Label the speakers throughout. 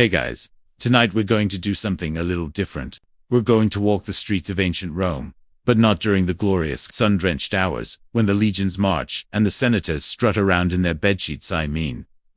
Speaker 1: Hey guys, tonight we're going to do something a little different. We're going to walk the streets of ancient Rome, but not during the glorious sun-drenched hours when the legions march and the senators strut around in their bedsheets,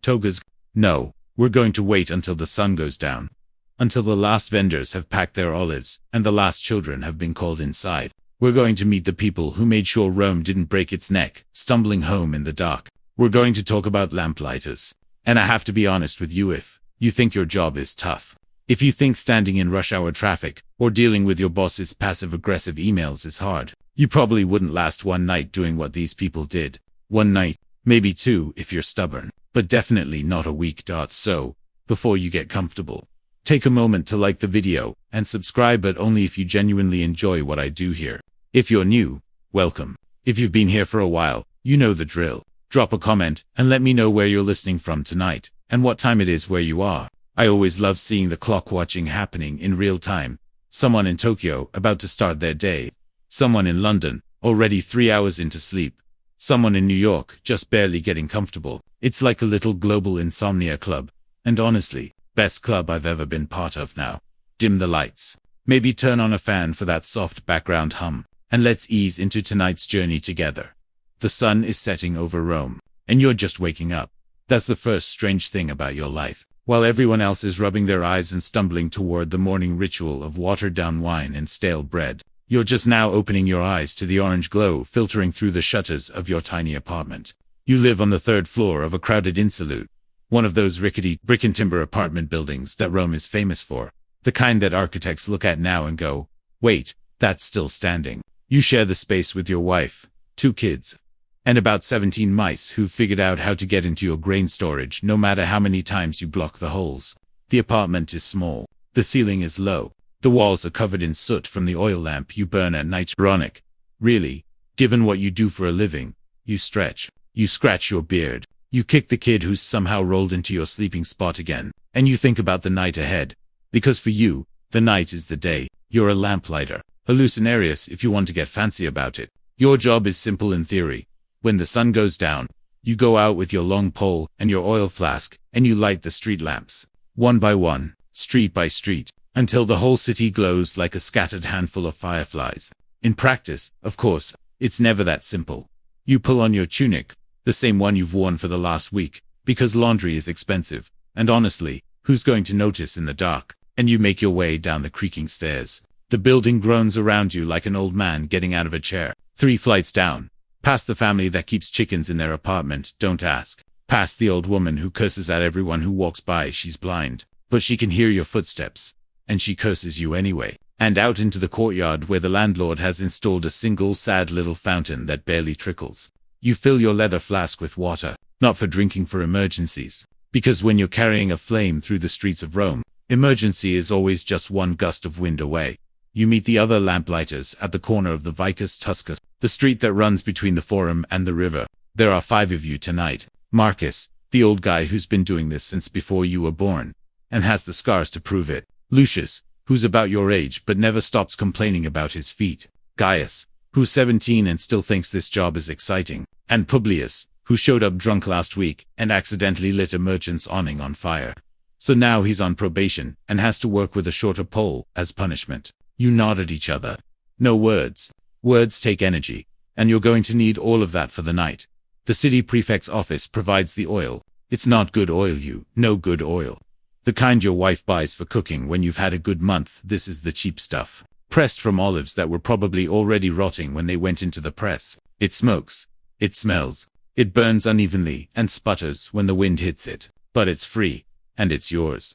Speaker 1: togas. No, we're going to wait until the sun goes down, until the last vendors have packed their olives and the last children have been called inside. We're going to meet the people who made sure Rome didn't break its neck, stumbling home in the dark. We're going to talk about lamplighters. And I have to be honest with you, if you think your job is tough, if you think standing in rush hour traffic or dealing with your boss's passive-aggressive emails is hard, you probably wouldn't last one night doing what these people did. One night, maybe two if you're stubborn, but definitely not a week. So, before you get comfortable, take a moment to like the video and subscribe, but only if you genuinely enjoy what I do here. If you're new, welcome. If you've been here for a while, you know the drill. Drop a comment and let me know where you're listening from tonight and what time it is where you are. I always love seeing the clock watching happening in real time. Someone in Tokyo about to start their day. Someone in London already 3 hours into sleep. Someone in New York just barely getting comfortable. It's like a little global insomnia club. And honestly, best club I've ever been part of now. Dim the lights. Maybe turn on a fan for that soft background hum. And let's ease into tonight's journey together. The sun is setting over Rome, and you're just waking up. That's the first strange thing about your life. While everyone else is rubbing their eyes and stumbling toward the morning ritual of watered-down wine and stale bread, you're just now opening your eyes to the orange glow filtering through the shutters of your tiny apartment. You live on the third floor of a crowded insolute, one of those rickety brick and timber apartment buildings that Rome is famous for, the kind that architects look at now and go, wait, that's still standing. You share the space with your wife, 2 kids, and about 17 mice who've figured out how to get into your grain storage no matter how many times you block the holes. The apartment is small. The ceiling is low. The walls are covered in soot from the oil lamp you burn at night. Ironic. Really, given what you do for a living, you stretch. You scratch your beard. You kick the kid who's somehow rolled into your sleeping spot again. And you think about the night ahead. Because for you, the night is the day. You're a lamplighter. Hallucinarious if you want to get fancy about it. Your job is simple in theory. When the sun goes down, you go out with your long pole and your oil flask, and you light the street lamps, one by one, street by street, until the whole city glows like a scattered handful of fireflies. In practice, of course, it's never that simple. You pull on your tunic, the same one you've worn for the last week, because laundry is expensive, and honestly, who's going to notice in the dark? And you make your way down the creaking stairs. The building groans around you like an old man getting out of a chair. 3 flights down. Past the family that keeps chickens in their apartment, don't ask. Past the old woman who curses at everyone who walks by. She's blind, but she can hear your footsteps, and she curses you anyway. And out into the courtyard where the landlord has installed a single sad little fountain that barely trickles. You fill your leather flask with water, not for drinking, for emergencies. Because when you're carrying a flame through the streets of Rome, emergency is always just one gust of wind away. You meet the other lamplighters at the corner of the Vicus Tuscus, the street that runs between the Forum and the river. There are 5 of you tonight. Marcus, the old guy who's been doing this since before you were born, and has the scars to prove it. Lucius, who's about your age but never stops complaining about his feet. Gaius, who's 17 and still thinks this job is exciting. And Publius, who showed up drunk last week and accidentally lit a merchant's awning on fire. So now he's on probation and has to work with a shorter pole as punishment. You nod at each other. No words. Words take energy, and you're going to need all of that for the night. The city prefect's office provides the oil. It's not good oil, no good oil. The kind your wife buys for cooking when you've had a good month. This is the cheap stuff. Pressed from olives that were probably already rotting when they went into the press. It smokes. It smells. It burns unevenly and sputters when the wind hits it. But it's free, and it's yours.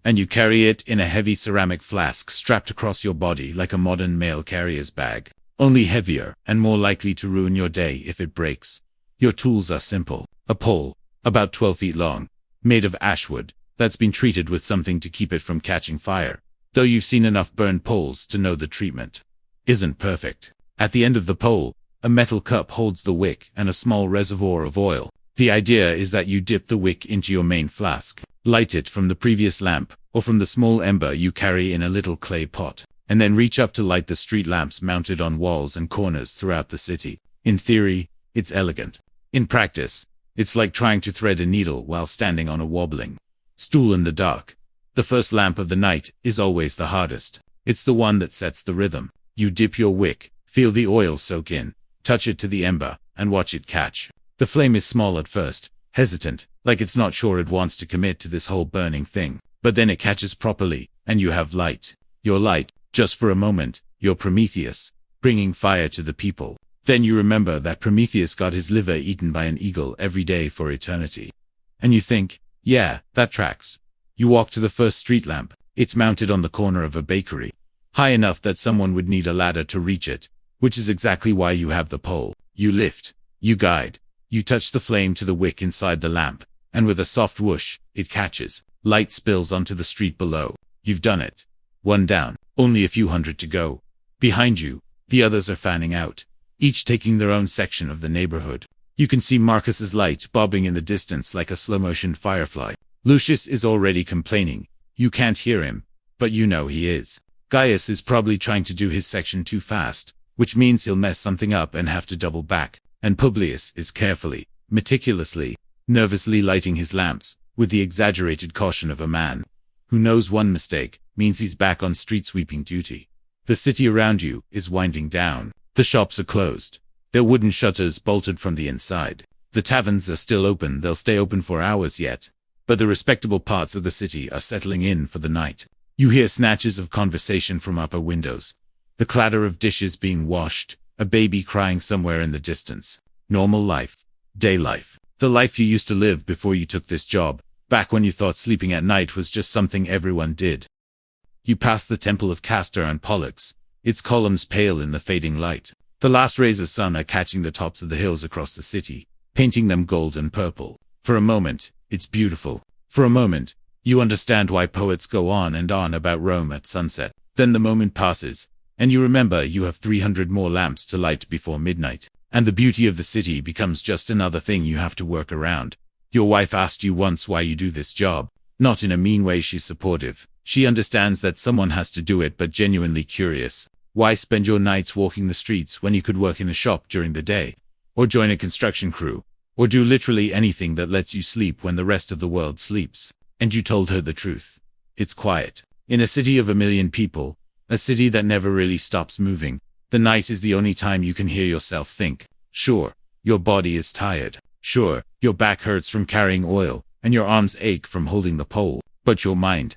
Speaker 1: And you carry it in a heavy ceramic flask strapped across your body like a modern mail carrier's bag. Only heavier and more likely to ruin your day if it breaks. Your tools are simple. A pole, about 12 feet long, made of ash wood, that's been treated with something to keep it from catching fire. Though you've seen enough burned poles to know the treatment isn't perfect. At the end of the pole, a metal cup holds the wick and a small reservoir of oil. The idea is that you dip the wick into your main flask, light it from the previous lamp, or from the small ember you carry in a little clay pot, and then reach up to light the street lamps mounted on walls and corners throughout the city. In theory, it's elegant. In practice, it's like trying to thread a needle while standing on a wobbling stool in the dark. The first lamp of the night is always the hardest. It's the one that sets the rhythm. You dip your wick, feel the oil soak in, touch it to the ember, and watch it catch. The flame is small at first, hesitant, like it's not sure it wants to commit to this whole burning thing. But then it catches properly, and you have light. Your light, just for a moment, you're Prometheus, bringing fire to the people. Then you remember that Prometheus got his liver eaten by an eagle every day for eternity. And you think, yeah, that tracks. You walk to the first street lamp. It's mounted on the corner of a bakery, high enough that someone would need a ladder to reach it, which is exactly why you have the pole. You lift, you guide, you touch the flame to the wick inside the lamp, and with a soft whoosh, it catches. Light spills onto the street below. You've done it. One down, only a few hundred to go. Behind you, the others are fanning out, each taking their own section of the neighborhood. You can see Marcus's light bobbing in the distance like a slow-motion firefly. Lucius is already complaining. You can't hear him, but you know he is. Gaius is probably trying to do his section too fast, which means he'll mess something up and have to double back. And Publius is carefully, meticulously, nervously lighting his lamps, with the exaggerated caution of a man who knows one mistake means he's back on street sweeping duty. The city around you is winding down. The shops are closed, their wooden shutters bolted from the inside. The taverns are still open. They'll stay open for hours yet, but the respectable parts of the city are settling in for the night. You hear snatches of conversation from upper windows, the clatter of dishes being washed, a baby crying somewhere in the distance. Normal life, day life, the life you used to live before you took this job. Back when you thought sleeping at night was just something everyone did. You pass the temple of Castor and Pollux, its columns pale in the fading light. The last rays of sun are catching the tops of the hills across the city, painting them gold and purple. For a moment, it's beautiful. For a moment, you understand why poets go on and on about Rome at sunset. Then the moment passes, and you remember you have 300 more lamps to light before midnight. And the beauty of the city becomes just another thing you have to work around. Your wife asked you once why you do this job. Not in a mean way, she's supportive. She understands that someone has to do it, but genuinely curious. Why spend your nights walking the streets when you could work in a shop during the day? Or join a construction crew? Or do literally anything that lets you sleep when the rest of the world sleeps? And you told her the truth. It's quiet. In a city of 1 million people, a city that never really stops moving, the night is the only time you can hear yourself think. Sure, your body is tired. Sure, your back hurts from carrying oil, and your arms ache from holding the pole. But your mind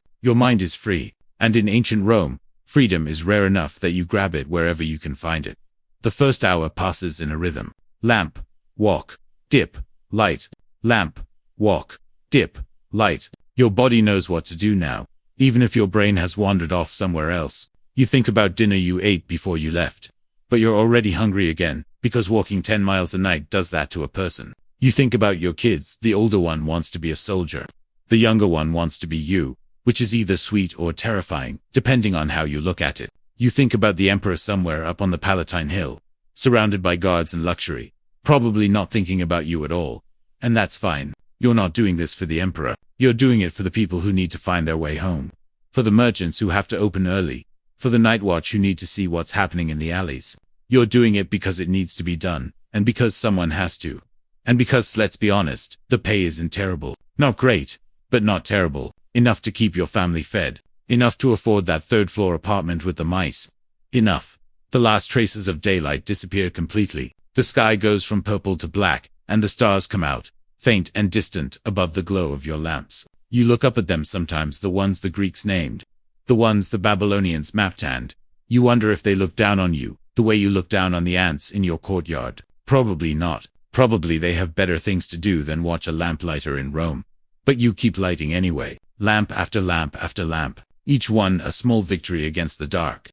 Speaker 1: is free. And in ancient Rome, freedom is rare enough that you grab it wherever you can find it. The first hour passes in a rhythm. Lamp, walk, dip, light, lamp, walk, dip, light. Your body knows what to do now, even if your brain has wandered off somewhere else. You think about dinner you ate before you left, but you're already hungry again, because walking 10 miles a night does that to a person. You think about your kids. The older one wants to be a soldier. The younger one wants to be you, which is either sweet or terrifying, depending on how you look at it. You think about the emperor somewhere up on the Palatine Hill, surrounded by guards and luxury, probably not thinking about you at all. And that's fine. You're not doing this for the emperor. You're doing it for the people who need to find their way home. For the merchants who have to open early. For the night watch who need to see what's happening in the alleys. You're doing it because it needs to be done, and because someone has to. And because, let's be honest, the pay isn't terrible. Not great, but not terrible. Enough to keep your family fed. Enough to afford that third-floor apartment with the mice. Enough. The last traces of daylight disappear completely. The sky goes from purple to black, and the stars come out, faint and distant, above the glow of your lamps. You look up at them sometimes, the ones the Greeks named. The ones the Babylonians mapped, and you wonder if they look down on you, the way you look down on the ants in your courtyard. Probably not. Probably they have better things to do than watch a lamplighter in Rome. But you keep lighting anyway. Lamp after lamp after lamp. Each one a small victory against the dark.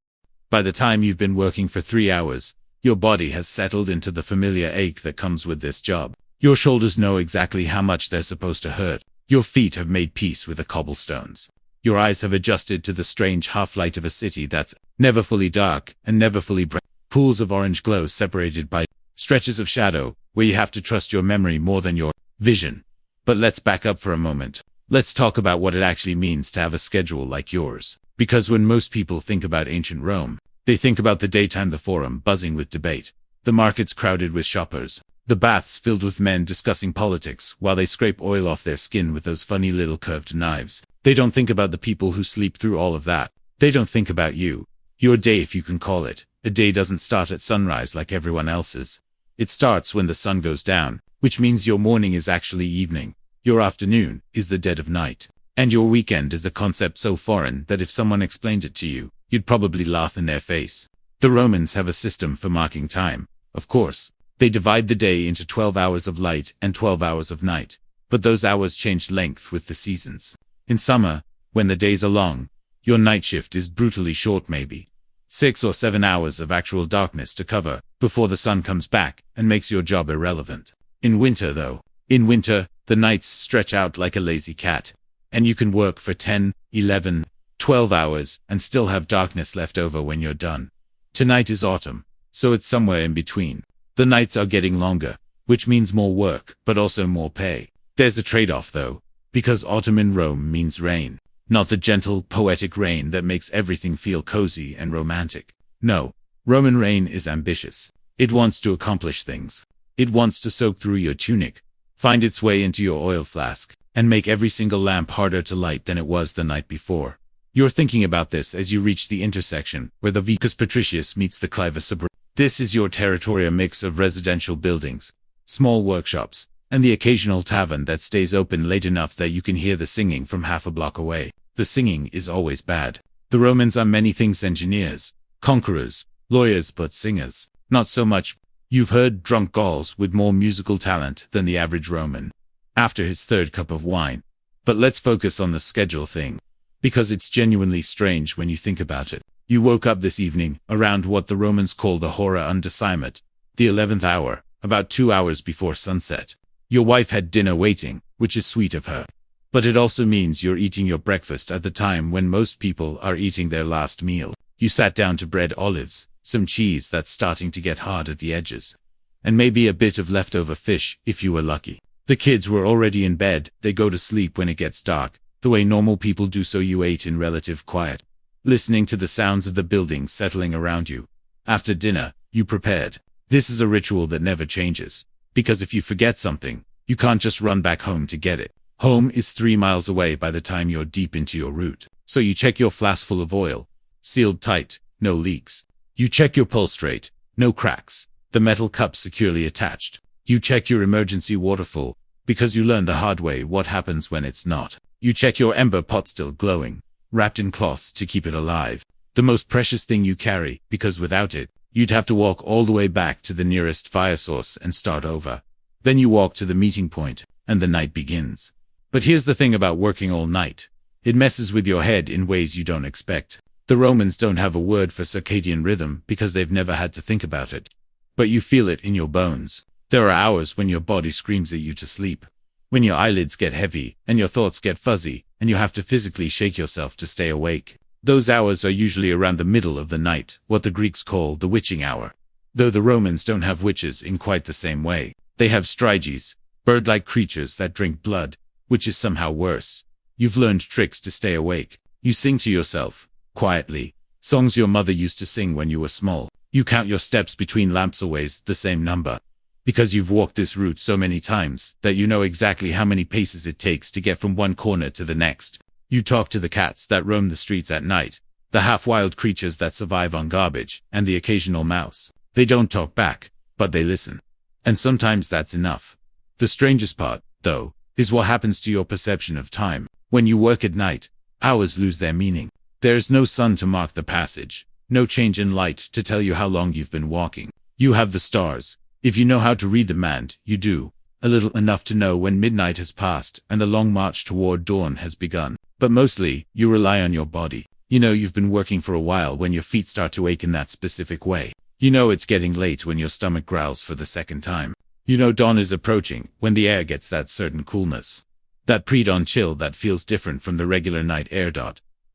Speaker 1: By the time you've been working for 3 hours, your body has settled into the familiar ache that comes with this job. Your shoulders know exactly how much they're supposed to hurt. Your feet have made peace with the cobblestones. Your eyes have adjusted to the strange half-light of a city that's never fully dark and never fully bright. Pools of orange glow separated by stretches of shadow, where you have to trust your memory more than your vision. But let's back up for a moment. Let's talk about what it actually means to have a schedule like yours. Because when most people think about ancient Rome, they think about the daytime, the forum buzzing with debate, the markets crowded with shoppers, The baths filled with men discussing politics while they scrape oil off their skin with those funny little curved knives. They don't think about the people who sleep through all of that. They don't think about you. Your day, if you can call it. A day doesn't start at sunrise like everyone else's. It starts when the sun goes down, which means your morning is actually evening. Your afternoon is the dead of night. And your weekend is a concept so foreign that if someone explained it to you, you'd probably laugh in their face. The Romans have a system for marking time. Of course, they divide the day into 12 hours of light and 12 hours of night. But those hours change length with the seasons. In summer, when the days are long, your night shift is brutally short, maybe 6 or 7 hours of actual darkness to cover before the sun comes back and makes your job irrelevant. In winter, though, the nights stretch out like a lazy cat, and you can work for 10, 11, 12 hours and still have darkness left over when you're done. Tonight is autumn, so it's somewhere in between. The nights are getting longer, which means more work, but also more pay. There's a trade-off, though, because autumn in Rome means rain. Not the gentle, poetic rain that makes everything feel cozy and romantic. No, Roman rain is ambitious. It wants to accomplish things. It wants to soak through your tunic, find its way into your oil flask, and make every single lamp harder to light than it was the night before. You're thinking about this as you reach the intersection where the Vicus Patricius meets the Clivus Suburban. This is your territory, a mix of residential buildings, small workshops, and the occasional tavern that stays open late enough that you can hear the singing from half a block away. The singing is always bad. The Romans are many things: engineers, conquerors, lawyers, but singers, not so much. You've heard drunk Gauls with more musical talent than the average Roman after his third cup of wine. But let's focus on the schedule thing, because it's genuinely strange when you think about it. You woke up this evening around what the Romans call the hora undecimat, the 11th hour, about 2 hours before sunset. Your wife had dinner waiting, which is sweet of her. But it also means you're eating your breakfast at the time when most people are eating their last meal. You sat down to bread, olives, some cheese that's starting to get hard at the edges, and maybe a bit of leftover fish if you were lucky. The kids were already in bed. They go to sleep when it gets dark, the way normal people do, so you ate in relative quiet, listening to the sounds of the buildings settling around you. After dinner, you prepared. This is a ritual that never changes, because if you forget something, you can't just run back home to get it. Home is 3 miles away by the time you're deep into your route. So you check your flask full of oil, sealed tight, no leaks. You check your pulse rate, no cracks, the metal cup securely attached. You check your emergency water full, because you learned the hard way what happens when it's not. You check your ember pot still glowing, wrapped in cloth to keep it alive. The most precious thing you carry, because without it, you'd have to walk all the way back to the nearest fire source and start over. Then you walk to the meeting point, and the night begins. But here's the thing about working all night. It messes with your head in ways you don't expect. The Romans don't have a word for circadian rhythm because they've never had to think about it. But you feel it in your bones. There are hours when your body screams at you to sleep, when your eyelids get heavy and your thoughts get fuzzy, and you have to physically shake yourself to stay awake. Those hours are usually around the middle of the night, what the Greeks call the witching hour. Though the Romans don't have witches in quite the same way. They have striges, bird-like creatures that drink blood, which is somehow worse. You've learned tricks to stay awake. You sing to yourself, quietly, songs your mother used to sing when you were small. You count your steps between lamps, always the same number, because you've walked this route so many times that you know exactly how many paces it takes to get from one corner to the next. You talk to the cats that roam the streets at night, the half-wild creatures that survive on garbage, and the occasional mouse. They don't talk back, but they listen. And sometimes that's enough. The strangest part, though, is what happens to your perception of time. When you work at night, hours lose their meaning. There's no sun to mark the passage, no change in light to tell you how long you've been walking. You have the stars. If you know how to read them, and you do, a little enough to know when midnight has passed and the long march toward dawn has begun. But mostly, you rely on your body. You know you've been working for a while when your feet start to ache in that specific way. You know it's getting late when your stomach growls for the second time. You know dawn is approaching when the air gets that certain coolness, that pre-dawn chill that feels different from the regular night air.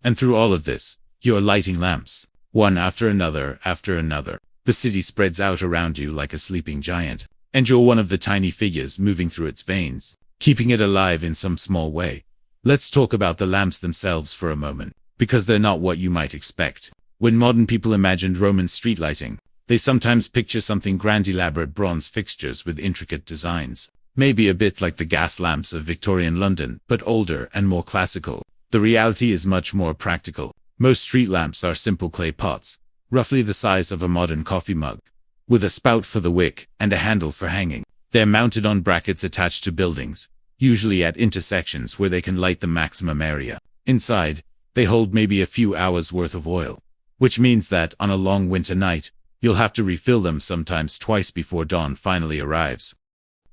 Speaker 1: And through all of this, you're lighting lamps, one after another after another. The city spreads out around you like a sleeping giant, and you're one of the tiny figures moving through its veins, keeping it alive in some small way. Let's talk about the lamps themselves for a moment, because they're not what you might expect. When modern people imagined Roman street lighting, They sometimes picture something grand, elaborate bronze fixtures with intricate designs. Maybe a bit like the gas lamps of Victorian London, but older and more classical. The reality is much more practical. Most street lamps are simple clay pots, roughly the size of a modern coffee mug, with a spout for the wick and a handle for hanging. They're mounted on brackets attached to buildings, usually at intersections where they can light the maximum area. Inside, they hold maybe a few hours worth of oil, which means that on a long winter night, you'll have to refill them sometimes twice before dawn finally arrives.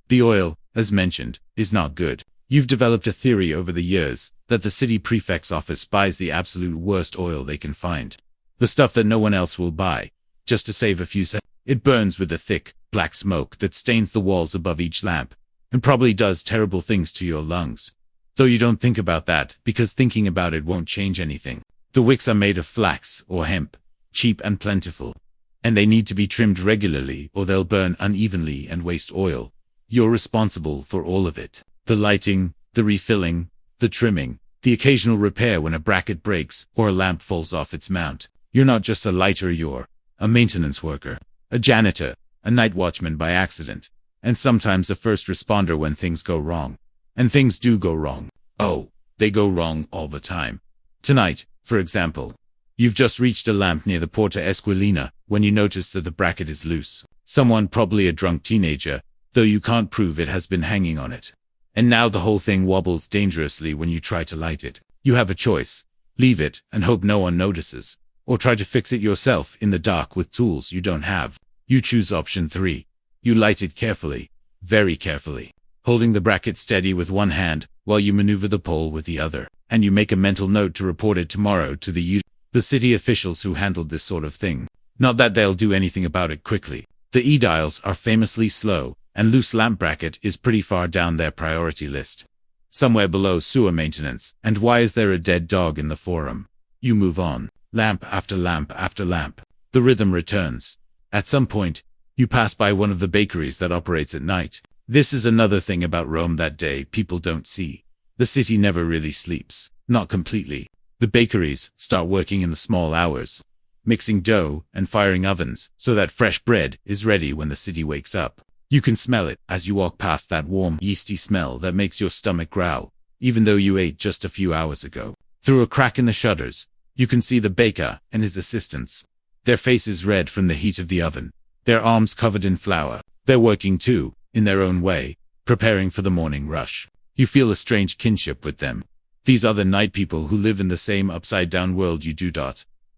Speaker 1: The oil, as mentioned, is not good. You've developed a theory over the years that the city prefect's office buys the absolute worst oil they can find. The stuff that no one else will buy, just to save a few cents. It burns with a thick, black smoke that stains the walls above each lamp, and probably does terrible things to your lungs. Though you don't think about that, because thinking about it won't change anything. The wicks are made of flax or hemp, cheap and plentiful, and they need to be trimmed regularly or they'll burn unevenly and waste oil. You're responsible for all of it. The lighting, the refilling, the trimming, the occasional repair when a bracket breaks or a lamp falls off its mount. You're not just a lighter, you're a maintenance worker, a janitor, a night watchman by accident, and sometimes a first responder when things go wrong. And things do go wrong. Oh, they go wrong all the time. Tonight, for example, you've just reached a lamp near the Porta Esquilina when you notice that the bracket is loose. Someone, probably a drunk teenager, though you can't prove it, has been hanging on it. And now the whole thing wobbles dangerously when you try to light it. You have a choice. Leave it and hope no one notices, or try to fix it yourself in the dark with tools you don't have. You choose option 3. You light it carefully, very carefully, holding the bracket steady with one hand while you maneuver the pole with the other, and you make a mental note to report it tomorrow to the city officials who handled this sort of thing. Not that they'll do anything about it quickly. The e-dials are famously slow, and loose lamp bracket is pretty far down their priority list. Somewhere below sewer maintenance, and why is there a dead dog in the forum? You move on, lamp after lamp after lamp. The rhythm returns. At some point, you pass by one of the bakeries that operates at night. This is another thing about Rome that day people don't see. The city never really sleeps. Not completely. The bakeries start working in the small hours, mixing dough and firing ovens so that fresh bread is ready when the city wakes up. You can smell it as you walk past, that warm, yeasty smell that makes your stomach growl, even though you ate just a few hours ago. Through a crack in the shutters, you can see the baker and his assistants. Their faces red from the heat of the oven, their arms covered in flour. They're working too, in their own way, preparing for the morning rush. You feel a strange kinship with them. These are the night people who live in the same upside-down world you do.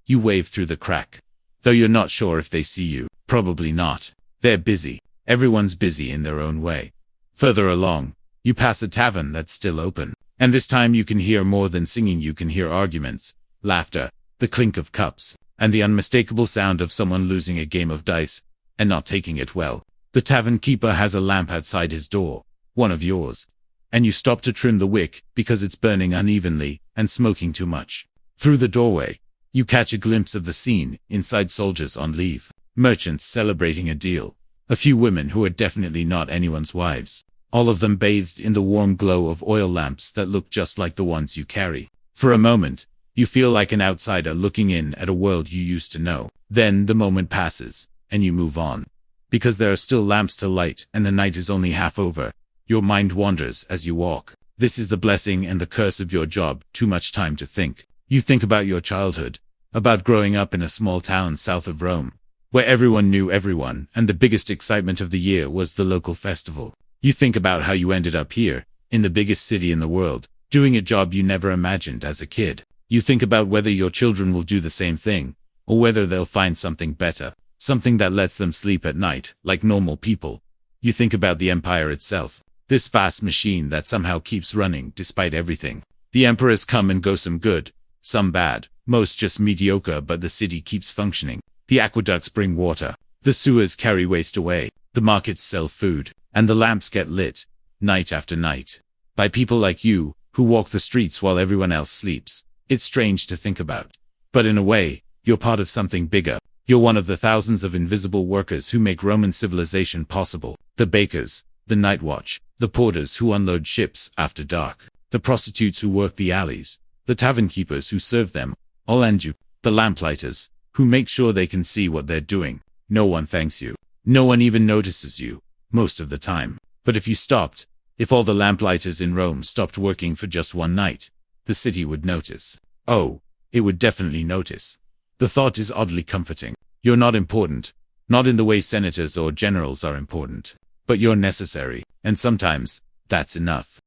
Speaker 1: You wave through the crack, though you're not sure if they see you. Probably not. They're busy. Everyone's busy in their own way. Further along, you pass a tavern that's still open. And this time you can hear more than singing. You can hear arguments, laughter, the clink of cups, and the unmistakable sound of someone losing a game of dice and not taking it well. The tavern keeper has a lamp outside his door, one of yours, and you stop to trim the wick because it's burning unevenly and smoking too much. Through the doorway, you catch a glimpse of the scene inside: soldiers on leave, merchants celebrating a deal, a few women who are definitely not anyone's wives, all of them bathed in the warm glow of oil lamps that look just like the ones you carry. For a moment, you feel like an outsider looking in at a world you used to know. Then the moment passes, and you move on. Because there are still lamps to light and the night is only half over, your mind wanders as you walk. This is the blessing and the curse of your job: too much time to think. You think about your childhood, about growing up in a small town south of Rome, where everyone knew everyone, and the biggest excitement of the year was the local festival. You think about how you ended up here, in the biggest city in the world, doing a job you never imagined as a kid. You think about whether your children will do the same thing, or whether they'll find something better, something that lets them sleep at night, like normal people. You think about the empire itself, this vast machine that somehow keeps running despite everything. The emperors come and go, some good, some bad, most just mediocre, but the city keeps functioning. The aqueducts bring water, the sewers carry waste away, the markets sell food, and the lamps get lit, night after night, by people like you, who walk the streets while everyone else sleeps. It's strange to think about. But in a way, you're part of something bigger. You're one of the thousands of invisible workers who make Roman civilization possible. The bakers, the night watch, the porters who unload ships after dark, the prostitutes who work the alleys, the tavern keepers who serve them, all, and you, the lamplighters, who make sure they can see what they're doing. No one thanks you. No one even notices you, most of the time. But if you stopped, if all the lamplighters in Rome stopped working for just one night, the city would notice. Oh, it would definitely notice. The thought is oddly comforting. You're not important, not in the way senators or generals are important, but you're necessary, and sometimes, that's enough.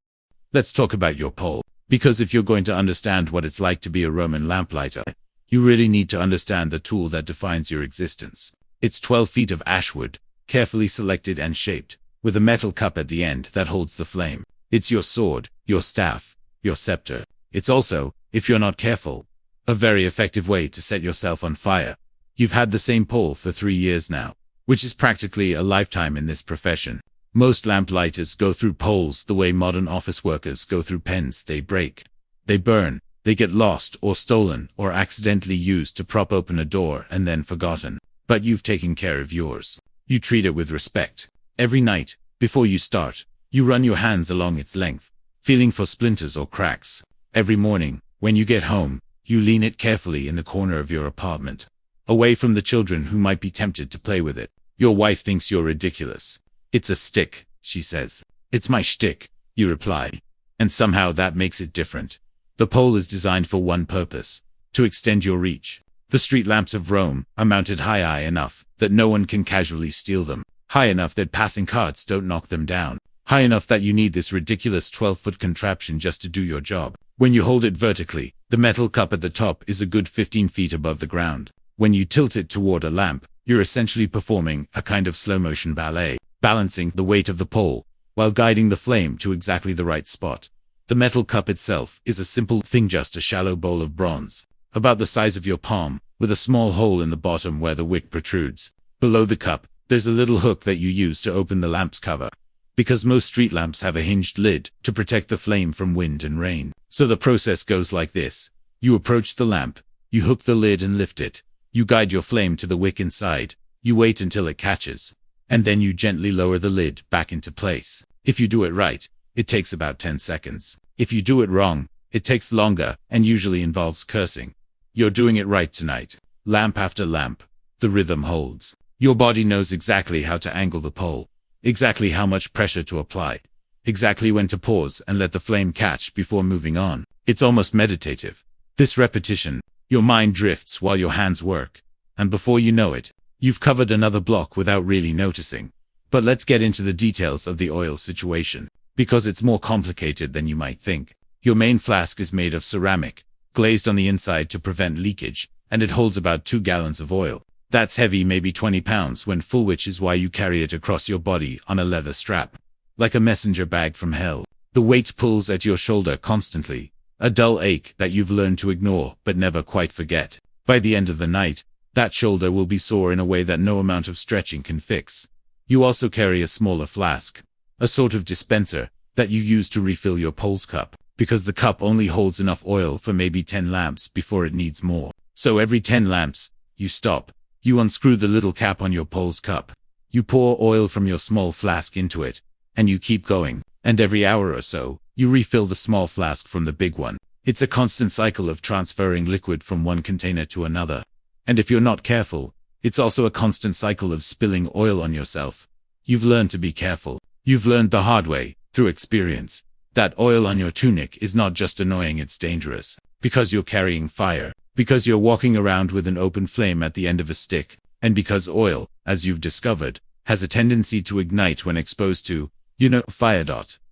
Speaker 1: Let's talk about your pole, because if you're going to understand what it's like to be a Roman lamplighter, you really need to understand the tool that defines your existence. It's 12 feet of ash wood, carefully selected and shaped, with a metal cup at the end that holds the flame. It's your sword, your staff, your scepter. It's also, if you're not careful, a very effective way to set yourself on fire. You've had the same pole for 3 years now, which is practically a lifetime in this profession. Most lamplighters go through poles the way modern office workers go through pens. They break, they burn, they get lost or stolen or accidentally used to prop open a door and then forgotten. But you've taken care of yours. You treat it with respect. Every night, before you start, you run your hands along its length, feeling for splinters or cracks. Every morning, when you get home, you lean it carefully in the corner of your apartment, away from the children who might be tempted to play with it. Your wife thinks you're ridiculous. It's a stick, she says. It's my shtick, you reply. And somehow that makes it different. The pole is designed for one purpose: to extend your reach. The street lamps of Rome are mounted high enough that no one can casually steal them, high enough that passing carts don't knock them down, high enough that you need this ridiculous 12-foot contraption just to do your job. When you hold it vertically, the metal cup at the top is a good 15 feet above the ground. When you tilt it toward a lamp, you're essentially performing a kind of slow-motion ballet, balancing the weight of the pole while guiding the flame to exactly the right spot. The metal cup itself is a simple thing, just a shallow bowl of bronze, about the size of your palm, with a small hole in the bottom where the wick protrudes. Below the cup, there's a little hook that you use to open the lamp's cover, because most street lamps have a hinged lid to protect the flame from wind and rain. So the process goes like this. You approach the lamp, you hook the lid and lift it, you guide your flame to the wick inside, you wait until it catches, and then you gently lower the lid back into place. If you do it right, it takes about 10 seconds. If you do it wrong, it takes longer and usually involves cursing. You're doing it right tonight. Lamp after lamp, the rhythm holds. Your body knows exactly how to angle the pole, exactly how much pressure to apply, exactly when to pause and let the flame catch before moving on. It's almost meditative. This repetition, your mind drifts while your hands work, and before you know it, you've covered another block without really noticing. But let's get into the details of the oil situation, because it's more complicated than you might think. Your main flask is made of ceramic, glazed on the inside to prevent leakage, and it holds about 2 gallons of oil. That's heavy, maybe 20 pounds when full, which is why you carry it across your body on a leather strap, like a messenger bag from hell. The weight pulls at your shoulder constantly, a dull ache that you've learned to ignore but never quite forget. By the end of the night, that shoulder will be sore in a way that no amount of stretching can fix. You also carry a smaller flask, a sort of dispenser, that you use to refill your pole's cup, because the cup only holds enough oil for maybe 10 lamps before it needs more. So every 10 lamps, you stop. You unscrew the little cap on your pole's cup. You pour oil from your small flask into it, and you keep going. And every hour or so, you refill the small flask from the big one. It's a constant cycle of transferring liquid from one container to another. And if you're not careful, it's also a constant cycle of spilling oil on yourself. You've learned to be careful. You've learned the hard way, through experience, that oil on your tunic is not just annoying, it's dangerous. Because you're carrying fire. Because you're walking around with an open flame at the end of a stick. And because oil, as you've discovered, has a tendency to ignite when exposed to, fire.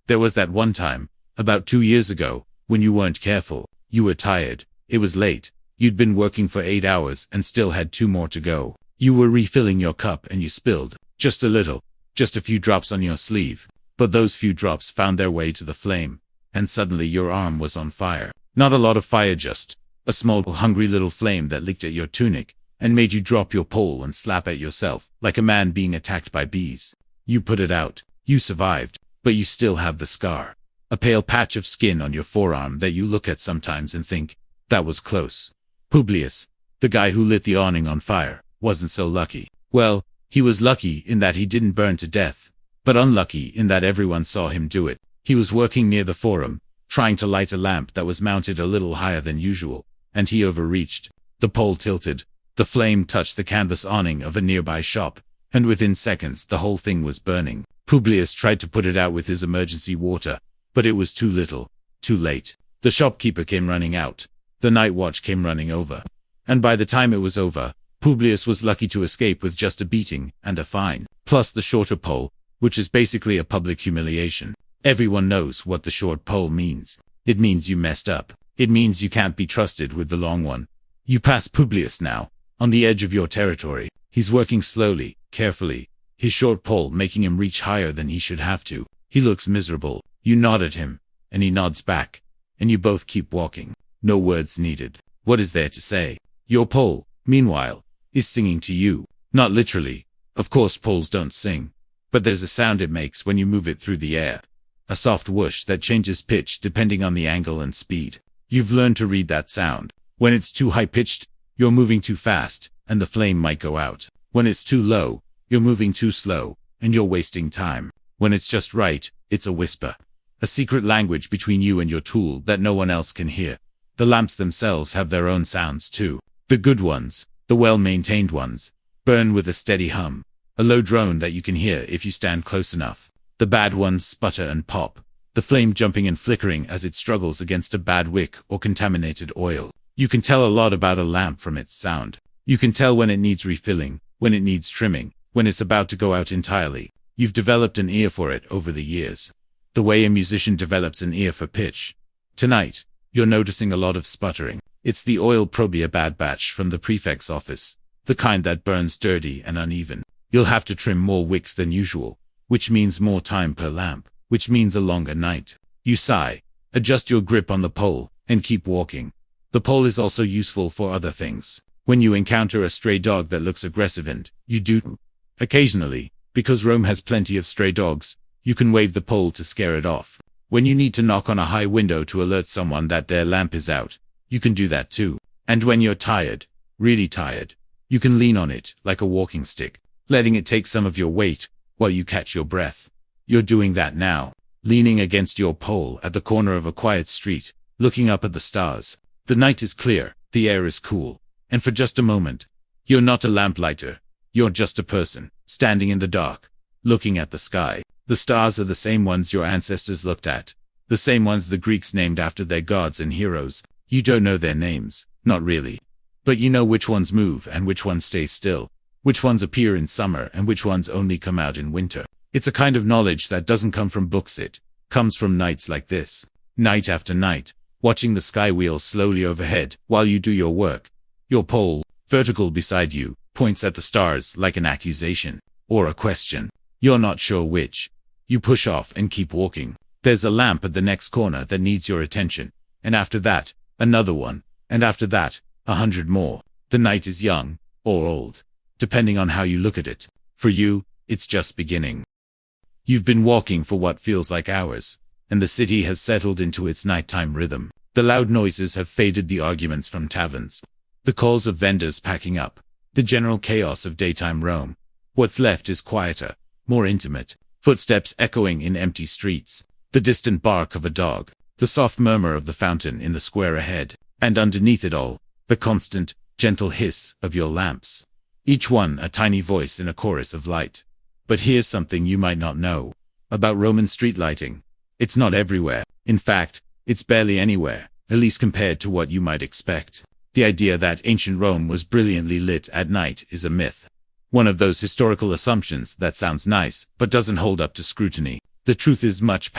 Speaker 1: There was that one time, about 2 years ago, when you weren't careful. You were tired. It was late. You'd been working for 8 hours and still had 2 more to go. You were refilling your cup and you spilled. Just a little. Just a few drops on your sleeve. But those few drops found their way to the flame. And suddenly your arm was on fire. Not a lot of fire, just a small, hungry little flame that licked at your tunic and made you drop your pole and slap at yourself, like a man being attacked by bees. You put it out. You survived. But you still have the scar. A pale patch of skin on your forearm that you look at sometimes and think, that was close. Publius, the guy who lit the awning on fire, wasn't so lucky. Well, he was lucky in that he didn't burn to death, but unlucky in that everyone saw him do it. He was working near the forum, trying to light a lamp that was mounted a little higher than usual, and he overreached. The pole tilted. The flame touched the canvas awning of a nearby shop, and within seconds the whole thing was burning. Publius tried to put it out with his emergency water, but it was too little, too late. The shopkeeper came running out. The night watch came running over. And by the time it was over, Publius was lucky to escape with just a beating and a fine, plus the shorter pole, which is basically a public humiliation. Everyone knows what the short pole means. It means you messed up. It means you can't be trusted with the long one. You pass Publius now, on the edge of your territory. He's working slowly, carefully, his short pole making him reach higher than he should have to. He looks miserable. You nod at him, and he nods back, and you both keep walking. No words needed. What is there to say? Your pole, meanwhile, is singing to you. Not literally. Of course poles don't sing. But there's a sound it makes when you move it through the air. A soft whoosh that changes pitch depending on the angle and speed. You've learned to read that sound. When it's too high-pitched, you're moving too fast, and the flame might go out. When it's too low, you're moving too slow, and you're wasting time. When it's just right, it's a whisper. A secret language between you and your tool that no one else can hear. The lamps themselves have their own sounds too. The good ones, the well-maintained ones, burn with a steady hum, a low drone that you can hear if you stand close enough. The bad ones sputter and pop, the flame jumping and flickering as it struggles against a bad wick or contaminated oil. You can tell a lot about a lamp from its sound. You can tell when it needs refilling, when it needs trimming, when it's about to go out entirely. You've developed an ear for it over the years. The way a musician develops an ear for pitch. Tonight, you're noticing a lot of sputtering. It's the oil, probably a bad batch from the prefect's office, the kind that burns dirty and uneven. You'll have to trim more wicks than usual, which means more time per lamp, which means a longer night. You sigh, adjust your grip on the pole, and keep walking. The pole is also useful for other things. When you encounter a stray dog that looks aggressive, and you do occasionally, because Rome has plenty of stray dogs, you can wave the pole to scare it off. When you need to knock on a high window to alert someone that their lamp is out, you can do that too. And when you're tired, really tired, you can lean on it like a walking stick, letting it take some of your weight while you catch your breath. You're doing that now, leaning against your pole at the corner of a quiet street, looking up at the stars. The night is clear, the air is cool, and for just a moment, you're not a lamplighter, you're just a person, standing in the dark, looking at the sky. The stars are the same ones your ancestors looked at, the same ones the Greeks named after their gods and heroes. You don't know their names, not really. But you know which ones move and which ones stay still, which ones appear in summer and which ones only come out in winter. It's a kind of knowledge that doesn't come from books, it comes from nights like this. Night after night, watching the sky wheel slowly overhead while you do your work. Your pole, vertical beside you, points at the stars like an accusation, or a question. You're not sure which. You push off and keep walking. There's a lamp at the next corner that needs your attention, and after that, another one, and after that, 100 more. The night is young, or old, depending on how you look at it. For you, it's just beginning. You've been walking for what feels like hours, and the city has settled into its nighttime rhythm. The loud noises have faded, the arguments from taverns, the calls of vendors packing up, the general chaos of daytime Rome. What's left is quieter, more intimate, footsteps echoing in empty streets, the distant bark of a dog, the soft murmur of the fountain in the square ahead, and underneath it all, the constant, gentle hiss of your lamps. Each one a tiny voice in a chorus of light. But here's something you might not know about Roman street lighting. It's not everywhere. In fact, it's barely anywhere, at least compared to what you might expect. The idea that ancient Rome was brilliantly lit at night is a myth. One of those historical assumptions that sounds nice, but doesn't hold up to scrutiny. The truth is much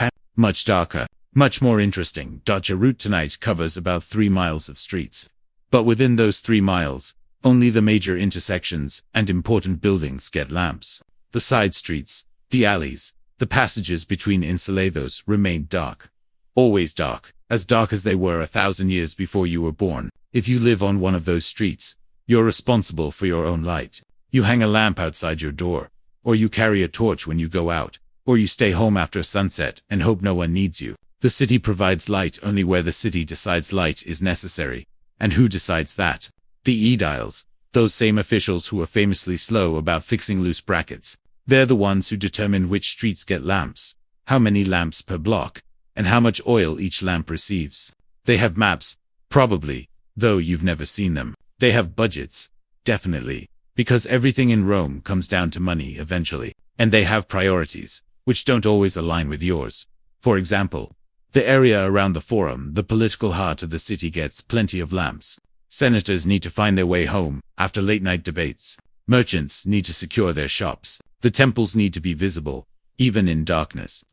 Speaker 1: darker, much more interesting. Your route tonight covers about 3 miles of streets. But within those 3 miles, only the major intersections and important buildings get lamps. The side streets, the alleys, the passages between insulados remain dark. Always dark as they were 1,000 years before you were born. If you live on one of those streets, you're responsible for your own light. You hang a lamp outside your door, or you carry a torch when you go out, or you stay home after sunset and hope no one needs you. The city provides light only where the city decides light is necessary. And who decides that? The aediles, those same officials who are famously slow about fixing loose brackets. They're the ones who determine which streets get lamps, how many lamps per block, and how much oil each lamp receives. They have maps, probably, though you've never seen them. They have budgets. Definitely. Because everything in Rome comes down to money eventually. And they have priorities, which don't always align with yours. For example, the area around the Forum, the political heart of the city, gets plenty of lamps. Senators need to find their way home after late-night debates. Merchants need to secure their shops. The temples need to be visible, even in darkness.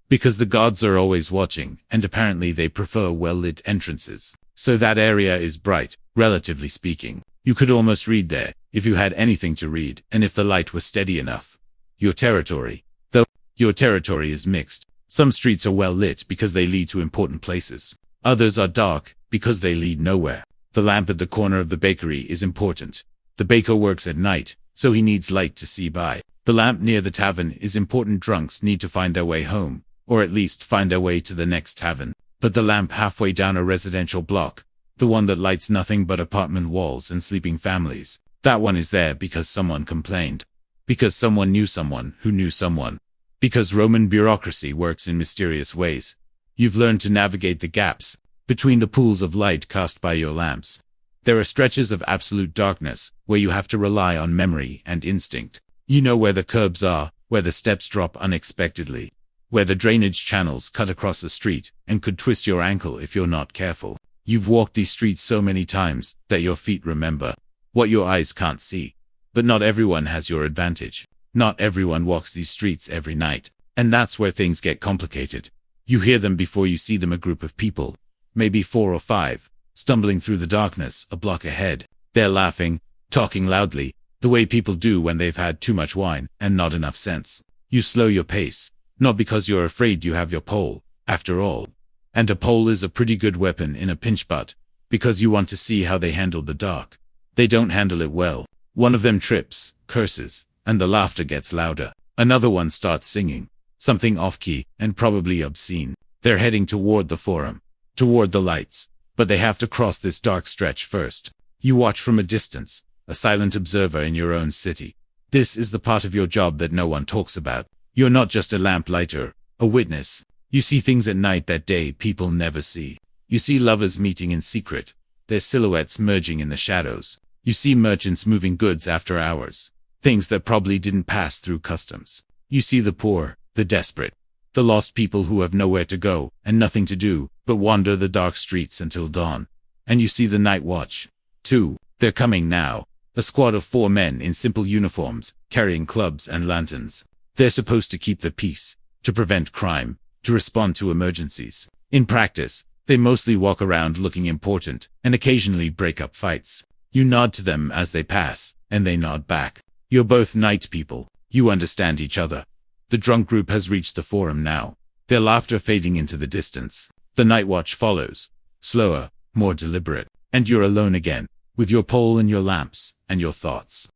Speaker 1: Because the gods are always watching, and apparently they prefer well-lit entrances. So that area is bright, relatively speaking. You could almost read there, if you had anything to read, and if the light was steady enough. Your territory. Though, your territory is mixed. Some streets are well lit because they lead to important places. Others are dark because they lead nowhere. The lamp at the corner of the bakery is important. The baker works at night, so he needs light to see by. The lamp near the tavern is important. Drunks need to find their way home, or at least find their way to the next tavern. But the lamp halfway down a residential block, the one that lights nothing but apartment walls and sleeping families, that one is there because someone complained. Because someone knew someone who knew someone. Because Roman bureaucracy works in mysterious ways. You've learned to navigate the gaps between the pools of light cast by your lamps. There are stretches of absolute darkness where you have to rely on memory and instinct. You know where the curbs are, where the steps drop unexpectedly, where the drainage channels cut across the street and could twist your ankle if you're not careful. You've walked these streets so many times that your feet remember what your eyes can't see. But not everyone has your advantage. Not everyone walks these streets every night. And that's where things get complicated. You hear them before you see them. A group of people, maybe 4 or 5, stumbling through the darkness a block ahead. They're laughing, talking loudly, the way people do when they've had too much wine and not enough sense. You slow your pace, not because you're afraid you have your pole, after all. And a pole is a pretty good weapon in a pinch, but because you want to see how they handle the dark. They don't handle it well. One of them trips, curses, and the laughter gets louder. Another one starts singing, something off-key and probably obscene. They're heading toward the Forum, toward the lights, but they have to cross this dark stretch first. You watch from a distance, a silent observer in your own city. This is the part of your job that no one talks about. You're not just a lamplighter, a witness. You see things at night that day people never see. You see lovers meeting in secret, their silhouettes merging in the shadows. You see merchants moving goods after hours, things that probably didn't pass through customs. You see the poor, the desperate, the lost people who have nowhere to go and nothing to do but wander the dark streets until dawn. And you see the night watch, too. They're coming now. A squad of 4 men in simple uniforms, carrying clubs and lanterns. They're supposed to keep the peace, to prevent crime, to respond to emergencies. In practice, they mostly walk around looking important and occasionally break up fights. You nod to them as they pass, and they nod back. You're both night people. You understand each other. The drunk group has reached the Forum now, their laughter fading into the distance. The night watch follows, slower, more deliberate, and you're alone again, with your pole and your lamps, and your thoughts.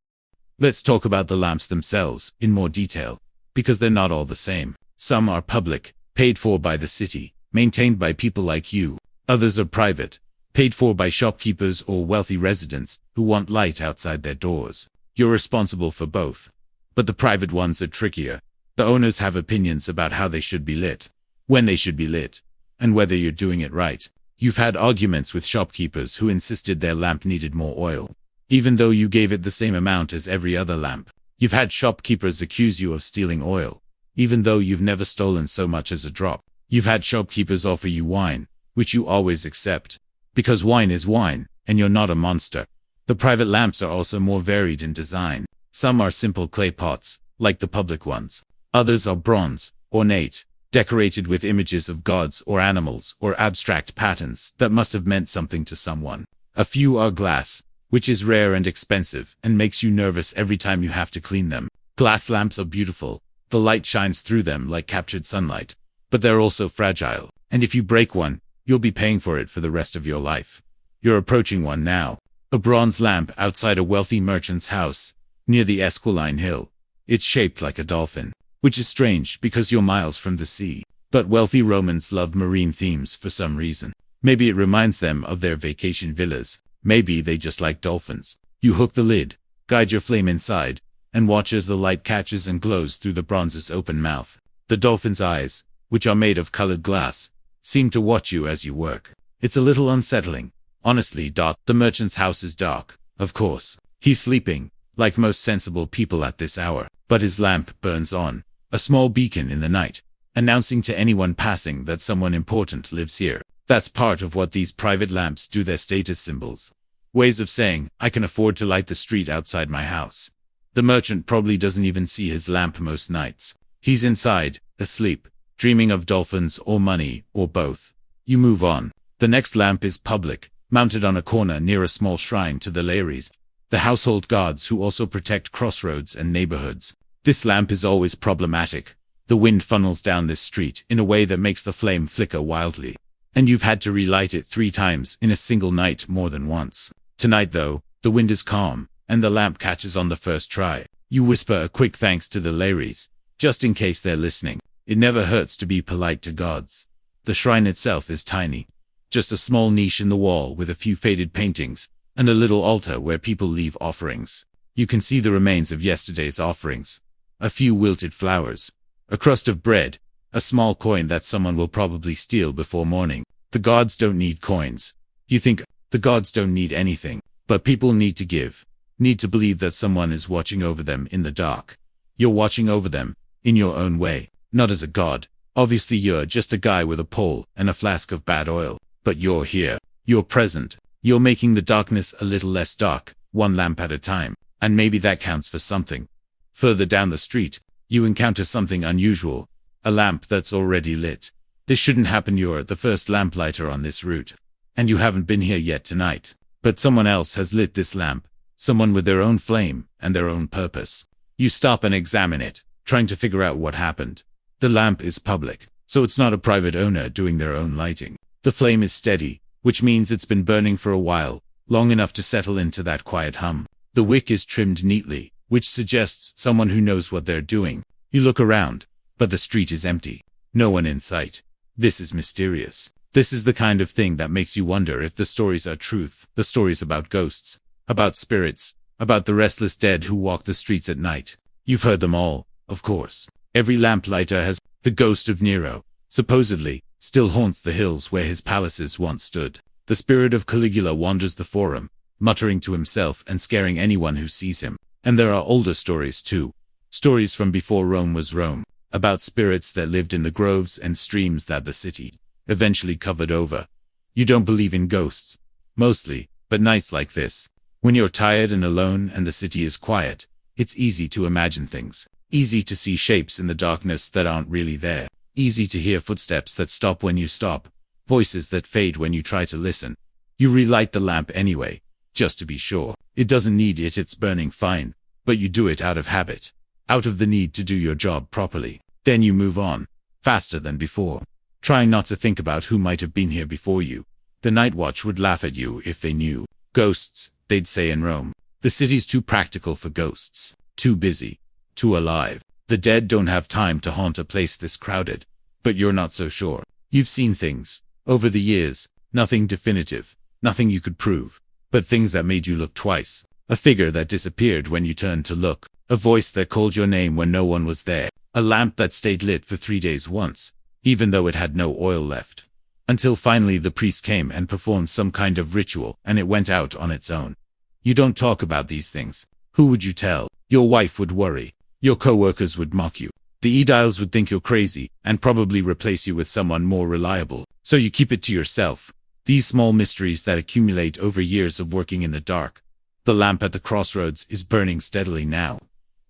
Speaker 1: Let's talk about the lamps themselves, in more detail, because they're not all the same. Some are public, paid for by the city, maintained by people like you. Others are private, paid for by shopkeepers or wealthy residents who want light outside their doors. You're responsible for both. But the private ones are trickier. The owners have opinions about how they should be lit, when they should be lit, and whether you're doing it right. You've had arguments with shopkeepers who insisted their lamp needed more oil, even though you gave it the same amount as every other lamp. You've had shopkeepers accuse you of stealing oil, even though you've never stolen so much as a drop. You've had shopkeepers offer you wine, which you always accept, because wine is wine, and you're not a monster. The private lamps are also more varied in design. Some are simple clay pots, like the public ones. Others are bronze, ornate, decorated with images of gods or animals or abstract patterns that must have meant something to someone. A few are glass, which is rare and expensive and makes you nervous every time you have to clean them. Glass lamps are beautiful. The light shines through them like captured sunlight. But they're also fragile, and if you break one, you'll be paying for it for the rest of your life. You're approaching one now. A bronze lamp outside a wealthy merchant's house, near the Esquiline Hill. It's shaped like a dolphin, which is strange because you're miles from the sea. But wealthy Romans love marine themes for some reason. Maybe it reminds them of their vacation villas. Maybe they just like dolphins. You hook the lid, guide your flame inside, and watch as the light catches and glows through the bronze's open mouth. The dolphin's eyes, which are made of colored glass, seem to watch you as you work. It's a little unsettling. Honestly, the merchant's house is dark, of course. He's sleeping, like most sensible people at this hour, but his lamp burns on, a small beacon in the night, announcing to anyone passing that someone important lives here. That's part of what these private lamps do, their status symbols. Ways of saying, I can afford to light the street outside my house. The merchant probably doesn't even see his lamp most nights. He's inside, asleep, dreaming of dolphins or money, or both. You move on. The next lamp is public, mounted on a corner near a small shrine to the Lares, the household gods who also protect crossroads and neighborhoods. This lamp is always problematic. The wind funnels down this street in a way that makes the flame flicker wildly. And you've had to relight it 3 times in a single night more than once. Tonight though, the wind is calm, and the lamp catches on the first try. You whisper a quick thanks to the Lares, just in case they're listening. It never hurts to be polite to gods. The shrine itself is tiny. Just a small niche in the wall with a few faded paintings, and a little altar where people leave offerings. You can see the remains of yesterday's offerings. A few wilted flowers, a crust of bread, a small coin that someone will probably steal before morning. The gods don't need coins. You think, the gods don't need anything, but people need to give, need to believe that someone is watching over them in the dark. You're watching over them, in your own way, not as a god. Obviously you're just a guy with a pole and a flask of bad oil, but you're here, you're present, you're making the darkness a little less dark, one lamp at a time, and maybe that counts for something. Further down the street, you encounter something unusual, a lamp that's already lit. This shouldn't happen. You're the first lamplighter on this route, and you haven't been here yet tonight, but someone else has lit this lamp, someone with their own flame and their own purpose. You stop and examine it, trying to figure out what happened. The lamp is public, so it's not a private owner doing their own lighting. The flame is steady, which means it's been burning for a while, long enough to settle into that quiet hum. The wick is trimmed neatly, which suggests someone who knows what they're doing. You look around, but the street is empty. No one in sight. This is mysterious. This is the kind of thing that makes you wonder if the stories are truth, the stories about ghosts, about spirits, about the restless dead who walk the streets at night. You've heard them all, of course. Every lamplighter has. The ghost of Nero, supposedly, still haunts the hills where his palaces once stood. The spirit of Caligula wanders the forum, muttering to himself and scaring anyone who sees him. And there are older stories too. Stories from before Rome was Rome, about spirits that lived in the groves and streams that the city eventually covered over. You don't believe in ghosts, mostly, but nights like this, when you're tired and alone and the city is quiet, it's easy to imagine things. Easy to see shapes in the darkness that aren't really there. Easy to hear footsteps that stop when you stop. Voices that fade when you try to listen. You relight the lamp anyway, just to be sure. It doesn't need it, it's burning fine. But you do it out of habit. Out of the need to do your job properly. Then you move on. Faster than before. Trying not to think about who might have been here before you. The night watch would laugh at you if they knew. Ghosts, they'd say in Rome. The city's too practical for ghosts. Too busy. Too alive. The dead don't have time to haunt a place this crowded. But you're not so sure. You've seen things. Over the years. Nothing definitive. Nothing you could prove. But things that made you look twice. A figure that disappeared when you turned to look. A voice that called your name when no one was there. A lamp that stayed lit for 3 days once, even though it had no oil left. Until finally the priest came and performed some kind of ritual and it went out on its own. You don't talk about these things. Who would you tell? Your wife would worry. Your co-workers would mock you. The Ediles would think you're crazy and probably replace you with someone more reliable. So you keep it to yourself. These small mysteries that accumulate over years of working in the dark. The lamp at the crossroads is burning steadily now.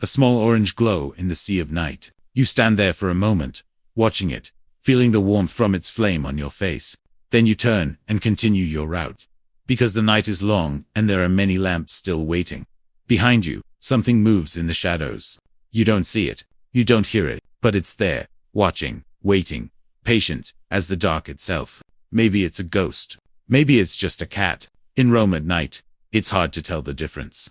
Speaker 1: A small orange glow in the sea of night. You stand there for a moment, watching it, feeling the warmth from its flame on your face. Then you turn and continue your route. Because the night is long and there are many lamps still waiting. Behind you, something moves in the shadows. You don't see it, you don't hear it, but it's there, watching, waiting, patient, as the dark itself. Maybe it's a ghost. Maybe it's just a cat. In Rome at night, it's hard to tell the difference.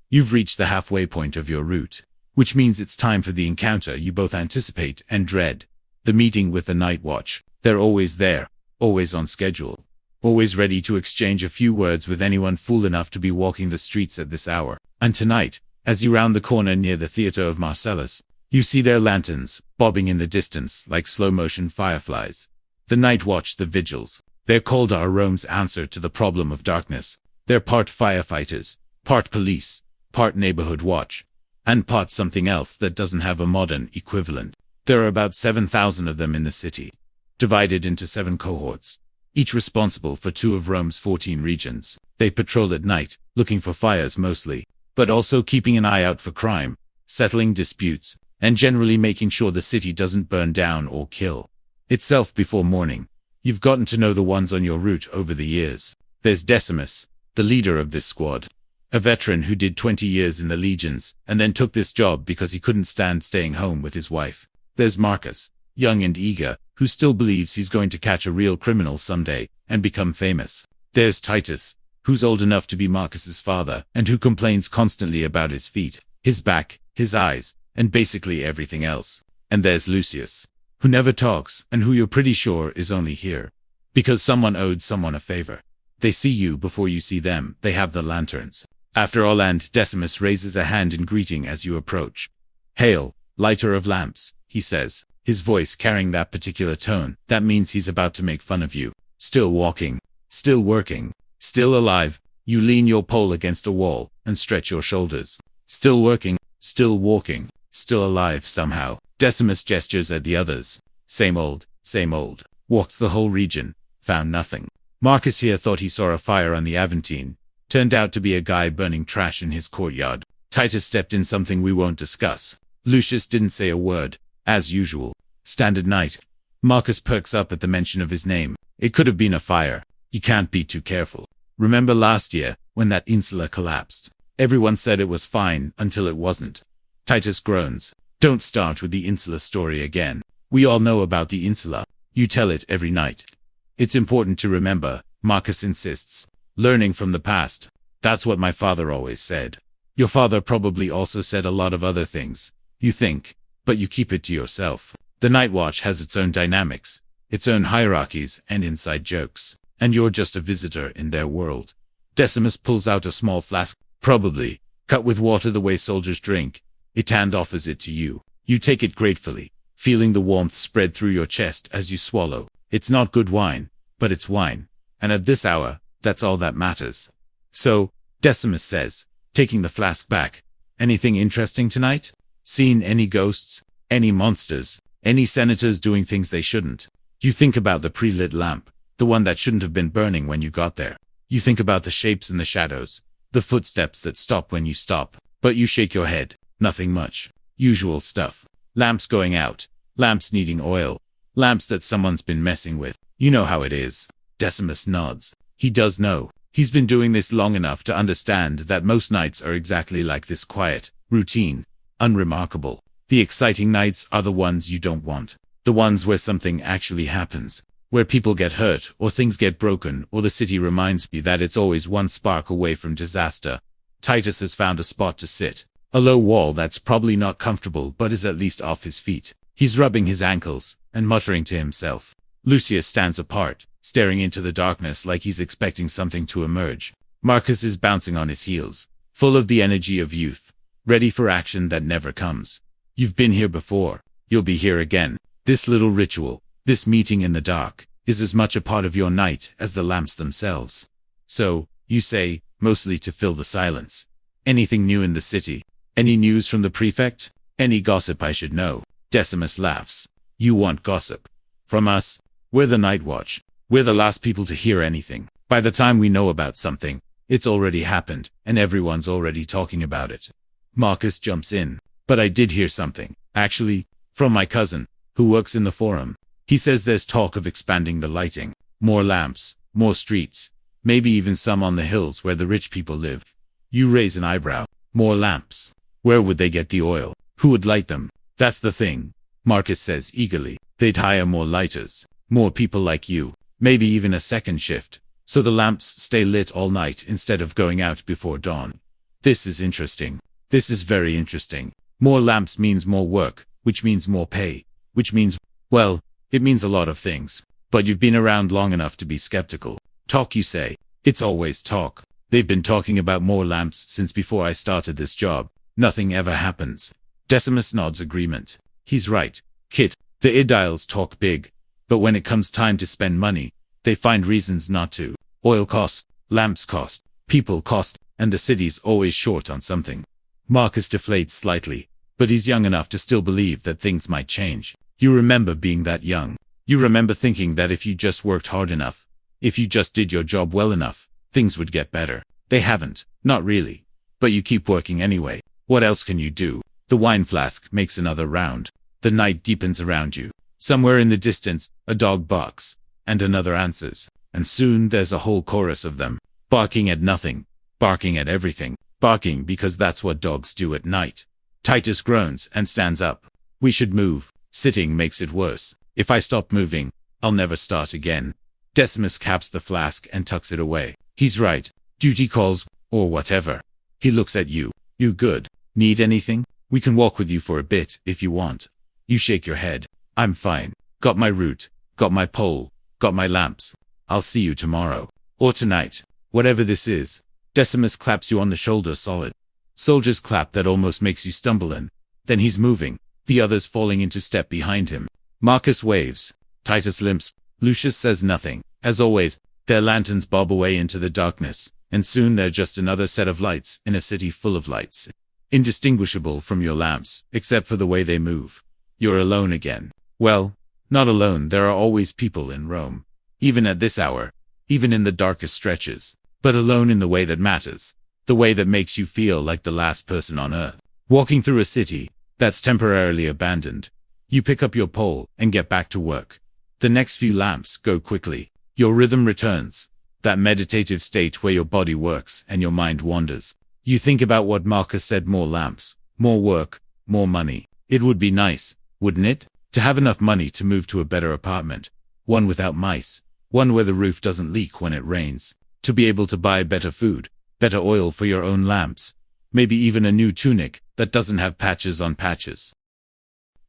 Speaker 1: You've reached the halfway point of your route, which means it's time for the encounter you both anticipate and dread. The meeting with the night watch. They're always there, always on schedule, always ready to exchange a few words with anyone fool enough to be walking the streets at this hour. And tonight, as you round the corner near the Theatre of Marcellus, you see their lanterns, bobbing in the distance like slow-motion fireflies. The night watch, the vigils. They're called our Rome's answer to the problem of darkness. They're part firefighters, Part police, part neighborhood watch, and part something else that doesn't have a modern equivalent. There are about 7,000 of them in the city, divided into 7 cohorts, each responsible for 2 of Rome's 14 regions. They patrol at night, looking for fires mostly, but also keeping an eye out for crime, settling disputes, and generally making sure the city doesn't burn down or kill itself before morning. You've gotten to know the ones on your route over the years. There's Decimus, the leader of this squad, a veteran who did 20 years in the legions and then took this job because he couldn't stand staying home with his wife. There's Marcus, young and eager, who still believes he's going to catch a real criminal someday and become famous. There's Titus, who's old enough to be Marcus's father and who complains constantly about his feet, his back, his eyes, and basically everything else. And there's Lucius, who never talks and who you're pretty sure is only here because someone owed someone a favor. They see you before you see them. They have the lanterns. After all, and Decimus raises a hand in greeting as you approach. "Hail, lighter of lamps," he says, his voice carrying that particular tone that means he's about to make fun of you. Still walking, still working, still alive. You lean your pole against a wall and stretch your shoulders. Still working, still walking, still alive somehow. Decimus gestures at the others. Same old, same old. Walked the whole region, found nothing. Marcus here thought he saw a fire on the Aventine. Turned out to be a guy burning trash in his courtyard. Titus stepped in something we won't discuss. Lucius didn't say a word, as usual. Standard night. Marcus perks up at the mention of his name. It could have been a fire. You can't be too careful. Remember last year, when that insula collapsed? Everyone said it was fine until it wasn't. Titus groans. Don't start with the insula story again. We all know about the insula. You tell it every night. It's important to remember, Marcus insists. Learning from the past. That's what my father always said. Your father probably also said a lot of other things. You think, but you keep it to yourself. The Night Watch has its own dynamics, its own hierarchies and inside jokes, and you're just a visitor in their world. Decimus pulls out a small flask, probably cut with water the way soldiers drink. Hand offers it to you. You take it gratefully, feeling the warmth spread through your chest as you swallow. It's not good wine, but it's wine. And at this hour, that's all that matters. So, Decimus says, taking the flask back, anything interesting tonight? Seen any ghosts? Any monsters? Any senators doing things they shouldn't? You think about the pre-lit lamp, the one that shouldn't have been burning when you got there. You think about the shapes in the shadows, the footsteps that stop when you stop, but you shake your head. Nothing much. Usual stuff. Lamps going out. Lamps needing oil. Lamps that someone's been messing with. You know how it is. Decimus nods. He does know. He's been doing this long enough to understand that most nights are exactly like this: quiet, routine, unremarkable. The exciting nights are the ones you don't want. The ones where something actually happens. Where people get hurt, or things get broken, or the city reminds you that it's always one spark away from disaster. Titus has found a spot to sit. A low wall that's probably not comfortable but is at least off his feet. He's rubbing his ankles and muttering to himself. Lucius stands apart, staring into the darkness like he's expecting something to emerge. Marcus is bouncing on his heels, full of the energy of youth, ready for action that never comes. You've been here before. You'll be here again. This little ritual, this meeting in the dark, is as much a part of your night as the lamps themselves. So, you say, mostly to fill the silence. Anything new in the city? Any news from the prefect? Any gossip I should know? Decimus laughs. You want gossip? From us? We're the Night Watch. We're the last people to hear anything. By the time we know about something, it's already happened, and everyone's already talking about it. Marcus jumps in. But I did hear something, actually, from my cousin, who works in the forum. He says there's talk of expanding the lighting. More lamps, more streets, maybe even some on the hills where the rich people live. You raise an eyebrow. More lamps. Where would they get the oil? Who would light them? That's the thing, Marcus says eagerly. They'd hire more lighters, more people like you, maybe even a second shift, so the lamps stay lit all night instead of going out before dawn. This is interesting. This is very interesting. More lamps means more work, which means more pay, which means, well, it means a lot of things. But you've been around long enough to be skeptical. Talk, you say? It's always talk. They've been talking about more lamps since before I started this job. Nothing ever happens. Decimus nods agreement. He's right, Kit. The Idiles talk big, but when it comes time to spend money, they find reasons not to. Oil costs, lamps cost, people cost, and the city's always short on something. Marcus deflates slightly, but he's young enough to still believe that things might change. You remember being that young. You remember thinking that if you just worked hard enough, if you just did your job well enough, things would get better. They haven't, not really. But you keep working anyway. What else can you do? The wine flask makes another round. The night deepens around you. Somewhere in the distance, a dog barks, and another answers. And soon there's a whole chorus of them, barking at nothing, barking at everything, barking because that's what dogs do at night. Titus groans and stands up. We should move. Sitting makes it worse. If I stop moving, I'll never start again. Decimus caps the flask and tucks it away. He's right. Duty calls, or whatever. He looks at you. You good? Need anything? We can walk with you for a bit, if you want. You shake your head. I'm fine. Got my route. Got my pole. Got my lamps. I'll see you tomorrow. Or tonight. Whatever this is. Decimus claps you on the shoulder solid. Soldier's clap that almost makes you stumble in. Then he's moving. The others falling into step behind him. Marcus waves. Titus limps. Lucius says nothing. As always, their lanterns bob away into the darkness, and soon they're just another set of lights in a city full of lights. Indistinguishable from your lamps, except for the way they move. You're alone again. Well, not alone, there are always people in Rome. Even at this hour, even in the darkest stretches. But alone in the way that matters. The way that makes you feel like the last person on earth. Walking through a city that's temporarily abandoned. You pick up your pole and get back to work. The next few lamps go quickly. Your rhythm returns. That meditative state where your body works and your mind wanders. You think about what Marcus said: more lamps, more work, more money. It would be nice, wouldn't it? To have enough money to move to a better apartment. One without mice. One where the roof doesn't leak when it rains. To be able to buy better food, better oil for your own lamps. Maybe even a new tunic that doesn't have patches on patches.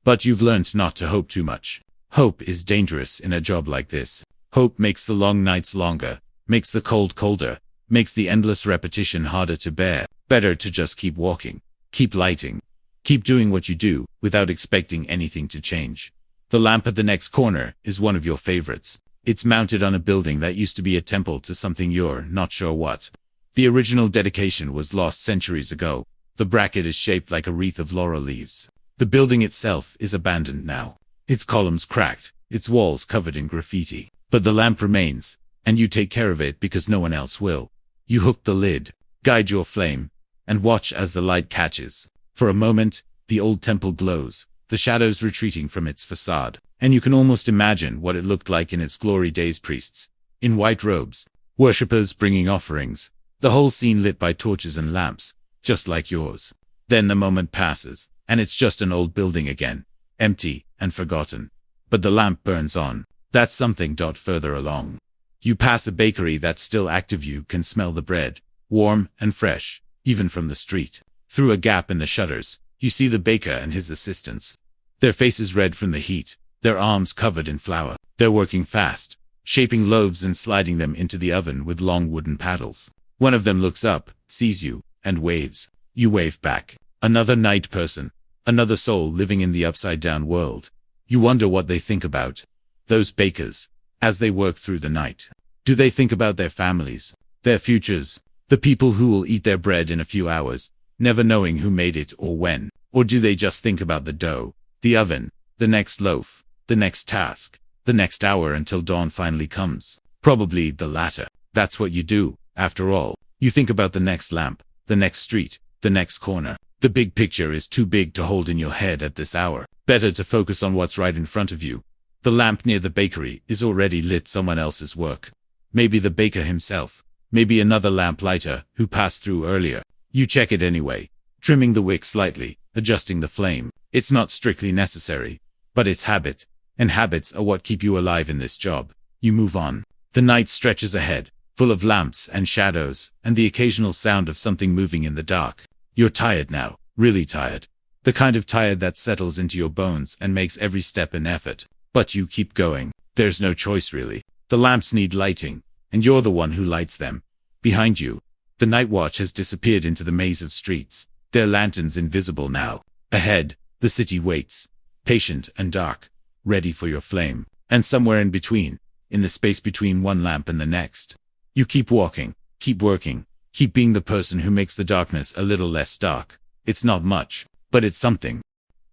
Speaker 1: But you've learned not to hope too much. Hope is dangerous in a job like this. Hope makes the long nights longer, makes the cold colder, makes the endless repetition harder to bear. Better to just keep walking, keep lighting, keep doing what you do without expecting anything to change. The lamp at the next corner is one of your favorites. It's mounted on a building that used to be a temple to something you're not sure what. The original dedication was lost centuries ago. The bracket is shaped like a wreath of laurel leaves. The building itself is abandoned now. Its columns cracked, its walls covered in graffiti. But the lamp remains, and you take care of it because no one else will. You hook the lid, guide your flame, and watch as the light catches. For a moment, the old temple glows, the shadows retreating from its facade, and you can almost imagine what it looked like in its glory days. Priests, in white robes, worshippers bringing offerings, the whole scene lit by torches and lamps, just like yours. Then the moment passes, and it's just an old building again, empty and forgotten. But the lamp burns on. That's something. Further along, you pass a bakery that's still active. You can smell the bread, warm and fresh, even from the street. Through a gap in the shutters, you see the baker and his assistants. Their faces red from the heat, their arms covered in flour. They're working fast, shaping loaves and sliding them into the oven with long wooden paddles. One of them looks up, sees you, and waves. You wave back. Another night person, another soul living in the upside-down world. You wonder what they think about. Those bakers, as they work through the night. Do they think about their families, their futures, the people who will eat their bread in a few hours, never knowing who made it or when? Or do they just think about the dough, the oven, the next loaf, the next task, the next hour until dawn finally comes? Probably the latter. That's what you do, after all. You think about the next lamp, the next street, the next corner. The big picture is too big to hold in your head at this hour. Better to focus on what's right in front of you. The lamp near the bakery is already lit. Someone else's work. Maybe the baker himself. Maybe another lamp lighter who passed through earlier. You check it anyway, trimming the wick slightly, adjusting the flame. It's not strictly necessary, but it's habit, and habits are what keep you alive in this job. You move on. The night stretches ahead, full of lamps and shadows, and the occasional sound of something moving in the dark. You're tired now, really tired. The kind of tired that settles into your bones and makes every step an effort. But you keep going. There's no choice really. The lamps need lighting, and you're the one who lights them. Behind you, the night watch has disappeared into the maze of streets, their lanterns invisible now. Ahead, the city waits, patient and dark, ready for your flame. And somewhere in between, in the space between one lamp and the next, you keep walking, keep working, Keep being the person who makes the darkness a little less dark. It's not much, but it's something.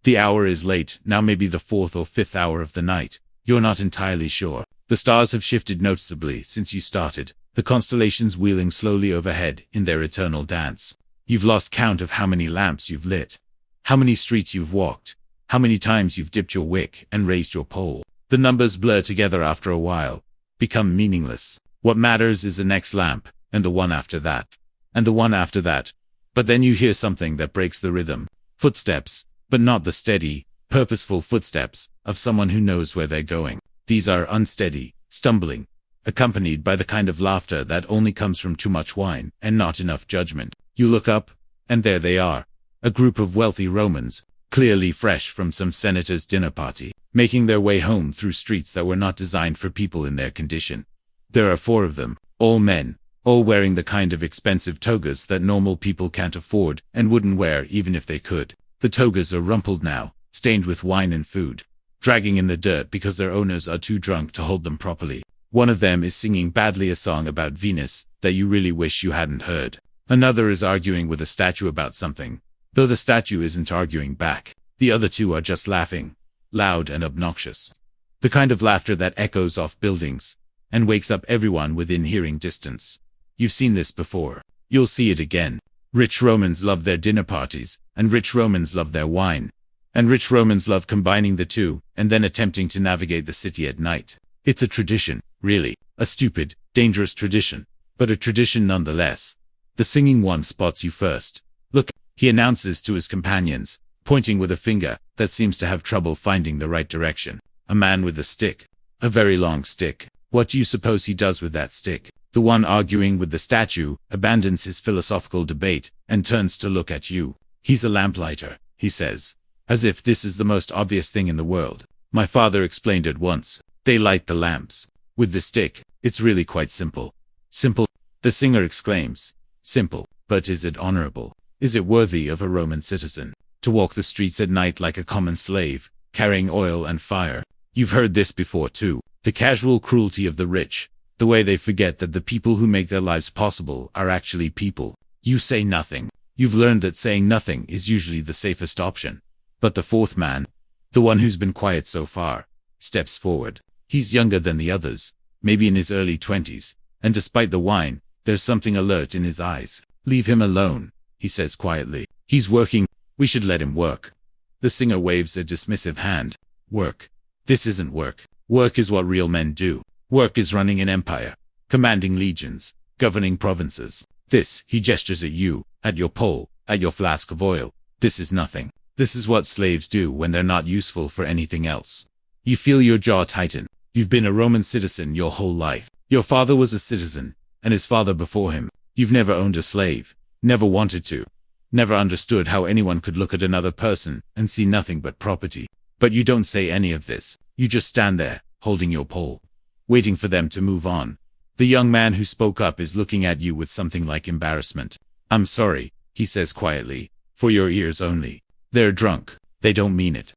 Speaker 1: The hour is late, now maybe the 4th or 5th hour of the night. You're not entirely sure. The stars have shifted noticeably since you started, the constellations wheeling slowly overhead in their eternal dance. You've lost count of how many lamps you've lit, how many streets you've walked, how many times you've dipped your wick and raised your pole. The numbers blur together after a while, become meaningless. What matters is the next lamp, and the one after that, and the one after that. But then you hear something that breaks the rhythm. Footsteps, but not the steady, purposeful footsteps of someone who knows where they're going. These are unsteady, stumbling, accompanied by the kind of laughter that only comes from too much wine and not enough judgment. You look up, and there they are, a group of wealthy Romans, clearly fresh from some senator's dinner party, making their way home through streets that were not designed for people in their condition. There are 4 of them, all men, all wearing the kind of expensive togas that normal people can't afford and wouldn't wear even if they could. The togas are rumpled now, stained with wine and food, dragging in the dirt because their owners are too drunk to hold them properly. One of them is singing badly a song about Venus that you really wish you hadn't heard. Another is arguing with a statue about something, though the statue isn't arguing back. The other 2 are just laughing, loud and obnoxious. The kind of laughter that echoes off buildings and wakes up everyone within hearing distance. You've seen this before. You'll see it again. Rich Romans love their dinner parties, and rich Romans love their wine. And rich Romans love combining the two, and then attempting to navigate the city at night. It's a tradition, really. A stupid, dangerous tradition. But a tradition nonetheless. The singing one spots you first. Look, he announces to his companions, pointing with a finger that seems to have trouble finding the right direction. A man with a stick. A very long stick. What do you suppose he does with that stick? The one arguing with the statue abandons his philosophical debate and turns to look at you. He's a lamplighter, he says, as if this is the most obvious thing in the world. My father explained it once. They light the lamps with the stick. It's really quite simple. Simple, the singer exclaims. Simple, but is it honorable? Is it worthy of a Roman citizen to walk the streets at night like a common slave, carrying oil and fire? You've heard this before too. The casual cruelty of the rich. The way they forget that the people who make their lives possible are actually people. You say nothing. You've learned that saying nothing is usually the safest option. But the 4th man, the one who's been quiet so far, steps forward. He's younger than the others, maybe in his early 20s, and despite the wine, there's something alert in his eyes. Leave him alone, he says quietly. He's working. We should let him work. The singer waves a dismissive hand. Work. This isn't work. Work is what real men do. Work is running an empire, commanding legions, governing provinces. This, he gestures at you, at your pole, at your flask of oil. This is nothing. This is what slaves do when they're not useful for anything else. You feel your jaw tighten. You've been a Roman citizen your whole life. Your father was a citizen, and his father before him. You've never owned a slave, never wanted to, never understood how anyone could look at another person and see nothing but property. But you don't say any of this. You just stand there, holding your pole, waiting for them to move on. The young man who spoke up is looking at you with something like embarrassment. I'm sorry, he says quietly, for your ears only. They're drunk. They don't mean it.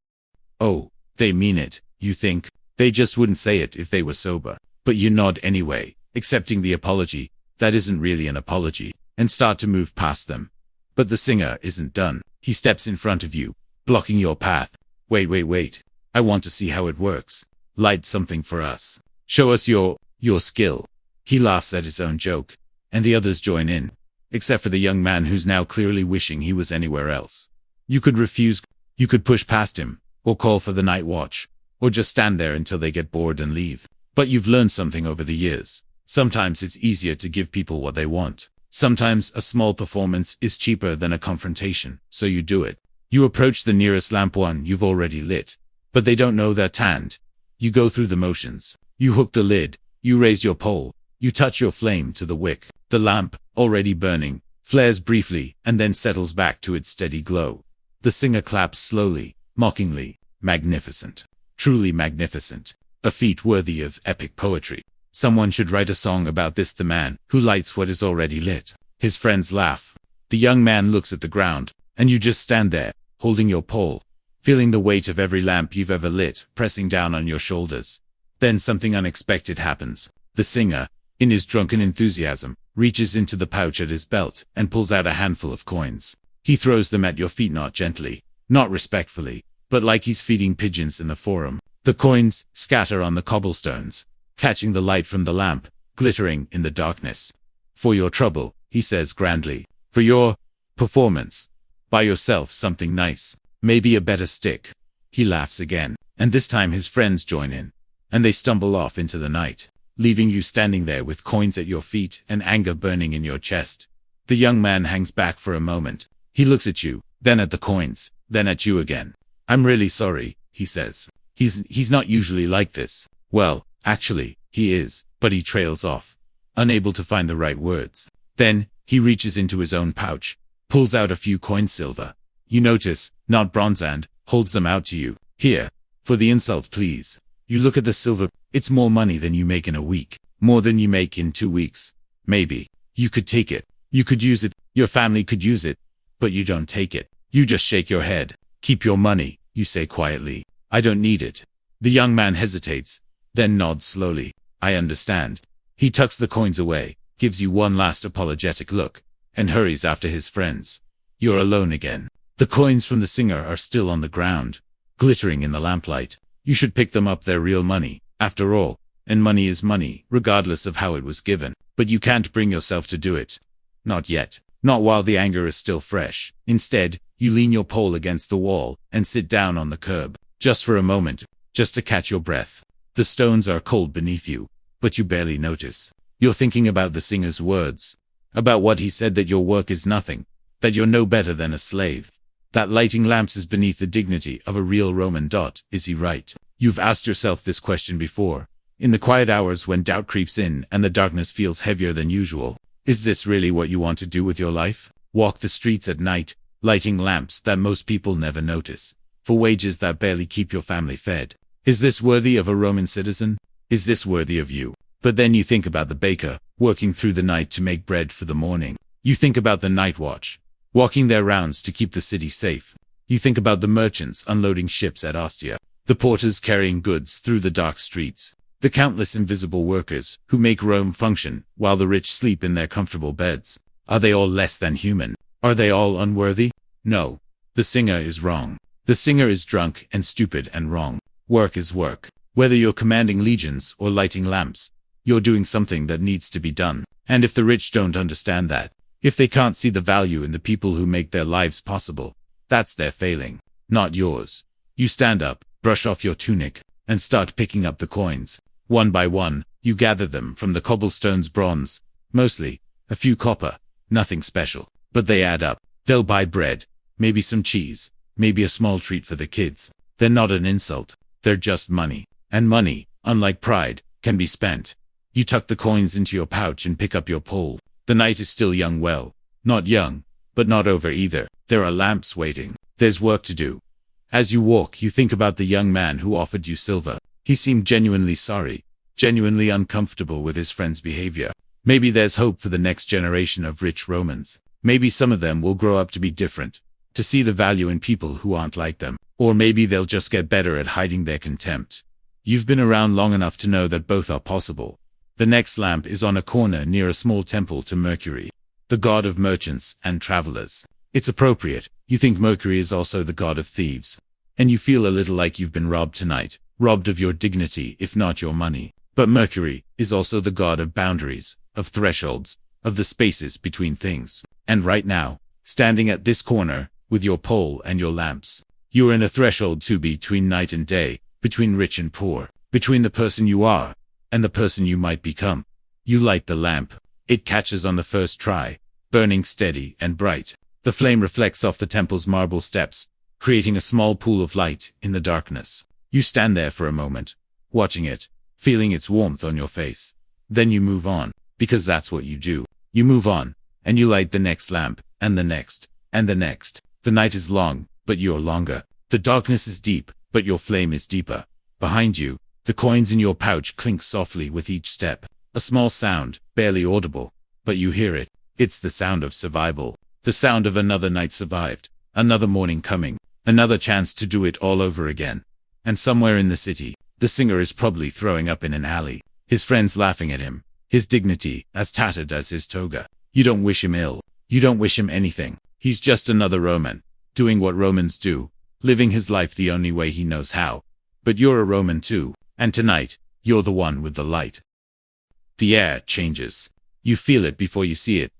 Speaker 1: Oh, they mean it, you think? They just wouldn't say it if they were sober. But you nod anyway, accepting the apology, that isn't really an apology, and start to move past them. But the singer isn't done. He steps in front of you, blocking your path. Wait. I want to see how it works. Light something for us. Show us your skill. He laughs at his own joke, and the others join in, except for the young man who's now clearly wishing he was anywhere else. You could refuse, you could push past him, or call for the night watch, or just stand there until they get bored and leave. But you've learned something over the years. Sometimes it's easier to give people what they want. Sometimes a small performance is cheaper than a confrontation, so you do it. You approach the nearest lamp one you've already lit, but they don't know they're tanned. You go through the motions. You hook the lid. You raise your pole. You touch your flame to the wick. The lamp, already burning, flares briefly and then settles back to its steady glow. The singer claps slowly, mockingly. Magnificent. Truly magnificent. A feat worthy of epic poetry. Someone should write a song about this, the man who lights what is already lit. His friends laugh. The young man looks at the ground, and you just stand there, holding your pole, feeling the weight of every lamp you've ever lit pressing down on your shoulders. Then something unexpected happens. The singer, in his drunken enthusiasm, reaches into the pouch at his belt, and pulls out a handful of coins. He throws them at your feet, not gently, not respectfully, but like he's feeding pigeons in the forum. The coins scatter on the cobblestones, catching the light from the lamp, glittering in the darkness. For your trouble, he says grandly. For your performance. Buy yourself something nice. Maybe a better stick. He laughs again, and this time his friends join in, and they stumble off into the night, leaving you standing there with coins at your feet and anger burning in your chest. The young man hangs back for a moment. He looks at you, then at the coins, then at you again. I'm really sorry, he says. He's not usually like this. Well, actually, he is, but he trails off, unable to find the right words. Then, he reaches into his own pouch, pulls out a few coins silver. You notice, not bronze, and holds them out to you. Here, for the insult, please. You look at the silver. It's more money than you make in a week. More than you make in 2 weeks. Maybe. You could take it. You could use it. Your family could use it. But you don't take it. You just shake your head. Keep your money, you say quietly. I don't need it. The young man hesitates, then nods slowly. I understand. He tucks the coins away, gives you one last apologetic look, and hurries after his friends. You're alone again. The coins from the singer are still on the ground, glittering in the lamplight. You should pick them up. They're real money, after all, and money is money, regardless of how it was given. But you can't bring yourself to do it. Not yet. Not while the anger is still fresh. Instead, you lean your pole against the wall and sit down on the curb. Just for a moment, just to catch your breath. The stones are cold beneath you, but you barely notice. You're thinking about the singer's words, about what he said, that your work is nothing, that you're no better than a slave, that lighting lamps is beneath the dignity of a real Roman. Is he right? You've asked yourself this question before, in the quiet hours when doubt creeps in and the darkness feels heavier than usual. Is this really what you want to do with your life? Walk the streets at night, lighting lamps that most people never notice, for wages that barely keep your family fed. Is this worthy of a Roman citizen? Is this worthy of you? But then you think about the baker, working through the night to make bread for the morning. You think about the night watch, walking their rounds to keep the city safe. You think about the merchants unloading ships at Ostia, the porters carrying goods through the dark streets, the countless invisible workers who make Rome function while the rich sleep in their comfortable beds. Are they all less than human? Are they all unworthy? No. The singer is wrong. The singer is drunk and stupid and wrong. Work is work. Whether you're commanding legions or lighting lamps, you're doing something that needs to be done. And if the rich don't understand that, if they can't see the value in the people who make their lives possible, that's their failing, not yours. You stand up, brush off your tunic, and start picking up the coins. One by one, you gather them from the cobblestones, bronze, mostly, a few copper, nothing special, but they add up. They'll buy bread, maybe some cheese, maybe a small treat for the kids. They're not an insult. They're just money. And money, unlike pride, can be spent. You tuck the coins into your pouch and pick up your pole. The night is still young, well, not young, but not over either. There are lamps waiting. There's work to do. As you walk, you think about the young man who offered you silver. He seemed genuinely sorry, genuinely uncomfortable with his friend's behavior. Maybe there's hope for the next generation of rich Romans. Maybe some of them will grow up to be different, to see the value in people who aren't like them. Or maybe they'll just get better at hiding their contempt. You've been around long enough to know that both are possible. The next lamp is on a corner near a small temple to Mercury, the god of merchants and travelers. It's appropriate. You think Mercury is also the god of thieves. And you feel a little like you've been robbed tonight, robbed of your dignity if not your money. But Mercury is also the god of boundaries, of thresholds, of the spaces between things. And right now, standing at this corner, with your pole and your lamps, you're in a threshold too, between night and day, between rich and poor, between the person you are and the person you might become. You light the lamp. It catches on the first try, burning steady and bright. The flame reflects off the temple's marble steps, creating a small pool of light in the darkness. You stand there for a moment, watching it, feeling its warmth on your face. Then you move on, because that's what you do. You move on, and you light the next lamp, and the next, and the next. The night is long, but you're longer. The darkness is deep, but your flame is deeper. Behind you, the coins in your pouch clink softly with each step. A small sound, barely audible, but you hear it. It's the sound of survival. The sound of another night survived, another morning coming, another chance to do it all over again. And somewhere in the city, the singer is probably throwing up in an alley, his friends laughing at him, his dignity as tattered as his toga. You don't wish him ill. You don't wish him anything. He's just another Roman, doing what Romans do, living his life the only way he knows how. But you're a Roman too, and tonight, you're the one with the light. The air changes. You feel it before you see it.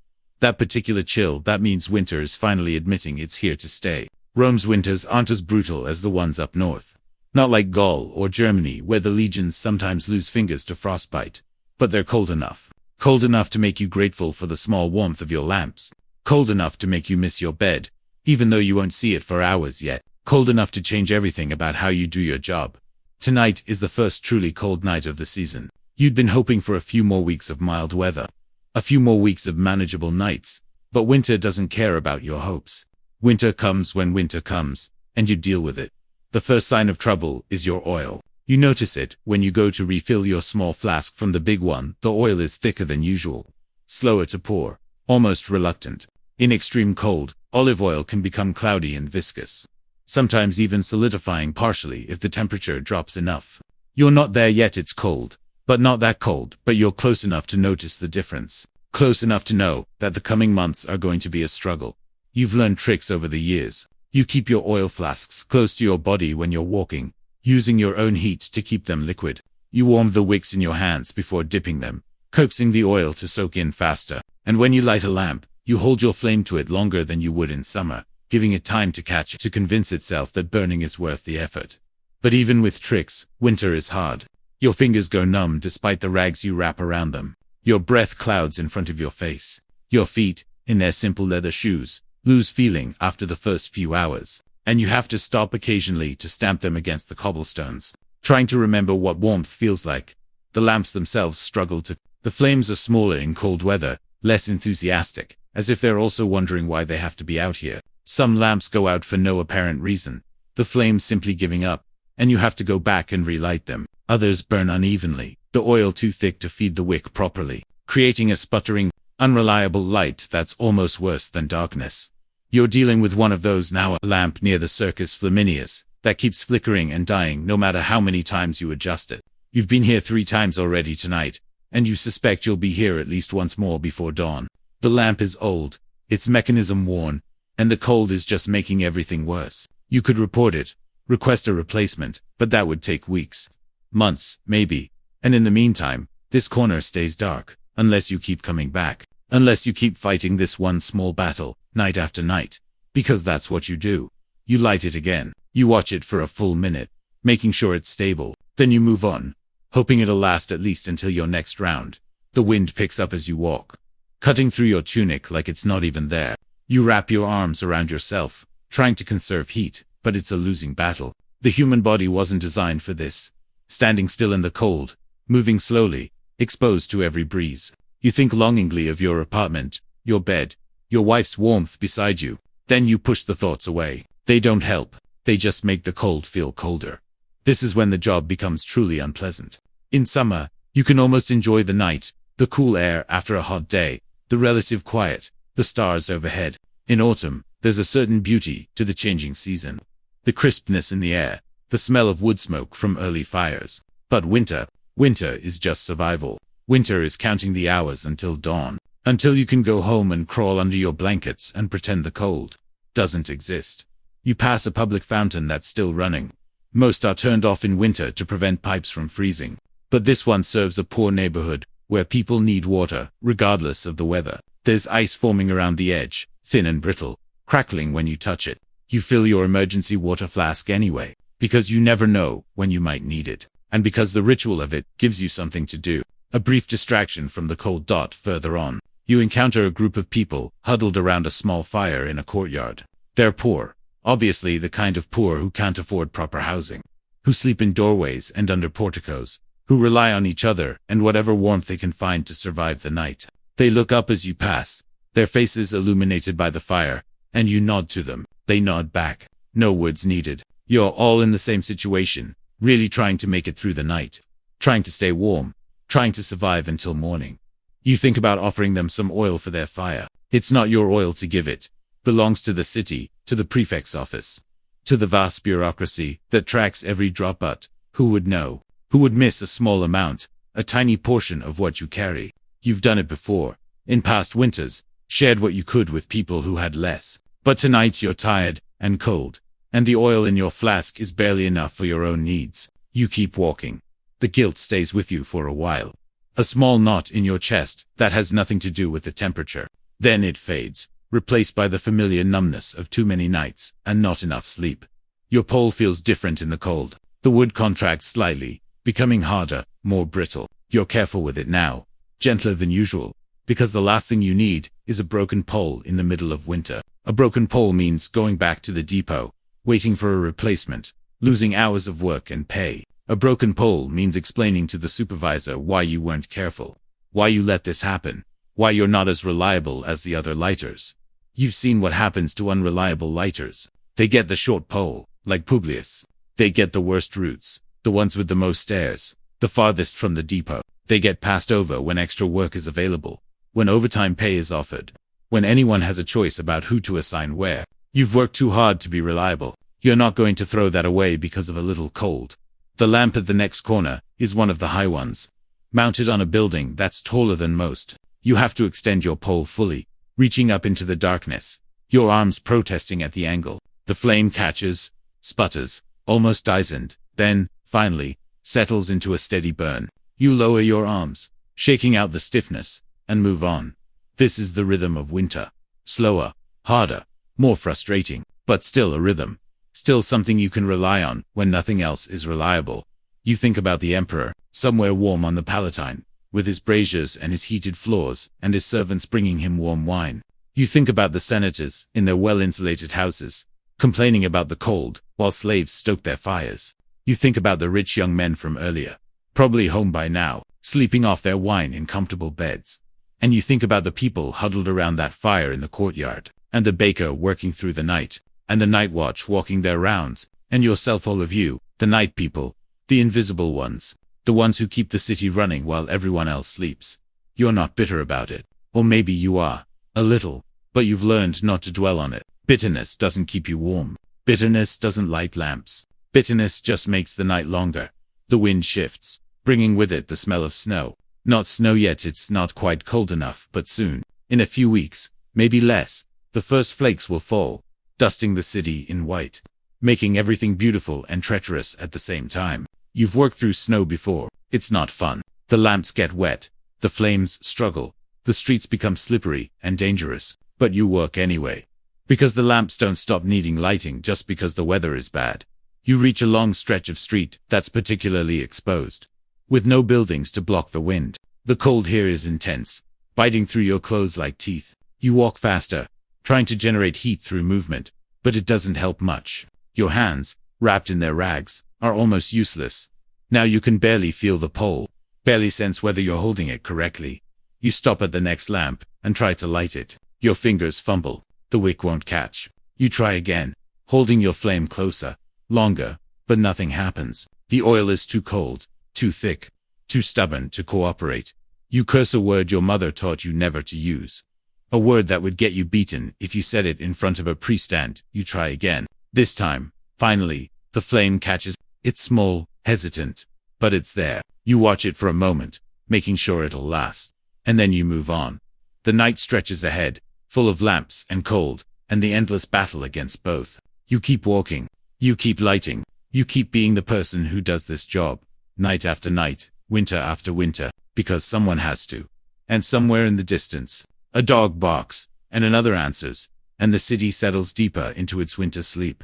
Speaker 1: That particular chill, that means winter is finally admitting it's here to stay. Rome's winters aren't as brutal as the ones up north. Not like Gaul or Germany, where the legions sometimes lose fingers to frostbite. But they're cold enough. Cold enough to make you grateful for the small warmth of your lamps. Cold enough to make you miss your bed, even though you won't see it for hours yet. Cold enough to change everything about how you do your job. Tonight is the first truly cold night of the season. You'd been hoping for a few more weeks of mild weather. A few more weeks of manageable nights. But winter doesn't care about your hopes. Winter comes when winter comes, and you deal with it. The first sign of trouble is your oil. You notice it when you go to refill your small flask from the big one. The oil is thicker than usual, slower to pour, almost reluctant. In extreme cold, olive oil can become cloudy and viscous, sometimes even solidifying partially if the temperature drops enough. You're not there yet, it's cold, but not that cold, but you're close enough to notice the difference. Close enough to know that the coming months are going to be a struggle. You've learned tricks over the years. You keep your oil flasks close to your body when you're walking, using your own heat to keep them liquid. You warm the wicks in your hands before dipping them, coaxing the oil to soak in faster. And when you light a lamp, you hold your flame to it longer than you would in summer, giving it time to catch, to convince itself that burning is worth the effort. But even with tricks, winter is hard. Your fingers go numb despite the rags you wrap around them. Your breath clouds in front of your face. Your feet, in their simple leather shoes, lose feeling after the first few hours, and you have to stop occasionally to stamp them against the cobblestones, trying to remember what warmth feels like. The lamps themselves struggle to. The flames are smaller in cold weather, less enthusiastic, as if they're also wondering why they have to be out here. Some lamps go out for no apparent reason, the flames simply giving up, and you have to go back and relight them. Others burn unevenly, the oil too thick to feed the wick properly, creating a sputtering, unreliable light that's almost worse than darkness. You're dealing with one of those now, a lamp near the Circus Flaminius, that keeps flickering and dying no matter how many times you adjust it. You've been here 3 times already tonight, and you suspect you'll be here at least once more before dawn. The lamp is old, its mechanism worn, and the cold is just making everything worse. You could report it, request a replacement, but that would take weeks, months, maybe. And in the meantime, this corner stays dark, unless you keep coming back, unless you keep fighting this one small battle, night after night. Because that's what you do. You light it again. You watch it for a full minute, making sure it's stable. Then you move on, hoping it'll last at least until your next round. The wind picks up as you walk, cutting through your tunic like it's not even there. You wrap your arms around yourself, trying to conserve heat, but it's a losing battle. The human body wasn't designed for this. Standing still in the cold, moving slowly, exposed to every breeze. You think longingly of your apartment, your bed, your wife's warmth beside you. Then you push the thoughts away. They don't help. They just make the cold feel colder. This is when the job becomes truly unpleasant. In summer, you can almost enjoy the night, the cool air after a hot day, the relative quiet, the stars overhead. In autumn, there's a certain beauty to the changing season. The crispness in the air, the smell of wood smoke from early fires. But winter is just survival. Winter is counting the hours until dawn, until you can go home and crawl under your blankets and pretend the cold doesn't exist. You pass a public fountain that's still running. Most are turned off in winter to prevent pipes from freezing. But this one serves a poor neighborhood, where people need water, regardless of the weather. There's ice forming around the edge, thin and brittle, crackling when you touch it. You fill your emergency water flask anyway, because you never know when you might need it, and because the ritual of it gives you something to do. A brief distraction from the cold. Further on, you encounter a group of people huddled around a small fire in a courtyard. They're poor, obviously the kind of poor who can't afford proper housing, who sleep in doorways and under porticos, who rely on each other and whatever warmth they can find to survive the night. They look up as you pass, their faces illuminated by the fire, and you nod to them. They nod back. No words needed. You're all in the same situation, really trying to make it through the night, trying to stay warm, trying to survive until morning. You think about offering them some oil for their fire. It's not your oil to give, it belongs to the city, to the prefect's office, to the vast bureaucracy that tracks every drop. But who would know? Who would miss a small amount, a tiny portion of what you carry? You've done it before. In past winters, shared what you could with people who had less. But tonight you're tired and cold, and the oil in your flask is barely enough for your own needs. You keep walking. The guilt stays with you for a while. A small knot in your chest that has nothing to do with the temperature. Then it fades, replaced by the familiar numbness of too many nights and not enough sleep. Your pole feels different in the cold. The wood contracts slightly, becoming harder, more brittle. You're careful with it now, gentler than usual, because the last thing you need is a broken pole in the middle of winter. A broken pole means going back to the depot, waiting for a replacement, losing hours of work and pay. A broken pole means explaining to the supervisor why you weren't careful, why you let this happen, why you're not as reliable as the other lighters. You've seen what happens to unreliable lighters. They get the short pole, like Publius. They get the worst routes, the ones with the most stairs, the farthest from the depot. They get passed over when extra work is available, when overtime pay is offered, when anyone has a choice about who to assign where. You've worked too hard to be reliable. You're not going to throw that away because of a little cold. The lamp at the next corner is one of the high ones, mounted on a building that's taller than most. You have to extend your pole fully, reaching up into the darkness, your arms protesting at the angle. The flame catches, sputters, almost dies and then, finally, settles into a steady burn. You lower your arms, shaking out the stiffness, and move on. This is the rhythm of winter. Slower, harder, more frustrating, but still a rhythm. Still something you can rely on when nothing else is reliable. You think about the emperor, somewhere warm on the Palatine, with his braziers and his heated floors, and his servants bringing him warm wine. You think about the senators, in their well-insulated houses, complaining about the cold, while slaves stoked their fires. You think about the rich young men from earlier, probably home by now, sleeping off their wine in comfortable beds. And you think about the people huddled around that fire in the courtyard, and the baker working through the night, and the night watch walking their rounds, and yourself, all of you, the night people, the invisible ones, the ones who keep the city running while everyone else sleeps. You're not bitter about it. Or maybe you are. A little. But you've learned not to dwell on it. Bitterness doesn't keep you warm. Bitterness doesn't light lamps. Bitterness just makes the night longer. The wind shifts, bringing with it the smell of snow. Not snow yet, it's not quite cold enough, but soon, in a few weeks, maybe less, the first flakes will fall, dusting the city in white, making everything beautiful and treacherous at the same time. You've worked through snow before. It's not fun. The lamps get wet. The flames struggle. The streets become slippery and dangerous. But you work anyway. Because the lamps don't stop needing lighting just because the weather is bad. You reach a long stretch of street that's particularly exposed, with no buildings to block the wind. The cold here is intense, biting through your clothes like teeth. You walk faster, trying to generate heat through movement, but it doesn't help much. Your hands, wrapped in their rags, are almost useless. Now you can barely feel the pole, barely sense whether you're holding it correctly. You stop at the next lamp and try to light it. Your fingers fumble. The wick won't catch. You try again, holding your flame closer, longer, but nothing happens. The oil is too cold, too thick, too stubborn to cooperate. You curse a word your mother taught you never to use. A word that would get you beaten if you said it in front of a priest, and you try again. This time, finally, the flame catches. It's small, hesitant, but it's there. You watch it for a moment, making sure it'll last. And then you move on. The night stretches ahead, full of lamps and cold, and the endless battle against both. You keep walking. You keep lighting. You keep being the person who does this job, night after night, winter after winter, because someone has to. And somewhere in the distance, a dog barks, and another answers, and the city settles deeper into its winter sleep.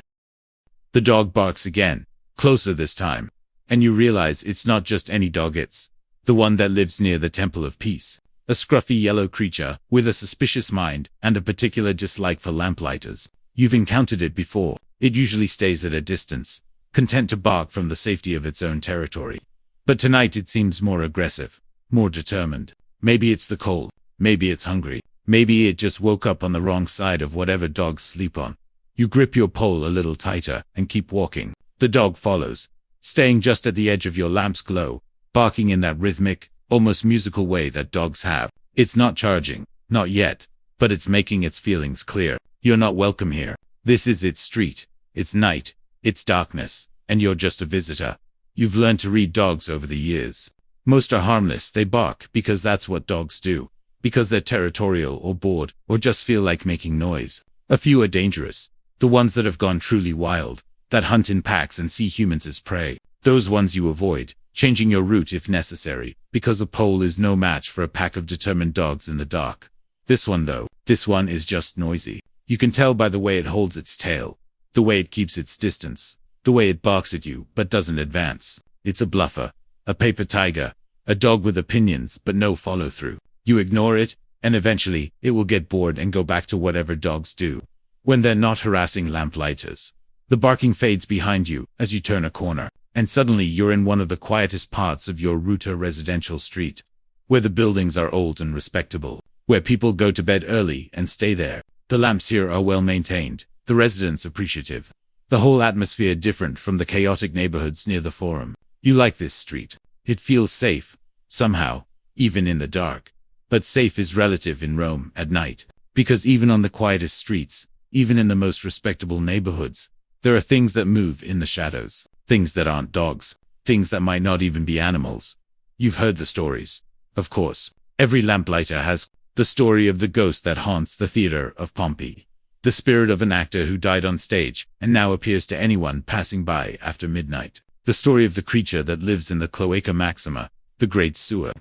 Speaker 1: The dog barks again, closer this time, and you realize it's not just any dog, it's the one that lives near the Temple of Peace. A scruffy yellow creature, with a suspicious mind, and a particular dislike for lamplighters. You've encountered it before. It usually stays at a distance, content to bark from the safety of its own territory. But tonight it seems more aggressive, more determined. Maybe it's the cold. Maybe it's hungry. Maybe it just woke up on the wrong side of whatever dogs sleep on. You grip your pole a little tighter and keep walking. The dog follows, staying just at the edge of your lamp's glow, barking in that rhythmic, almost musical way that dogs have. It's not charging, not yet, but it's making its feelings clear. You're not welcome here. This is its street, its night, its darkness, and you're just a visitor. You've learned to read dogs over the years. Most are harmless, they bark because that's what dogs do. Because they're territorial or bored, or just feel like making noise. A few are dangerous. The ones that have gone truly wild, that hunt in packs and see humans as prey. Those ones you avoid, changing your route if necessary, because a pole is no match for a pack of determined dogs in the dark. This one though, this one is just noisy. You can tell by the way it holds its tail, the way it keeps its distance, the way it barks at you but doesn't advance. It's a bluffer, a paper tiger, a dog with opinions but no follow-through. You ignore it, and eventually, it will get bored and go back to whatever dogs do. When they're not harassing lamplighters. The barking fades behind you as you turn a corner, and suddenly you're in one of the quietest parts of your route residential street, where the buildings are old and respectable, where people go to bed early and stay there. The lamps here are well maintained, the residents appreciative. The whole atmosphere different from the chaotic neighborhoods near the Forum. You like this street. It feels safe, somehow, even in the dark. But safe is relative in Rome at night, because even on the quietest streets, even in the most respectable neighborhoods, there are things that move in the shadows, things that aren't dogs, things that might not even be animals. You've heard the stories. Of course, every lamplighter has the story of the ghost that haunts the theater of Pompeii, the spirit of an actor who died on stage and now appears to anyone passing by after midnight, the story of the creature that lives in the Cloaca Maxima, the great sewer,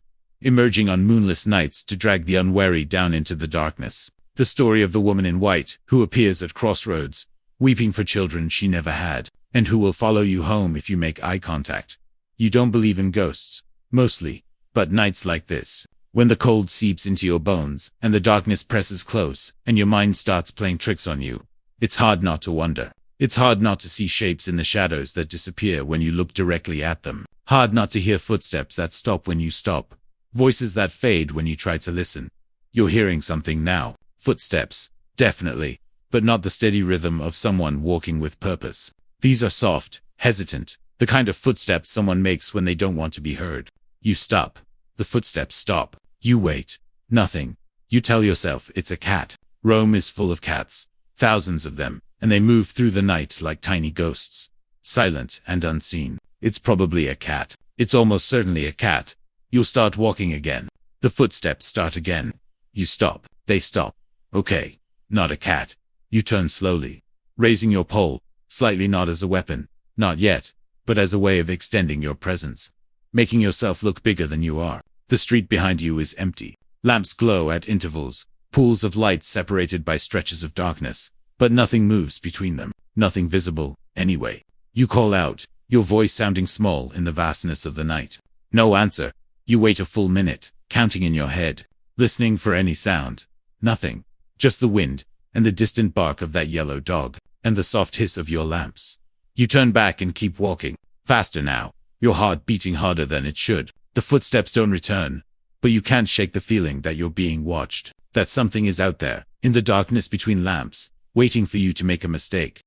Speaker 1: emerging on moonless nights to drag the unwary down into the darkness, the story of the woman in white who appears at crossroads, weeping for children she never had, and who will follow you home if you make eye contact. You don't believe in ghosts, mostly, but nights like this, when the cold seeps into your bones, and the darkness presses close, and your mind starts playing tricks on you, it's hard not to wonder. It's hard not to see shapes in the shadows that disappear when you look directly at them. Hard not to hear footsteps that stop when you stop. Voices that fade when you try to listen. You're hearing something now. Footsteps, definitely, but not the steady rhythm of someone walking with purpose. These are soft, hesitant, the kind of footsteps someone makes when they don't want to be heard. You stop. The footsteps stop. You wait. Nothing. You tell yourself it's a cat. Rome is full of cats. Thousands of them, and they move through the night like tiny ghosts. Silent and unseen. It's probably a cat. It's almost certainly a cat. You'll start walking again. The footsteps start again. You stop. They stop. Okay. Not a cat. You turn slowly, raising your pole, slightly not as a weapon, not yet, but as a way of extending your presence, making yourself look bigger than you are. The street behind you is empty. Lamps glow at intervals, pools of light separated by stretches of darkness, but nothing moves between them, nothing visible, anyway. You call out, your voice sounding small in the vastness of the night. No answer. You wait a full minute, counting in your head, listening for any sound. Nothing. Just the wind, and the distant bark of that yellow dog, and the soft hiss of your lamps. You turn back and keep walking, faster now, your heart beating harder than it should. The footsteps don't return, but you can't shake the feeling that you're being watched, that something is out there, in the darkness between lamps, waiting for you to make a mistake.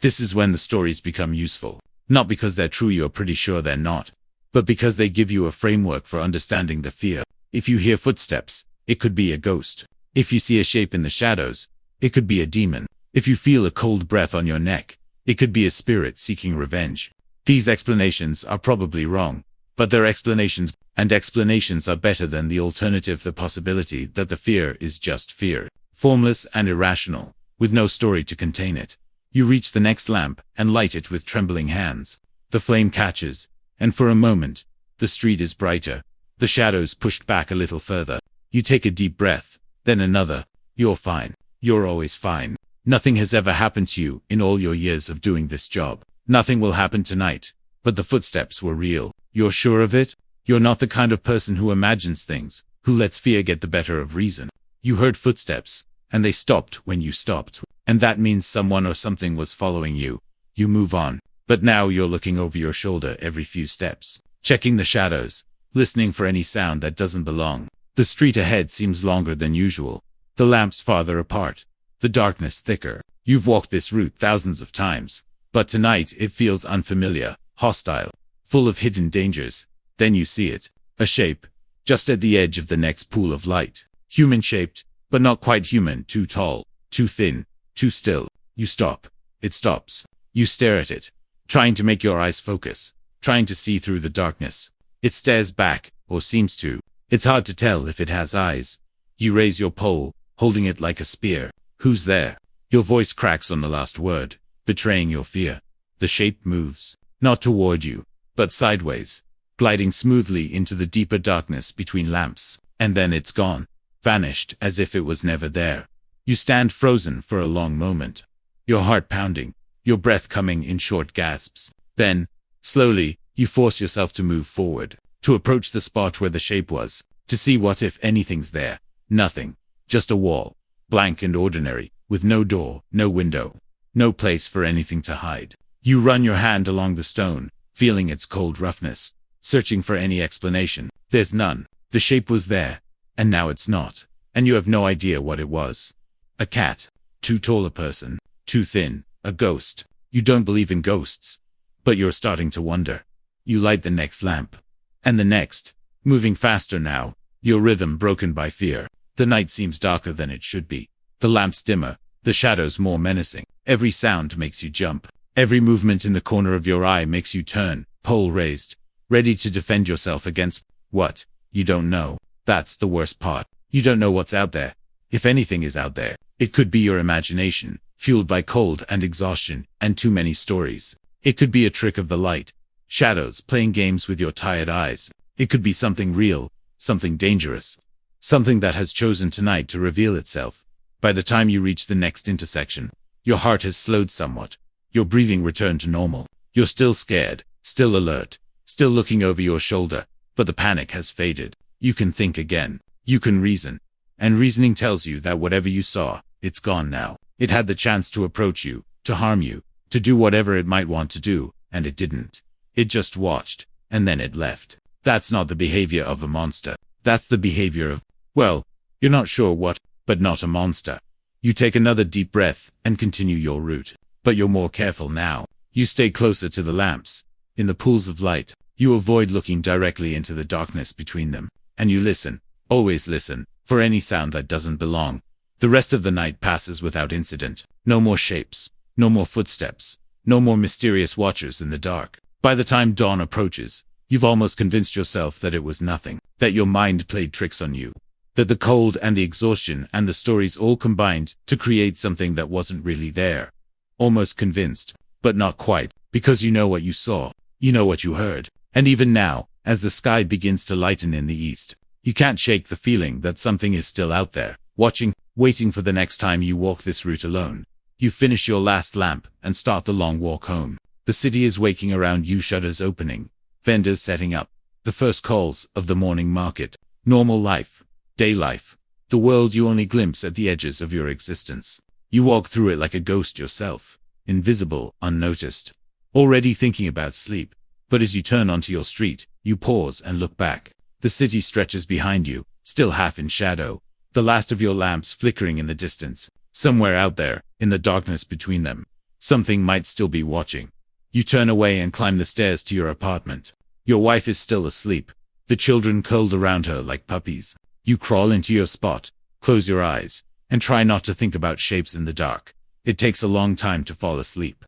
Speaker 1: This is when the stories become useful, not because they're true, you're pretty sure they're not, but because they give you a framework for understanding the fear. If you hear footsteps, it could be a ghost. If you see a shape in the shadows, it could be a demon. If you feel a cold breath on your neck, it could be a spirit seeking revenge. These explanations are probably wrong, but they're explanations, and explanations are better than the alternative, the possibility that the fear is just fear, formless and irrational, with no story to contain it. You reach the next lamp and light it with trembling hands. The flame catches, and for a moment, the street is brighter, the shadows pushed back a little further. You take a deep breath, then another. You're fine. You're always fine. Nothing has ever happened to you in all your years of doing this job. Nothing will happen tonight. But the footsteps were real. You're sure of it? You're not the kind of person who imagines things, who lets fear get the better of reason. You heard footsteps, and they stopped when you stopped. And that means someone or something was following you. You move on. But now you're looking over your shoulder every few steps, checking the shadows, listening for any sound that doesn't belong. The street ahead seems longer than usual. The lamps farther apart. The darkness thicker. You've walked this route thousands of times, but tonight it feels unfamiliar, hostile, full of hidden dangers. Then you see it. A shape, just at the edge of the next pool of light. Human-shaped, but not quite human, too tall, too thin, too still. You stop. It stops. You stare at it, trying to make your eyes focus, trying to see through the darkness. It stares back, or seems to. It's hard to tell if it has eyes. You raise your pole, holding it like a spear. Who's there? Your voice cracks on the last word, betraying your fear. The shape moves, not toward you, but sideways, gliding smoothly into the deeper darkness between lamps. And then it's gone, vanished as if it was never there. You stand frozen for a long moment, your heart pounding, your breath coming in short gasps. Then, slowly, you force yourself to move forward, to approach the spot where the shape was, to see what if anything's there. Nothing. Just a wall, blank and ordinary, with no door, no window, no place for anything to hide. You run your hand along the stone, feeling its cold roughness, searching for any explanation. There's none. The shape was there, and now it's not, and you have no idea what it was. A cat, too tall a person, too thin, a ghost. You don't believe in ghosts, but you're starting to wonder. You light the next lamp, and the next, moving faster now, your rhythm broken by fear. The night seems darker than it should be. The lamps dimmer, the shadows more menacing. Every sound makes you jump. Every movement in the corner of your eye makes you turn, pole raised, ready to defend yourself against what? You don't know. That's the worst part. You don't know what's out there. If anything is out there, it could be your imagination, fueled by cold and exhaustion and too many stories. It could be a trick of the light, shadows playing games with your tired eyes. It could be something real, something dangerous, something that has chosen tonight to reveal itself. By the time you reach the next intersection, your heart has slowed somewhat. Your breathing returned to normal. You're still scared, still alert, still looking over your shoulder, but the panic has faded. You can think again. You can reason. And reasoning tells you that whatever you saw, it's gone now. It had the chance to approach you, to harm you, to do whatever it might want to do, and it didn't. It just watched, and then it left. That's not the behavior of a monster. That's the behavior of, well, you're not sure what, but not a monster. You take another deep breath and continue your route. But you're more careful now. You stay closer to the lamps. In the pools of light, you avoid looking directly into the darkness between them. And you listen, always listen, for any sound that doesn't belong. The rest of the night passes without incident. No more shapes, no more footsteps, no more mysterious watchers in the dark. By the time dawn approaches, you've almost convinced yourself that it was nothing, that your mind played tricks on you, that the cold and the exhaustion and the stories all combined to create something that wasn't really there. Almost convinced, but not quite, because you know what you saw, you know what you heard. And even now, as the sky begins to lighten in the east, you can't shake the feeling that something is still out there, watching, waiting for the next time you walk this route alone. You finish your last lamp and start the long walk home. The city is waking around you, shutters opening, vendors setting up, the first calls of the morning market, normal life, day life, the world you only glimpse at the edges of your existence. You walk through it like a ghost yourself, invisible, unnoticed, already thinking about sleep. But as you turn onto your street, you pause and look back. The city stretches behind you, still half in shadow, the last of your lamps flickering in the distance. Somewhere out there, in the darkness between them, something might still be watching. You turn away and climb the stairs to your apartment. Your wife is still asleep, the children curled around her like puppies. You crawl into your spot, close your eyes, and try not to think about shapes in the dark. It takes a long time to fall asleep.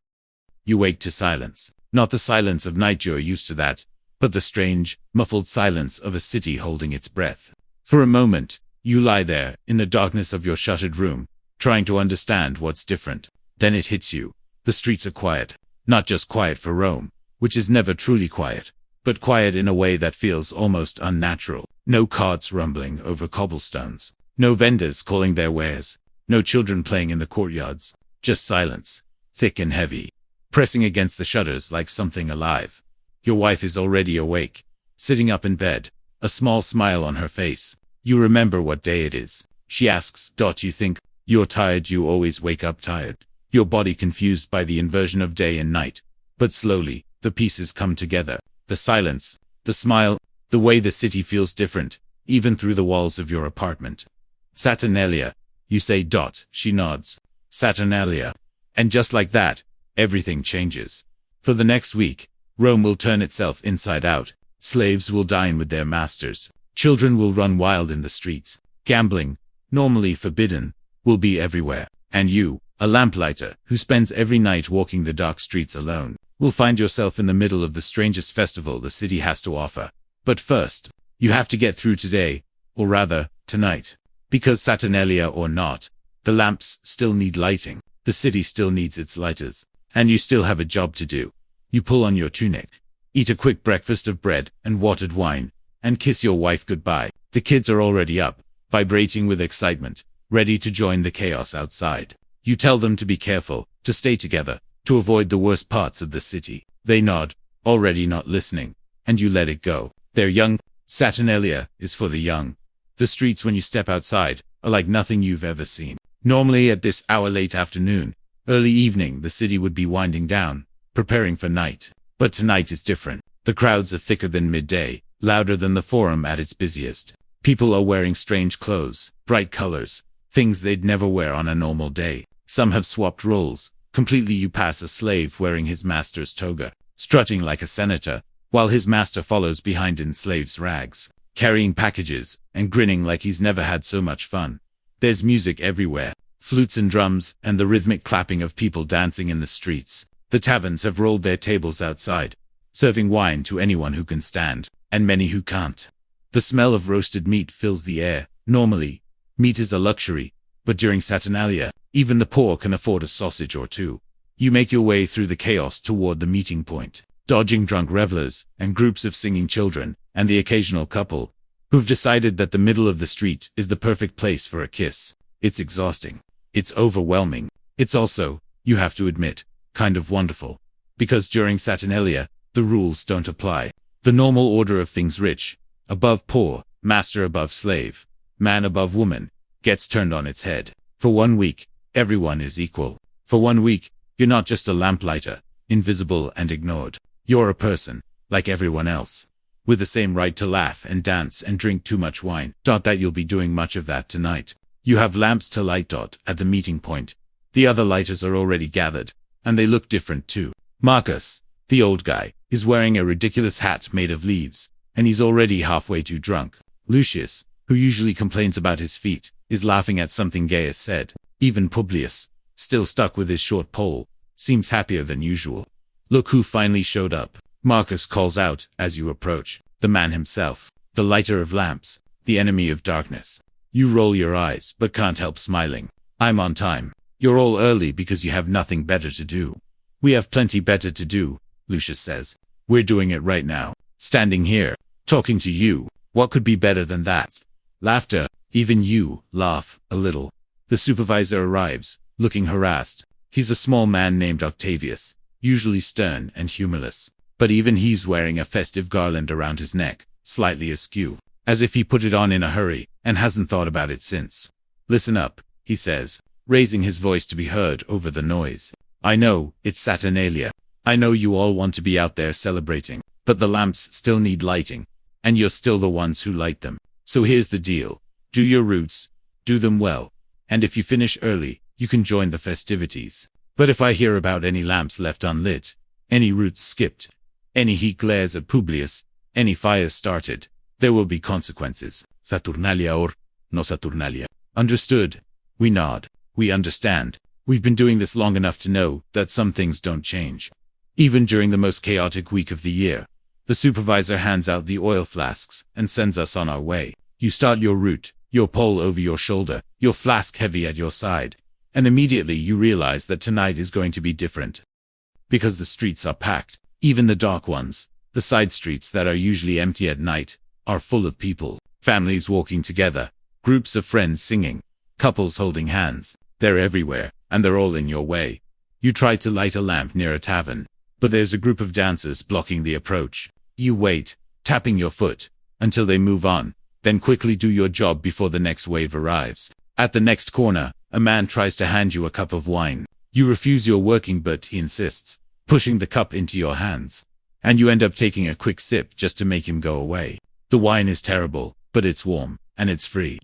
Speaker 1: You wake to silence. Not the silence of night, you're used to that, but the strange, muffled silence of a city holding its breath. For a moment, you lie there, in the darkness of your shuttered room, trying to understand what's different. Then it hits you. The streets are quiet. Not just quiet for Rome, which is never truly quiet, but quiet in a way that feels almost unnatural. No carts rumbling over cobblestones. No vendors calling their wares. No children playing in the courtyards. Just silence, thick and heavy, pressing against the shutters like something alive. Your wife is already awake, sitting up in bed, a small smile on her face. You remember what day it is. She asks, "You think you're tired? You always wake up tired." Your body confused by the inversion of day and night. But slowly, the pieces come together. The silence, the smile, the way the city feels different, even through the walls of your apartment. "Saturnalia," you say. She nods. "Saturnalia." And just like that, everything changes. For the next week, Rome will turn itself inside out. Slaves will dine with their masters. Children will run wild in the streets. Gambling, normally forbidden, will be everywhere. And you, a lamplighter who spends every night walking the dark streets alone, will find yourself in the middle of the strangest festival the city has to offer. But first, you have to get through today, or rather, tonight. Because Saturnalia or not, the lamps still need lighting, the city still needs its lighters, and you still have a job to do. You pull on your tunic, eat a quick breakfast of bread and watered wine, and kiss your wife goodbye. The kids are already up, vibrating with excitement, ready to join the chaos outside. You tell them to be careful, to stay together, to avoid the worst parts of the city. They nod, already not listening, and you let it go. They're young. Saturnalia is for the young. The streets when you step outside are like nothing you've ever seen. Normally at this hour late afternoon, early evening, the city would be winding down, preparing for night. But tonight is different. The crowds are thicker than midday, louder than the forum at its busiest. People are wearing strange clothes, bright colors, things they'd never wear on a normal day. Some have swapped roles. Completely you pass a slave wearing his master's toga, strutting like a senator, while his master follows behind in slave's rags, carrying packages, and grinning like he's never had so much fun. There's music everywhere, flutes and drums, and the rhythmic clapping of people dancing in the streets. The taverns have rolled their tables outside, serving wine to anyone who can stand, and many who can't. The smell of roasted meat fills the air. Normally, meat is a luxury, but during Saturnalia, even the poor can afford a sausage or two. You make your way through the chaos toward the meeting point, dodging drunk revelers, and groups of singing children, and the occasional couple, who've decided that the middle of the street is the perfect place for a kiss. It's exhausting. It's overwhelming. It's also, you have to admit, kind of wonderful. Because during Saturnalia, the rules don't apply. The normal order of things, rich above poor, master above slave, man above woman, gets turned on its head. For 1 week, everyone is equal. For 1 week, you're not just a lamplighter, invisible and ignored. You're a person, like everyone else, with the same right to laugh and dance and drink too much wine. That you'll be doing much of that tonight. You have lamps to light. At the meeting point. The other lighters are already gathered, and they look different too. Marcus, the old guy, is wearing a ridiculous hat made of leaves, and he's already halfway too drunk. Lucius, who usually complains about his feet, is laughing at something Gaius said. Even Publius, still stuck with his short pole, seems happier than usual. Look who finally showed up. Marcus calls out as you approach. The man himself, the lighter of lamps, the enemy of darkness. You roll your eyes, but can't help smiling. I'm on time. You're all early because you have nothing better to do. We have plenty better to do, Lucius says. We're doing it right now. Standing here, talking to you. What could be better than that? Laughter. Even you laugh a little. The supervisor arrives, looking harassed. He's a small man named Octavius, usually stern and humorless. But even he's wearing a festive garland around his neck, slightly askew, as if he put it on in a hurry and hasn't thought about it since. Listen up, he says, raising his voice to be heard over the noise. I know, it's Saturnalia. I know you all want to be out there celebrating, but the lamps still need lighting, and you're still the ones who light them. So here's the deal. Do your routes, do them well, and if you finish early, you can join the festivities. But if I hear about any lamps left unlit, any routes skipped, any heat glares at Publius, any fires started, there will be consequences. Saturnalia or no Saturnalia. Understood? We nod. We understand. We've been doing this long enough to know that some things don't change. Even during the most chaotic week of the year, the supervisor hands out the oil flasks and sends us on our way. You start your route, your pole over your shoulder, your flask heavy at your side, and immediately you realize that tonight is going to be different. Because the streets are packed, even the dark ones, the side streets that are usually empty at night, are full of people, families walking together, groups of friends singing, couples holding hands. They're everywhere, and they're all in your way. You try to light a lamp near a tavern, but there's a group of dancers blocking the approach. You wait, tapping your foot, until they move on, then quickly do your job before the next wave arrives. At the next corner, a man tries to hand you a cup of wine. You refuse your working, but he insists, pushing the cup into your hands. And you end up taking a quick sip just to make him go away. The wine is terrible, but it's warm, and it's free.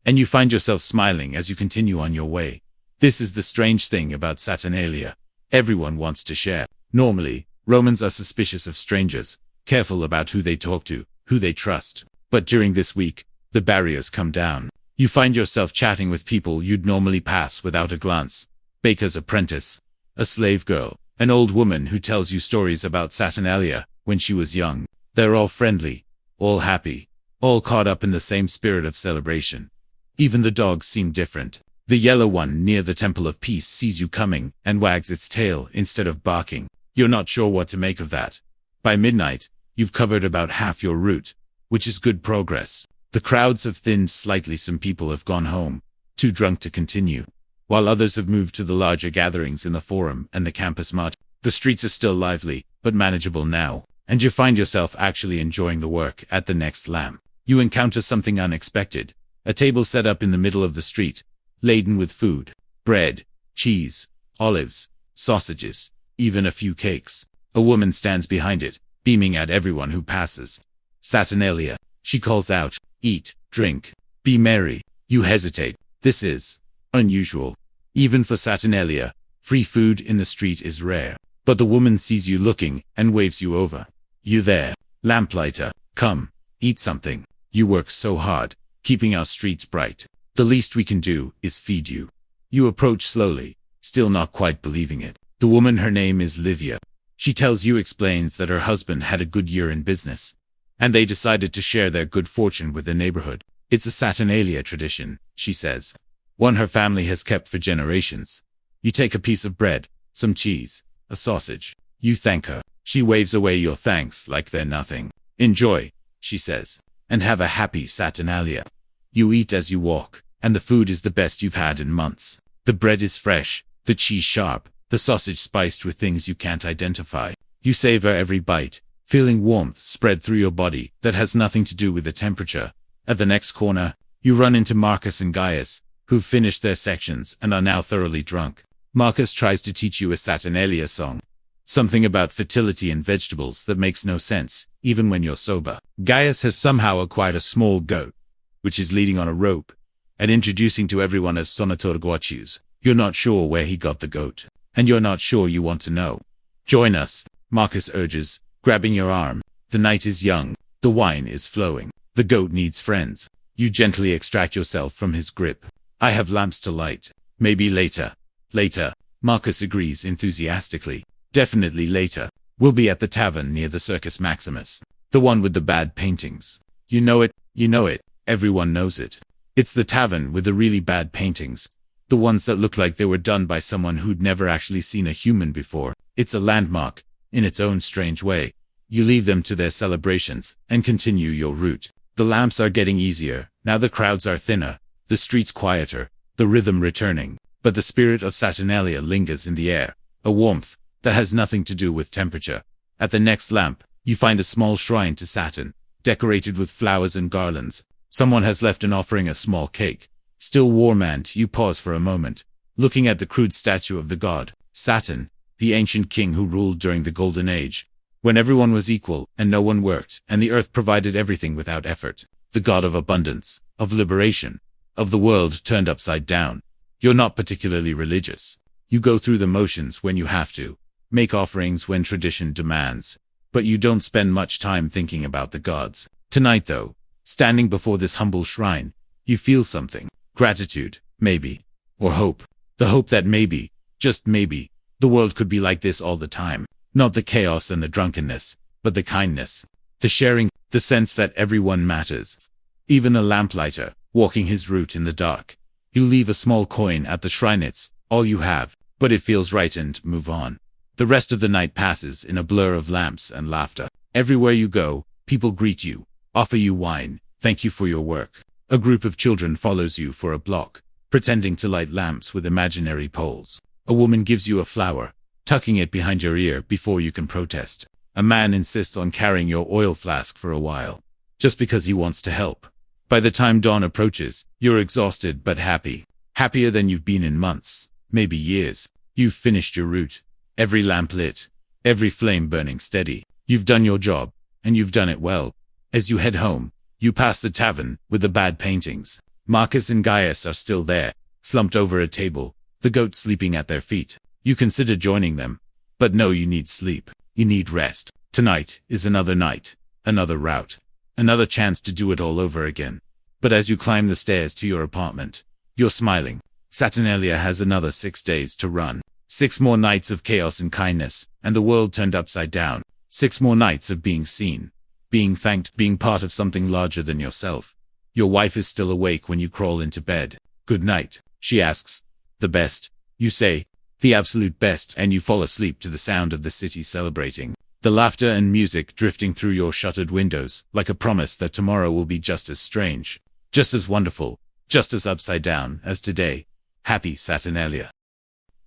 Speaker 1: And you find yourself smiling as you continue on your way. This is the strange thing about Saturnalia. Everyone wants to share. Normally, Romans are suspicious of strangers, careful about who they talk to, who they trust. But during this week, the barriers come down. You find yourself chatting with people you'd normally pass without a glance. Baker's apprentice, a slave girl, an old woman who tells you stories about Saturnalia when she was young. They're all friendly, all happy, all caught up in the same spirit of celebration. Even the dogs seem different. The yellow one near the Temple of Peace sees you coming and wags its tail instead of barking. You're not sure what to make of that. By midnight, you've covered about half your route, which is good progress. The crowds have thinned slightly. Some people have gone home, too drunk to continue, while others have moved to the larger gatherings in the Forum and the Campus Mart. The streets are still lively, but manageable now, and you find yourself actually enjoying the work. At the next lamp, you encounter something unexpected. A table set up in the middle of the street, laden with food, bread, cheese, olives, sausages, even a few cakes. A woman stands behind it, beaming at everyone who passes. Saturnalia, she calls out, eat, drink, be merry. You hesitate. This is unusual. Even for Saturnalia, free food in the street is rare. But the woman sees you looking and waves you over. You there, lamplighter, come, eat something. You work so hard, keeping our streets bright. The least we can do is feed you. You approach slowly, still not quite believing it. The woman, her name is Livia. She tells you, explains that her husband had a good year in business, and they decided to share their good fortune with the neighborhood. It's a Saturnalia tradition, she says. One her family has kept for generations. You take a piece of bread, some cheese, a sausage. You thank her. She waves away your thanks like they're nothing. Enjoy, she says, and have a happy Saturnalia. You eat as you walk, and the food is the best you've had in months. The bread is fresh, the cheese sharp, the sausage spiced with things you can't identify. You savor every bite, feeling warmth spread through your body that has nothing to do with the temperature. At the next corner, you run into Marcus and Gaius, who've finished their sections and are now thoroughly drunk. Marcus tries to teach you a Saturnalia song. Something about fertility and vegetables that makes no sense, even when you're sober. Gaius has somehow acquired a small goat, which is leading on a rope, and introducing to everyone as Sonatorguachus. You're not sure where he got the goat, and you're not sure you want to know. Join us, Marcus urges, grabbing your arm. The night is young, the wine is flowing. The goat needs friends. You gently extract yourself from his grip. I have lamps to light. Maybe later. Later, Marcus agrees enthusiastically. Definitely later. We'll be at the tavern near the Circus Maximus. The one with the bad paintings. You know it, everyone knows it. It's the tavern with the really bad paintings. The ones that look like they were done by someone who'd never actually seen a human before. It's a landmark, in its own strange way. You leave them to their celebrations, and continue your route. The lamps are getting easier, now the crowds are thinner, the streets quieter, the rhythm returning. But the spirit of Saturnalia lingers in the air, a warmth that has nothing to do with temperature. At the next lamp, you find a small shrine to Saturn, decorated with flowers and garlands. Someone has left an offering, a small cake. Still warm, and you pause for a moment, looking at the crude statue of the god, Saturn, the ancient king who ruled during the Golden Age, when everyone was equal and no one worked, and the earth provided everything without effort. The god of abundance, of liberation, of the world turned upside down. You're not particularly religious. You go through the motions when you have to, make offerings when tradition demands, but you don't spend much time thinking about the gods. Tonight though, standing before this humble shrine, you feel something. Gratitude, maybe. Or hope. The hope that maybe, just maybe, the world could be like this all the time. Not the chaos and the drunkenness, but the kindness, the sharing, the sense that everyone matters. Even a lamplighter, walking his route in the dark. You leave a small coin at the shrine, it's all you have, but it feels right, and move on. The rest of the night passes in a blur of lamps and laughter. Everywhere you go, people greet you, offer you wine, thank you for your work. A group of children follows you for a block, pretending to light lamps with imaginary poles. A woman gives you a flower, tucking it behind your ear before you can protest. A man insists on carrying your oil flask for a while, just because he wants to help. By the time dawn approaches, you're exhausted but happy. Happier than you've been in months, maybe years. You've finished your route. Every lamp lit, every flame burning steady. You've done your job, and you've done it well. As you head home, you pass the tavern with the bad paintings. Marcus and Gaius are still there, slumped over a table, the goat sleeping at their feet. You consider joining them, but no, you need sleep. You need rest. Tonight is another night, another route, another chance to do it all over again. But as you climb the stairs to your apartment, you're smiling. Saturnalia has another 6 days to run. 6 more nights of chaos and kindness, and the world turned upside down. 6 more nights of being seen. being thanked, being part of something larger than yourself. Your wife is still awake when you crawl into bed. "Good night," she asks. "The best," you say. "The absolute best," and you fall asleep to the sound of the city celebrating. The laughter and music drifting through your shuttered windows, like a promise that tomorrow will be just as strange, just as wonderful, just as upside down as today. Happy Saturnalia.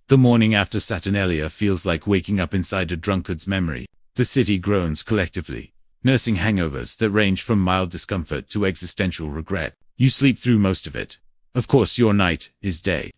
Speaker 1: The morning after Saturnalia feels like waking up inside a drunkard's memory. The city groans collectively, nursing hangovers that range from mild discomfort to existential regret. You sleep through most of it. Of course, your night is day.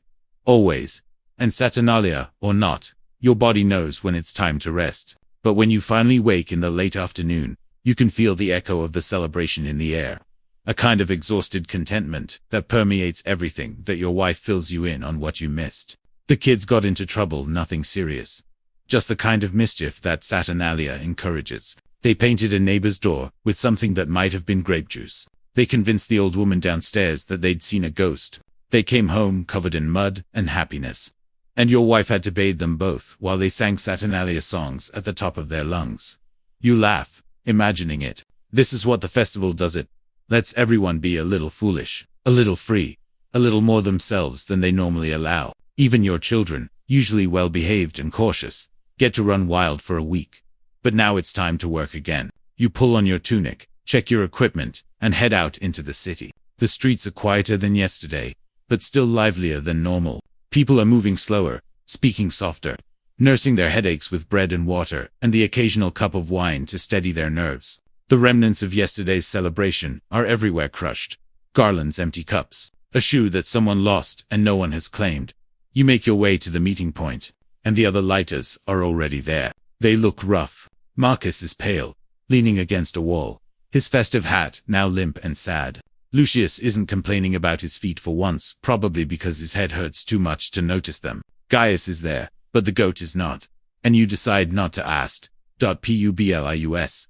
Speaker 1: Always. And Saturnalia or not, your body knows when it's time to rest. But when you finally wake in the late afternoon, you can feel the echo of the celebration in the air. A kind of exhausted contentment that permeates everything, that your wife fills you in on what you missed. The kids got into trouble, nothing serious. Just the kind of mischief that Saturnalia encourages. They painted a neighbor's door with something that might have been grape juice. They convinced the old woman downstairs that they'd seen a ghost. They came home covered in mud and happiness. And your wife had to bathe them both while they sang Saturnalia songs at the top of their lungs. You laugh, imagining it. This is what the festival does. It lets everyone be a little foolish, a little free, a little more themselves than they normally allow. Even your children, usually well-behaved and cautious, get to run wild for a week. But now it's time to work again. You pull on your tunic, check your equipment, and head out into the city. The streets are quieter than yesterday, but still livelier than normal. People are moving slower, speaking softer, nursing their headaches with bread and water and the occasional cup of wine to steady their nerves. The remnants of yesterday's celebration are everywhere crushed. Garlands, empty cups, a shoe that someone lost and no one has claimed. You make your way to the meeting point, and the other lighters are already there. They look rough. Marcus is pale, leaning against a wall, his festive hat now limp and sad. Lucius isn't complaining about his feet for once, probably because his head hurts too much to notice them. Gaius is there, but the goat is not. And you decide not to ask. Publius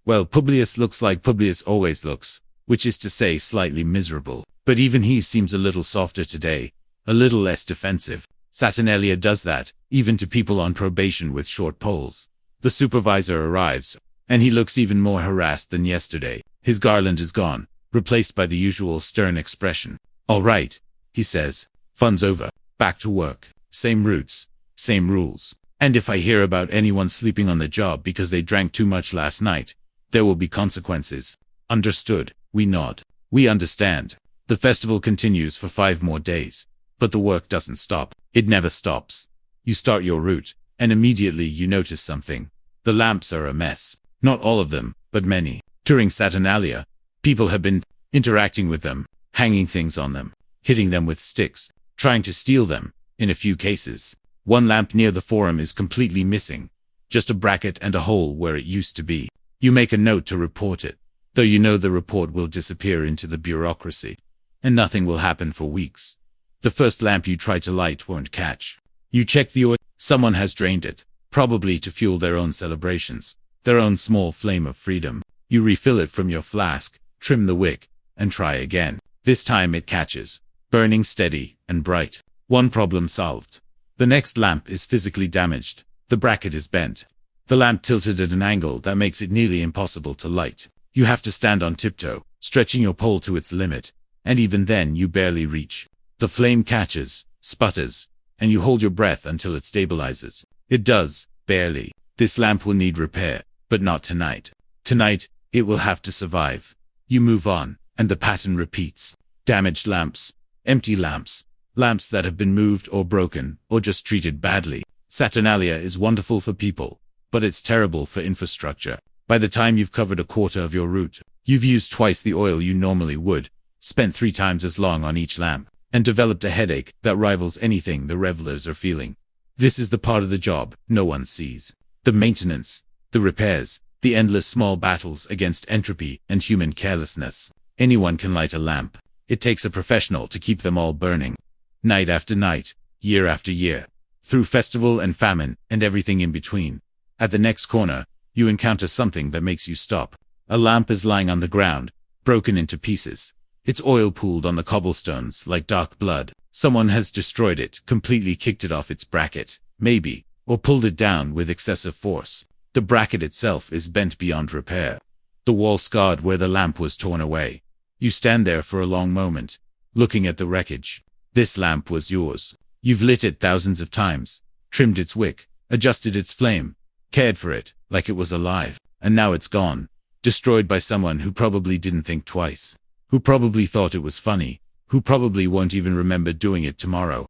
Speaker 1: Publius looks like Publius always looks, which is to say slightly miserable. But even he seems a little softer today, a little less defensive. Saturnalia does that, even to people on probation with short poles. The supervisor arrives, and he looks even more harassed than yesterday. His garland is gone, replaced by the usual stern expression. "All right," he says. "Fun's over. Back to work. Same routes, same rules. And if I hear about anyone sleeping on the job because they drank too much last night, there will be consequences." Understood. We nod. We understand. The festival continues for 5 more days. But the work doesn't stop. It never stops. You start your route, and immediately you notice something. The lamps are a mess. Not all of them, but many. During Saturnalia, people have been interacting with them, hanging things on them, hitting them with sticks, trying to steal them, in a few cases. One lamp near the forum is completely missing. Just a bracket and a hole where it used to be. You make a note to report it, though you know the report will disappear into the bureaucracy, and nothing will happen for weeks. The first lamp you try to light won't catch. You check the oil. Someone has drained it, probably to fuel their own celebrations, their own small flame of freedom. You refill it from your flask, trim the wick, and try again. This time it catches, burning steady and bright. One problem solved. The next lamp is physically damaged. The bracket is bent. The lamp tilted at an angle that makes it nearly impossible to light. You have to stand on tiptoe, stretching your pole to its limit, and even then you barely reach. The flame catches, sputters, and you hold your breath until it stabilizes. It does, barely. This lamp will need repair, but not tonight. Tonight, it will have to survive. You move on, and the pattern repeats. Damaged lamps, empty lamps, lamps that have been moved or broken, or just treated badly. Saturnalia is wonderful for people, but it's terrible for infrastructure. By the time you've covered a quarter of your route, you've used twice the oil you normally would, spent 3 times as long on each lamp, and developed a headache that rivals anything the revelers are feeling. This is the part of the job no one sees. The maintenance, the repairs, the endless small battles against entropy and human carelessness. Anyone can light a lamp. It takes a professional to keep them all burning. Night after night, year after year, through festival and famine and everything in between. At the next corner, you encounter something that makes you stop. A lamp is lying on the ground, broken into pieces. Its oil pooled on the cobblestones like dark blood. Someone has destroyed it, completely kicked it off its bracket, maybe, or pulled it down with excessive force. The bracket itself is bent beyond repair. the wall scarred where the lamp was torn away. You stand there for a long moment, looking at the wreckage. This lamp was yours. You've lit it thousands of times, trimmed its wick, adjusted its flame, cared for it like it was alive, and now it's gone, destroyed by someone who probably didn't think twice, who probably thought it was funny, who probably won't even remember doing it tomorrow.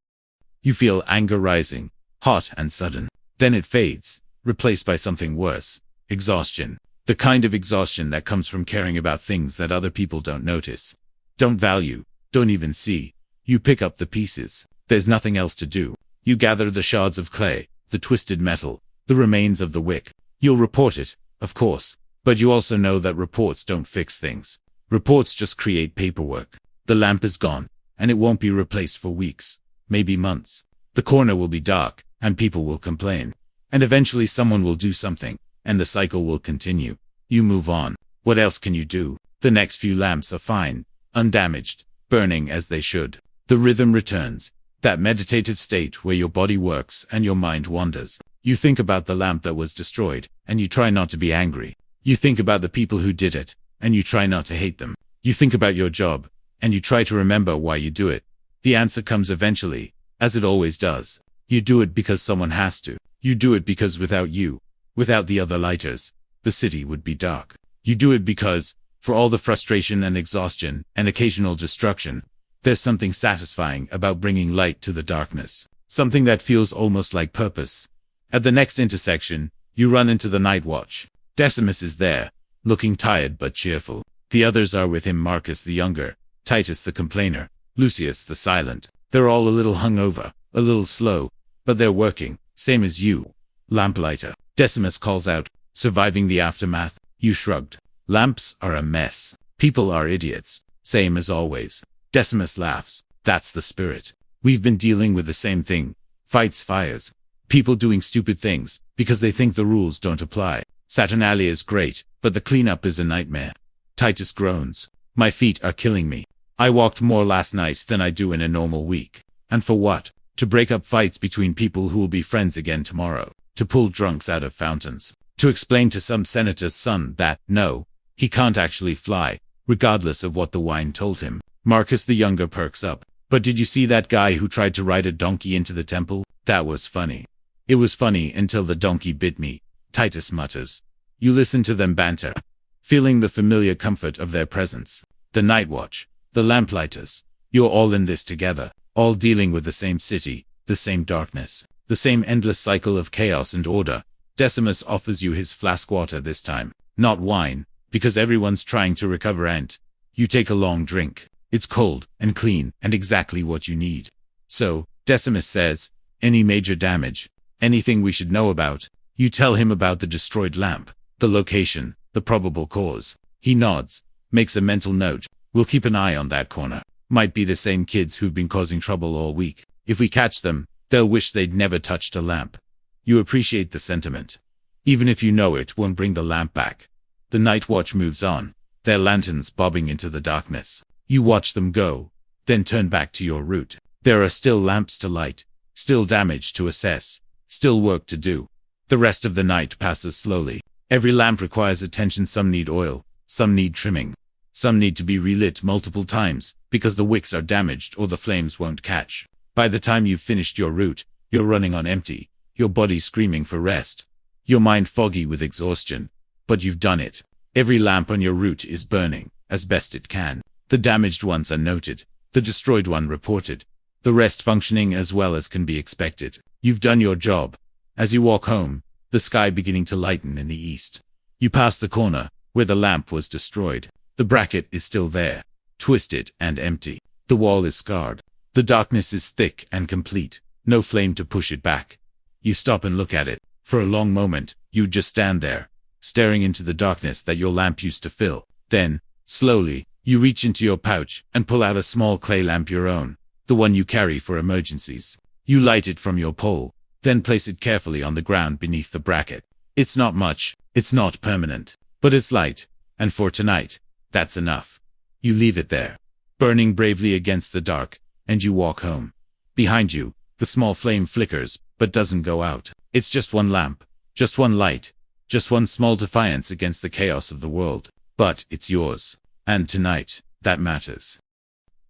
Speaker 1: You feel anger rising, hot and sudden. Then it fades, replaced by something worse, exhaustion. The kind of exhaustion that comes from caring about things that other people don't notice, don't value, don't even see. You pick up the pieces. There's nothing else to do. You gather the shards of clay, the twisted metal, the remains of the wick. You'll report it, of course, but you also know that reports don't fix things. Reports just create paperwork. The lamp is gone, and it won't be replaced for weeks, maybe months. The corner will be dark, and people will complain. And eventually someone will do something, and the cycle will continue. You move on. What else can you do? The next few lamps are fine, undamaged, burning as they should. The rhythm returns, that meditative state where your body works and your mind wanders. You think about the lamp that was destroyed, and you try not to be angry. You think about the people who did it, and you try not to hate them. You think about your job, and you try to remember why you do it. The answer comes eventually, as it always does. You do it because someone has to. You do it because without you, without the other lighters, the city would be dark. You do it because, for all the frustration and exhaustion and occasional destruction, there's something satisfying about bringing light to the darkness. Something that feels almost like purpose. At the next intersection, you run into the night watch. Decimus is there, looking tired but cheerful. The others are with him: Marcus the younger, Titus the complainer, Lucius the silent. They're all a little hungover, a little slow, but they're working, same as you. Lamplighter, Decimus calls out, surviving the aftermath. You shrugged. Lamps are a mess. People are idiots, same as always. Decimus laughs. That's the spirit. We've been dealing with the same thing. Fights, fires. People doing stupid things, because they think the rules don't apply. Saturnalia is great, but the cleanup is a nightmare. Titus groans. My feet are killing me. I walked more last night than I do in a normal week. And for what? To break up fights between people who will be friends again tomorrow. To pull drunks out of fountains. To explain to some senator's son that, no, he can't actually fly, regardless of what the wine told him. Marcus the younger perks up. But did you see that guy who tried to ride a donkey into the temple? That was funny. It was funny until the donkey bit me, Titus mutters. You listen to them banter, feeling the familiar comfort of their presence. The night watch, the lamplighters. You're all in this together, all dealing with the same city, the same darkness, the same endless cycle of chaos and order. Decimus offers you his flask water this time, not wine, because everyone's trying to recover, and you take a long drink. It's cold and clean and exactly what you need. So, Decimus says, any major damage, anything we should know about? You tell him about the destroyed lamp, the location, the probable cause. He nods, makes a mental note. We'll keep an eye on that corner. Might be the same kids who've been causing trouble all week. If we catch them, they'll wish they'd never touched a lamp. You appreciate the sentiment, even if you know it won't bring the lamp back. The night watch moves on, their lanterns bobbing into the darkness. You watch them go, then turn back to your route. There are still lamps to light, still damage to assess, still work to do. The rest of the night passes slowly. Every lamp requires attention. Some need oil, some need trimming, some need to be relit multiple times, because the wicks are damaged or the flames won't catch. By the time you've finished your route, you're running on empty, your body screaming for rest, your mind foggy with exhaustion. But you've done it. Every lamp on your route is burning, as best it can. The damaged ones are noted, the destroyed one reported, the rest functioning as well as can be expected. You've done your job. As you walk home, the sky beginning to lighten in the east. You pass the corner, where the lamp was destroyed. The bracket is still there, twisted and empty. The wall is scarred. The darkness is thick and complete, no flame to push it back. You stop and look at it. For a long moment, you just stand there, staring into the darkness that your lamp used to fill. Then, slowly, you reach into your pouch and pull out a small clay lamp, your own, the one you carry for emergencies. You light it from your pole, then place it carefully on the ground beneath the bracket. It's not much, it's not permanent, but it's light, and for tonight, that's enough. You leave it there, burning bravely against the dark, and you walk home. Behind you, the small flame flickers, but doesn't go out. It's just one lamp, just one light, just one small defiance against the chaos of the world. But it's yours. And tonight, that matters.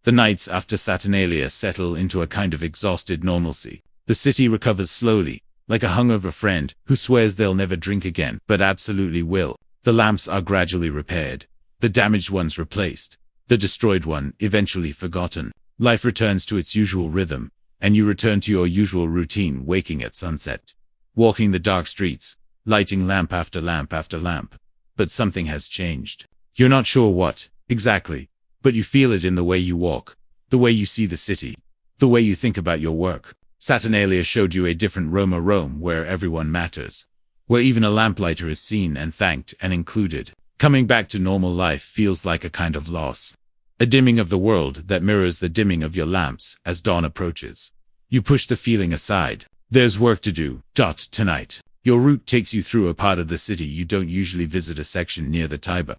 Speaker 1: The nights after Saturnalia settle into a kind of exhausted normalcy. The city recovers slowly, like a hungover friend who swears they'll never drink again, but absolutely will. The lamps are gradually repaired, the damaged ones replaced, the destroyed one eventually forgotten. Life returns to its usual rhythm, and you return to your usual routine, waking at sunset, walking the dark streets, lighting lamp after lamp after lamp. But something has changed. You're not sure what, exactly, but you feel it in the way you walk, the way you see the city, the way you think about your work. Saturnalia showed you a different Rome where everyone matters, where even a lamplighter is seen and thanked and included. Coming back to normal life feels like a kind of loss. A dimming of the world that mirrors the dimming of your lamps as dawn approaches. You push the feeling aside. There's work to do. Tonight. Your route takes you through a part of the city you don't usually visit, a section near the Tiber.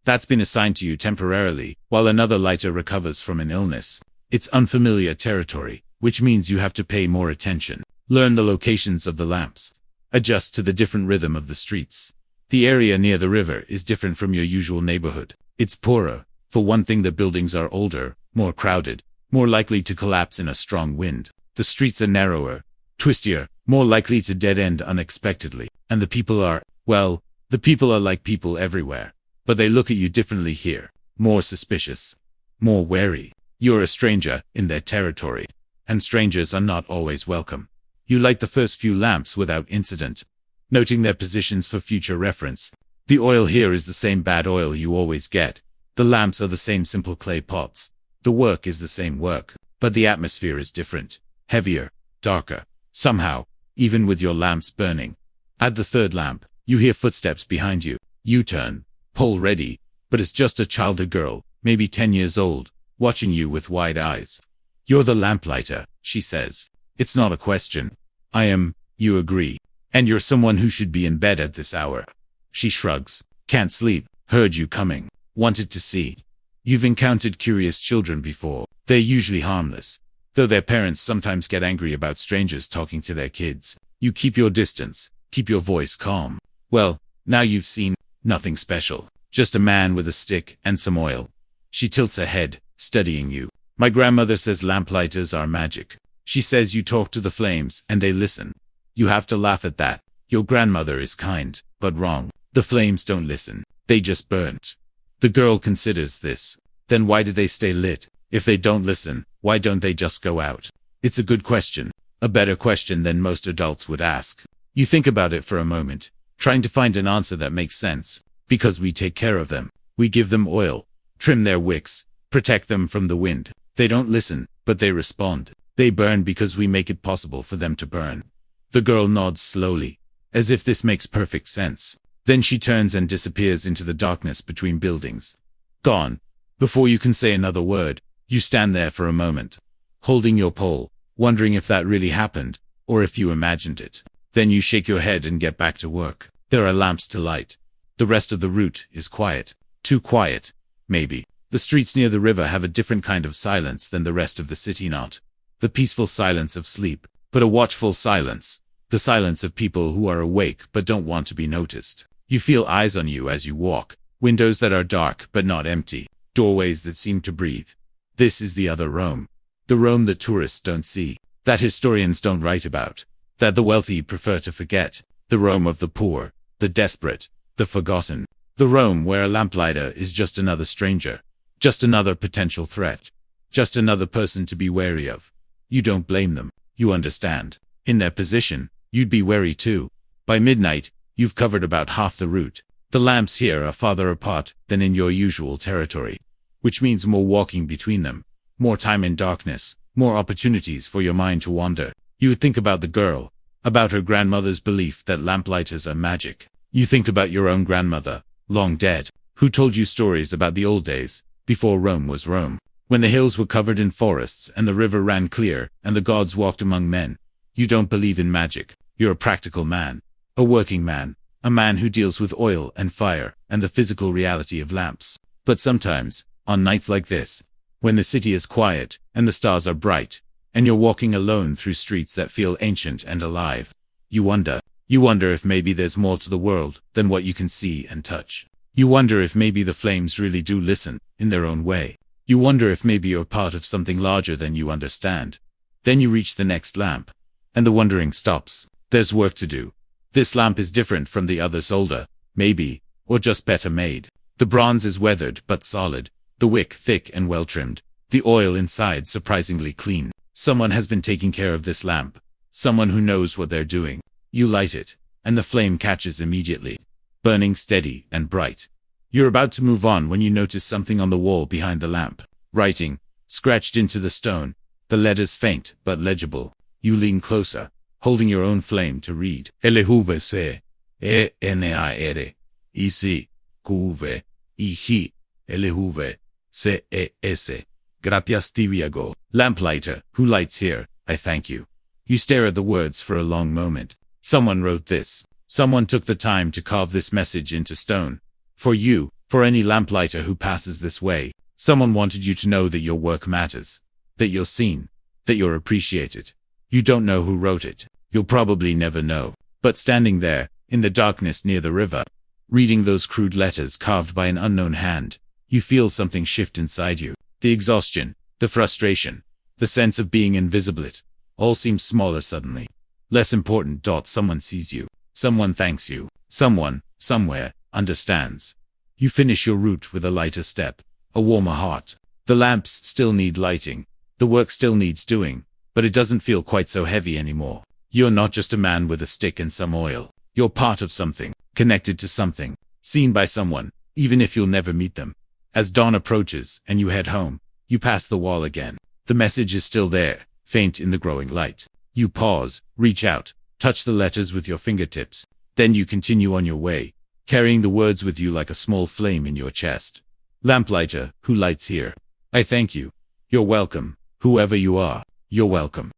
Speaker 1: That's been assigned to you temporarily, while another lighter recovers from an illness. It's unfamiliar territory, which means you have to pay more attention. Learn the locations of the lamps. Adjust to the different rhythm of the streets. The area near the river is different from your usual neighborhood. It's poorer. For one thing, the buildings are older, more crowded, more likely to collapse in a strong wind. The streets are narrower, twistier, more likely to dead-end unexpectedly. And the people are, well, the people are like people everywhere. But they look at you differently here. More suspicious. More wary. You're a stranger in their territory. And strangers are not always welcome. You light the first few lamps without incident, noting their positions for future reference. The oil here is the same bad oil you always get. The lamps are the same simple clay pots. The work is the same work, but the atmosphere is different. Heavier, darker. Somehow, even with your lamps burning. At the third lamp, you hear footsteps behind you. You turn, pole ready, but it's just a childer girl, maybe 10 years old, watching you with wide eyes. You're the lamplighter, she says. It's not a question. I am, you agree. And you're someone who should be in bed at this hour. She shrugs. Can't sleep. Heard you coming. Wanted to see. You've encountered curious children before. They're usually harmless, though their parents sometimes get angry about strangers talking to their kids. You keep your distance, keep your voice calm. Well, now you've seen nothing special. Just a man with a stick and some oil. She tilts her head, studying you. My grandmother says lamplighters are magic. She says you talk to the flames and they listen. You have to laugh at that. Your grandmother is kind, but wrong. The flames don't listen. They just burnt. The girl considers this. Then why do they stay lit? If they don't listen, why don't they just go out? It's a good question. A better question than most adults would ask. You think about it for a moment, trying to find an answer that makes sense. Because we take care of them. We give them oil, trim their wicks, protect them from the wind. They don't listen, but they respond. They burn because we make it possible for them to burn. The girl nods slowly, as if this makes perfect sense. Then she turns and disappears into the darkness between buildings. Gone. Before you can say another word, you stand there for a moment, holding your pole, wondering if that really happened, or if you imagined it. Then you shake your head and get back to work. There are lamps to light. The rest of the route is quiet. Too quiet, maybe. The streets near the river have a different kind of silence than the rest of the city, not the peaceful silence of sleep, but a watchful silence. The silence of people who are awake but don't want to be noticed. You feel eyes on you as you walk, windows that are dark but not empty, doorways that seem to breathe. This is the other Rome. The Rome that tourists don't see, that historians don't write about, that the wealthy prefer to forget. The Rome of the poor, the desperate, the forgotten. The Rome where a lamplighter is just another stranger, just another potential threat, just another person to be wary of. You don't blame them. You understand. In their position, you'd be wary too. By midnight, you've covered about half the route. The lamps here are farther apart than in your usual territory, which means more walking between them, more time in darkness, more opportunities for your mind to wander. You would think about the girl, about her grandmother's belief that lamplighters are magic. You think about your own grandmother, long dead, who told you stories about the old days, before Rome was Rome, when the hills were covered in forests and the river ran clear and the gods walked among men. You don't believe in magic. You're a practical man, a working man, a man who deals with oil and fire and the physical reality of lamps. But sometimes, on nights like this, when the city is quiet and the stars are bright, and you're walking alone through streets that feel ancient and alive, you wonder if maybe there's more to the world than what you can see and touch. You wonder if maybe the flames really do listen, in their own way. You wonder if maybe you're part of something larger than you understand. Then you reach the next lamp. And the wondering stops. There's work to do. This lamp is different from the others, older, maybe, or just better made. The bronze is weathered but solid, the wick thick and well trimmed, the oil inside surprisingly clean. Someone has been taking care of this lamp. Someone who knows what they're doing. You light it, and the flame catches immediately, burning steady and bright. You're about to move on when you notice something on the wall behind the lamp. Writing, scratched into the stone, the letters faint but legible. You lean closer, holding your own flame to read. LVC, ENAR, IC, QV, IJ, LV, CES. Gratias Tibiago. Lamplighter, who lights here, I thank you. You stare at the words for a long moment. Someone wrote this. Someone took the time to carve this message into stone. For you, for any lamplighter who passes this way, someone wanted you to know that your work matters, that you're seen, that you're appreciated. You don't know who wrote it. You'll probably never know. But standing there, in the darkness near the river, reading those crude letters carved by an unknown hand, you feel something shift inside you. The exhaustion, the frustration, the sense of being invisible, it all seems smaller suddenly. Less important. Someone sees you. Someone thanks you. Someone, somewhere, understands. You finish your route with a lighter step, a warmer heart. The lamps still need lighting. The work still needs doing, but it doesn't feel quite so heavy anymore. You're not just a man with a stick and some oil. You're part of something, connected to something, seen by someone, even if you'll never meet them. As dawn approaches and you head home, you pass the wall again. The message is still there, faint in the growing light. You pause, reach out, touch the letters with your fingertips. Then you continue on your way, carrying the words with you like a small flame in your chest. Lamplighter, who lights here, I thank you. You're welcome. Whoever you are, you're welcome.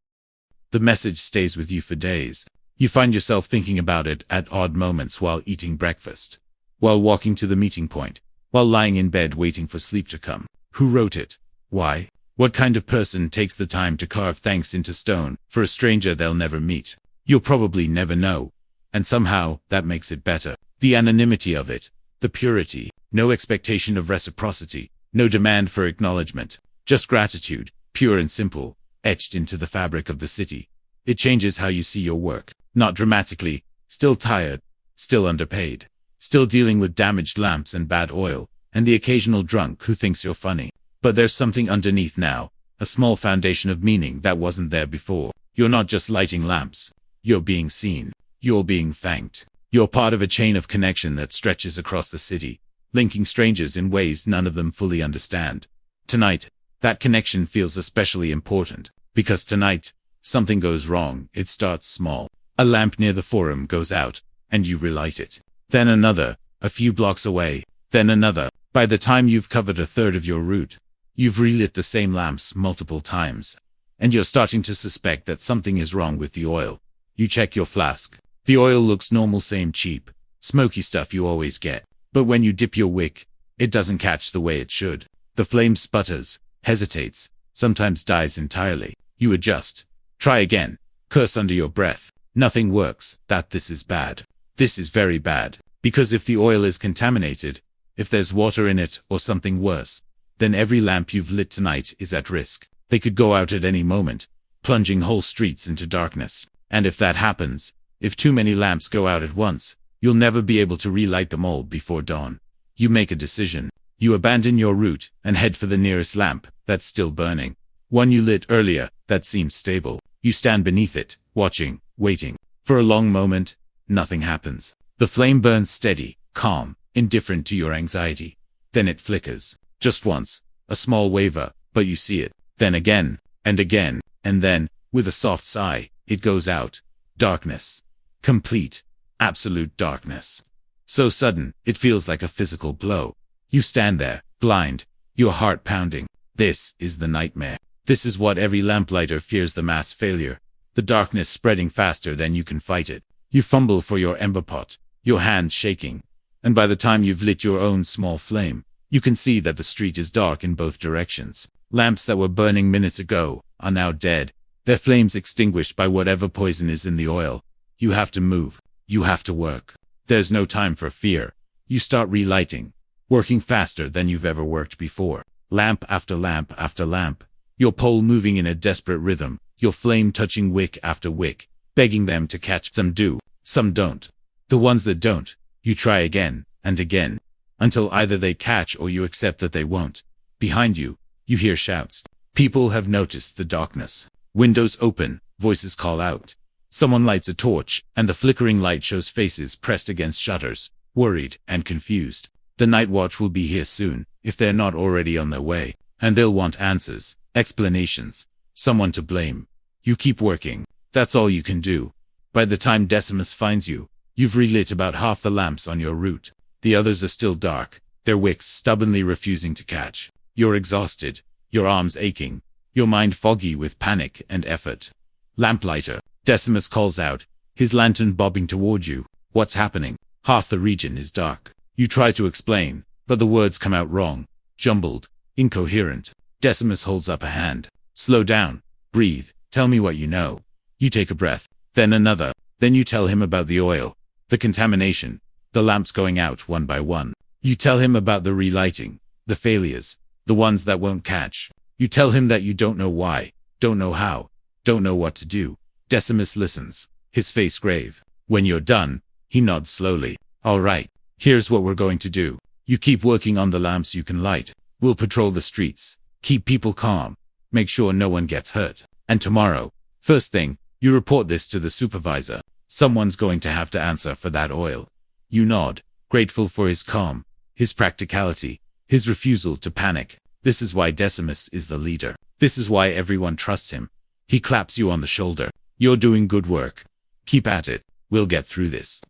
Speaker 1: The message stays with you for days. You find yourself thinking about it at odd moments while eating breakfast, while walking to the meeting point, while lying in bed waiting for sleep to come. Who wrote it? Why? What kind of person takes the time to carve thanks into stone for a stranger they'll never meet? You'll probably never know. And somehow, that makes it better. The anonymity of it, the purity, no expectation of reciprocity, no demand for acknowledgement, just gratitude, pure and simple, etched into the fabric of the city. It changes how you see your work. Not dramatically, still tired, still underpaid, still dealing with damaged lamps and bad oil, and the occasional drunk who thinks you're funny. But there's something underneath now, a small foundation of meaning that wasn't there before. You're not just lighting lamps. You're being seen. You're being thanked. You're part of a chain of connection that stretches across the city, linking strangers in ways none of them fully understand. Tonight, that connection feels especially important, because tonight, something goes wrong. It starts small. A lamp near the forum goes out, and you relight it. Then another, a few blocks away. Then another. By the time you've covered a third of your route, you've relit the same lamps multiple times, and you're starting to suspect that something is wrong with the oil. You check your flask. The oil looks normal, same cheap, smoky stuff you always get. But when you dip your wick, it doesn't catch the way it should. The flame sputters, hesitates, sometimes dies entirely. You adjust. Try again. Curse under your breath. Nothing works. This is bad. This is very bad. Because if the oil is contaminated, if there's water in it or something worse, then every lamp you've lit tonight is at risk. They could go out at any moment, plunging whole streets into darkness. And if that happens, if too many lamps go out at once, you'll never be able to relight them all before dawn. You make a decision. You abandon your route and head for the nearest lamp that's still burning. One you lit earlier that seems stable. You stand beneath it, watching, waiting. For a long moment, nothing happens. The flame burns steady, calm, indifferent to your anxiety. Then it flickers. Just once, a small waver, but you see it. Then again, and again, and then, with a soft sigh, it goes out. Darkness. Complete, absolute darkness. So sudden, it feels like a physical blow. You stand there, blind, your heart pounding. This is the nightmare. This is what every lamplighter fears, the mass failure. The darkness spreading faster than you can fight it. You fumble for your ember pot, your hands shaking. And by the time you've lit your own small flame, you can see that the street is dark in both directions. Lamps that were burning minutes ago are now dead, their flames extinguished by whatever poison is in the oil. You have to move. You have to work. There's no time for fear. You start relighting, working faster than you've ever worked before. Lamp after lamp after lamp, your pole moving in a desperate rhythm, your flame touching wick after wick, begging them to catch. Some do, some don't. The ones that don't, you try again and again, until either they catch or you accept that they won't. Behind you, you hear shouts. People have noticed the darkness. Windows open, voices call out. Someone lights a torch, and the flickering light shows faces pressed against shutters, worried and confused. The night watch will be here soon, if they're not already on their way, and they'll want answers, explanations, someone to blame. You keep working. That's all you can do. By the time Decimus finds you, you've relit about half the lamps on your route. The others are still dark, their wicks stubbornly refusing to catch. You're exhausted, your arms aching, your mind foggy with panic and effort. Lamplighter, Decimus calls out, his lantern bobbing toward you. What's happening? Half the region is dark. You try to explain, but the words come out wrong, jumbled, incoherent. Decimus holds up a hand. Slow down, breathe, tell me what you know. You take a breath, then another, then you tell him about the oil, the contamination, the lamps going out one by one. You tell him about the relighting, the failures, the ones that won't catch. You tell him that you don't know why, don't know how, don't know what to do. Decimus listens, his face grave. When you're done, he nods slowly. All right, here's what we're going to do. You keep working on the lamps you can light. We'll patrol the streets, keep people calm, make sure no one gets hurt. And tomorrow, first thing, you report this to the supervisor. Someone's going to have to answer for that oil. You nod, grateful for his calm, his practicality, his refusal to panic. This is why Decimus is the leader. This is why everyone trusts him. He claps you on the shoulder. You're doing good work. Keep at it. We'll get through this.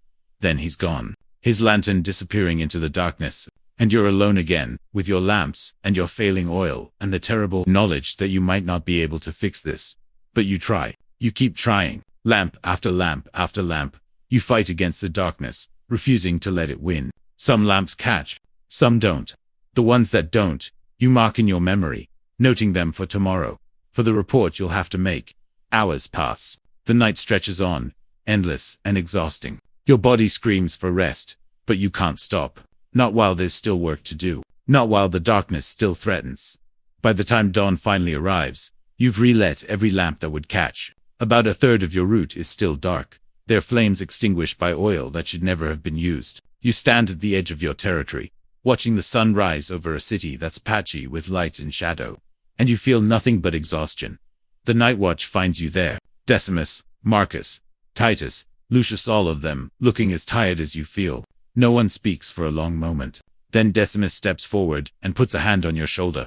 Speaker 1: Then he's gone, his lantern disappearing into the darkness, and you're alone again, with your lamps, and your failing oil, and the terrible knowledge that you might not be able to fix this. But you try. You keep trying. Lamp after lamp after lamp. You fight against the darkness, refusing to let it win. Some lamps catch, some don't. The ones that don't, you mark in your memory, noting them for tomorrow, for the report you'll have to make. Hours pass. The night stretches on, endless and exhausting. Your body screams for rest, but you can't stop. Not while there's still work to do. Not while the darkness still threatens. By the time dawn finally arrives, you've relit every lamp that would catch. About a third of your route is still dark, their flames extinguished by oil that should never have been used. You stand at the edge of your territory, watching the sun rise over a city that's patchy with light and shadow, and you feel nothing but exhaustion. The night watch finds you there. Decimus, Marcus, Titus, Lucius, all of them, looking as tired as you feel. No one speaks for a long moment. Then Decimus steps forward and puts a hand on your shoulder.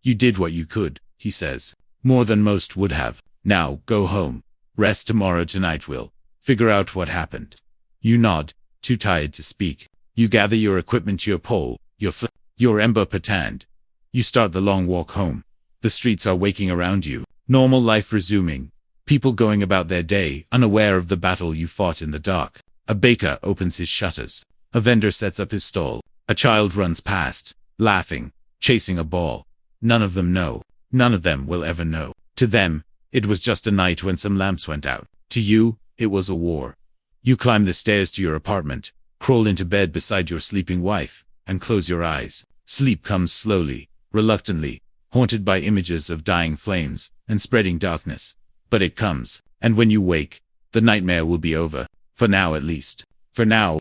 Speaker 1: You did what you could, he says. More than most would have. Now, go home. Rest tomorrow. Tonight we'll figure out what happened. You nod, too tired to speak. You gather your equipment, your pole, your ember patand. You start the long walk home. The streets are waking around you. Normal life resuming. People going about their day, unaware of the battle you fought in the dark. A baker opens his shutters. A vendor sets up his stall. A child runs past, laughing, chasing a ball. None of them know. None of them will ever know. To them, it was just a night when some lamps went out. To you, it was a war. You climb the stairs to your apartment, crawl into bed beside your sleeping wife, and close your eyes. Sleep comes slowly, reluctantly, haunted by images of dying flames and spreading darkness. But it comes, and when you wake, the nightmare will be over. For now at least. For now.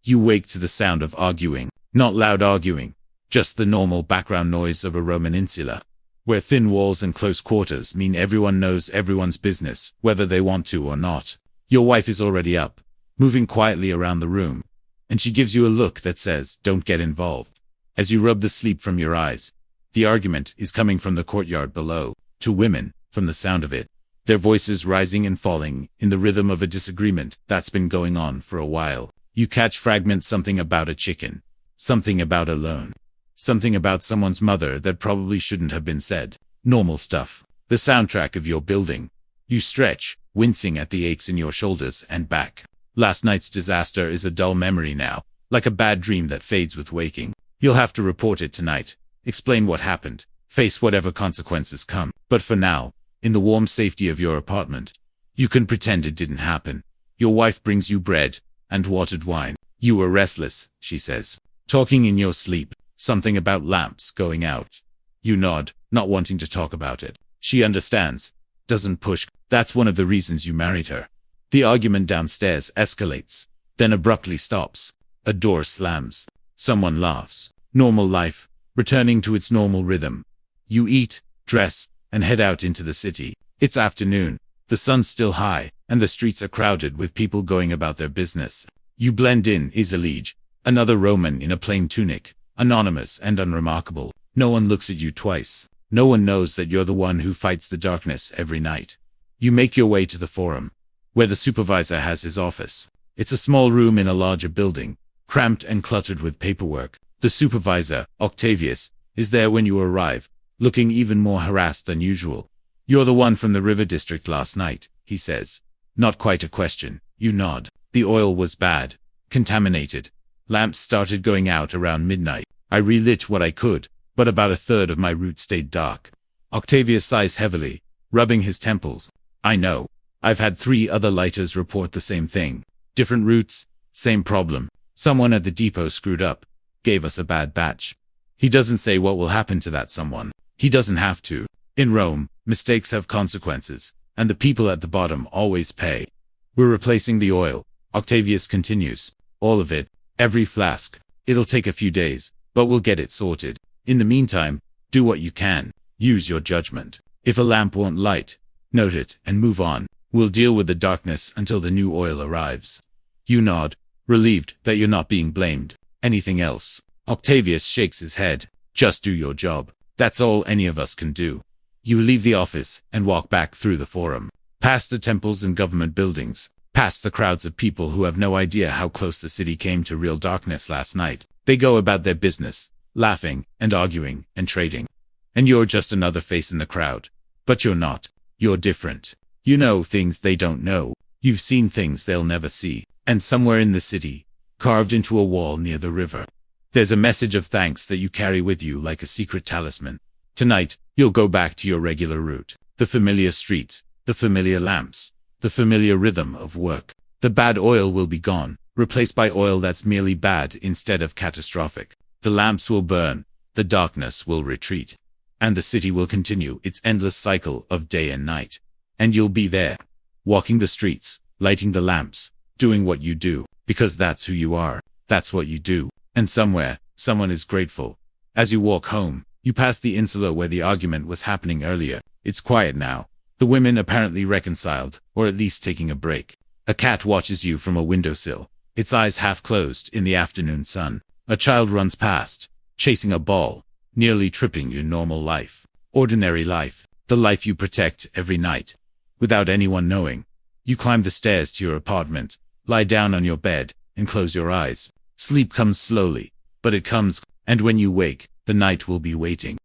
Speaker 1: You wake to the sound of arguing. Not loud arguing, just the normal background noise of a Roman insula, where thin walls and close quarters mean everyone knows everyone's business, whether they want to or not. Your wife is already up, moving quietly around the room, and she gives you a look that says, "Don't get involved." As you rub the sleep from your eyes, the argument is coming from the courtyard below. Two women, from the sound of it, their voices rising and falling in the rhythm of a disagreement that's been going on for a while. You catch fragments, something about a chicken, something about a loan, something about someone's mother that probably shouldn't have been said. Normal stuff. The soundtrack of your building. You stretch, wincing at the aches in your shoulders and back. Last night's disaster is a dull memory now, like a bad dream that fades with waking. You'll have to report it tonight, explain what happened, face whatever consequences come. But for now, in the warm safety of your apartment, you can pretend it didn't happen. Your wife brings you bread and watered wine. You were restless, she says. Talking in your sleep. Something about lamps going out. You nod, not wanting to talk about it. She understands. Doesn't push. That's one of the reasons you married her. The argument downstairs escalates, then abruptly stops. A door slams. Someone laughs. Normal life, returning to its normal rhythm. You eat, dress, and head out into the city. It's afternoon. The sun's still high, and the streets are crowded with people going about their business. You blend in easily. Another Roman in a plain tunic, anonymous and unremarkable. No one looks at you twice. No one knows that you're the one who fights the darkness every night. You make your way to the forum, where the supervisor has his office. It's a small room in a larger building, cramped and cluttered with paperwork. The supervisor, Octavius, is there when you arrive, looking even more harassed than usual. You're the one from the river district last night, he says. Not quite a question. You nod. The oil was bad. Contaminated. Lamps started going out around midnight. I relit what I could, but about a third of my route stayed dark. Octavius sighs heavily, rubbing his temples. I know. I've had 3 other lighters report the same thing. Different routes, same problem. Someone at the depot screwed up, gave us a bad batch. He doesn't say what will happen to that someone. He doesn't have to. In Rome, mistakes have consequences, and the people at the bottom always pay. We're replacing the oil, Octavius continues. All of it, every flask. It'll take a few days, but we'll get it sorted. In the meantime, do what you can. Use your judgment. If a lamp won't light, note it and move on. We'll deal with the darkness until the new oil arrives. You nod, relieved that you're not being blamed. Anything else? Octavius shakes his head. Just do your job. That's all any of us can do. You leave the office and walk back through the forum, past the temples and government buildings, past the crowds of people who have no idea how close the city came to real darkness last night. They go about their business, laughing and arguing and trading. And you're just another face in the crowd. But you're not. You're different. You know things they don't know. You've seen things they'll never see. And somewhere in the city, carved into a wall near the river, there's a message of thanks that you carry with you like a secret talisman. Tonight, you'll go back to your regular route. The familiar streets, the familiar lamps, the familiar rhythm of work. The bad oil will be gone, replaced by oil that's merely bad instead of catastrophic. The lamps will burn, the darkness will retreat, and the city will continue its endless cycle of day and night. And you'll be there, walking the streets, lighting the lamps, doing what you do, because that's who you are. That's what you do. And somewhere, someone is grateful. As you walk home, you pass the insula where the argument was happening earlier. It's quiet now. The women apparently reconciled, or at least taking a break. A cat watches you from a windowsill, its eyes half closed in the afternoon sun. A child runs past, chasing a ball, nearly tripping your normal life. Ordinary life. The life you protect every night, without anyone knowing. You climb the stairs to your apartment, lie down on your bed, and close your eyes. Sleep comes slowly, but it comes, and when you wake, the night will be waiting.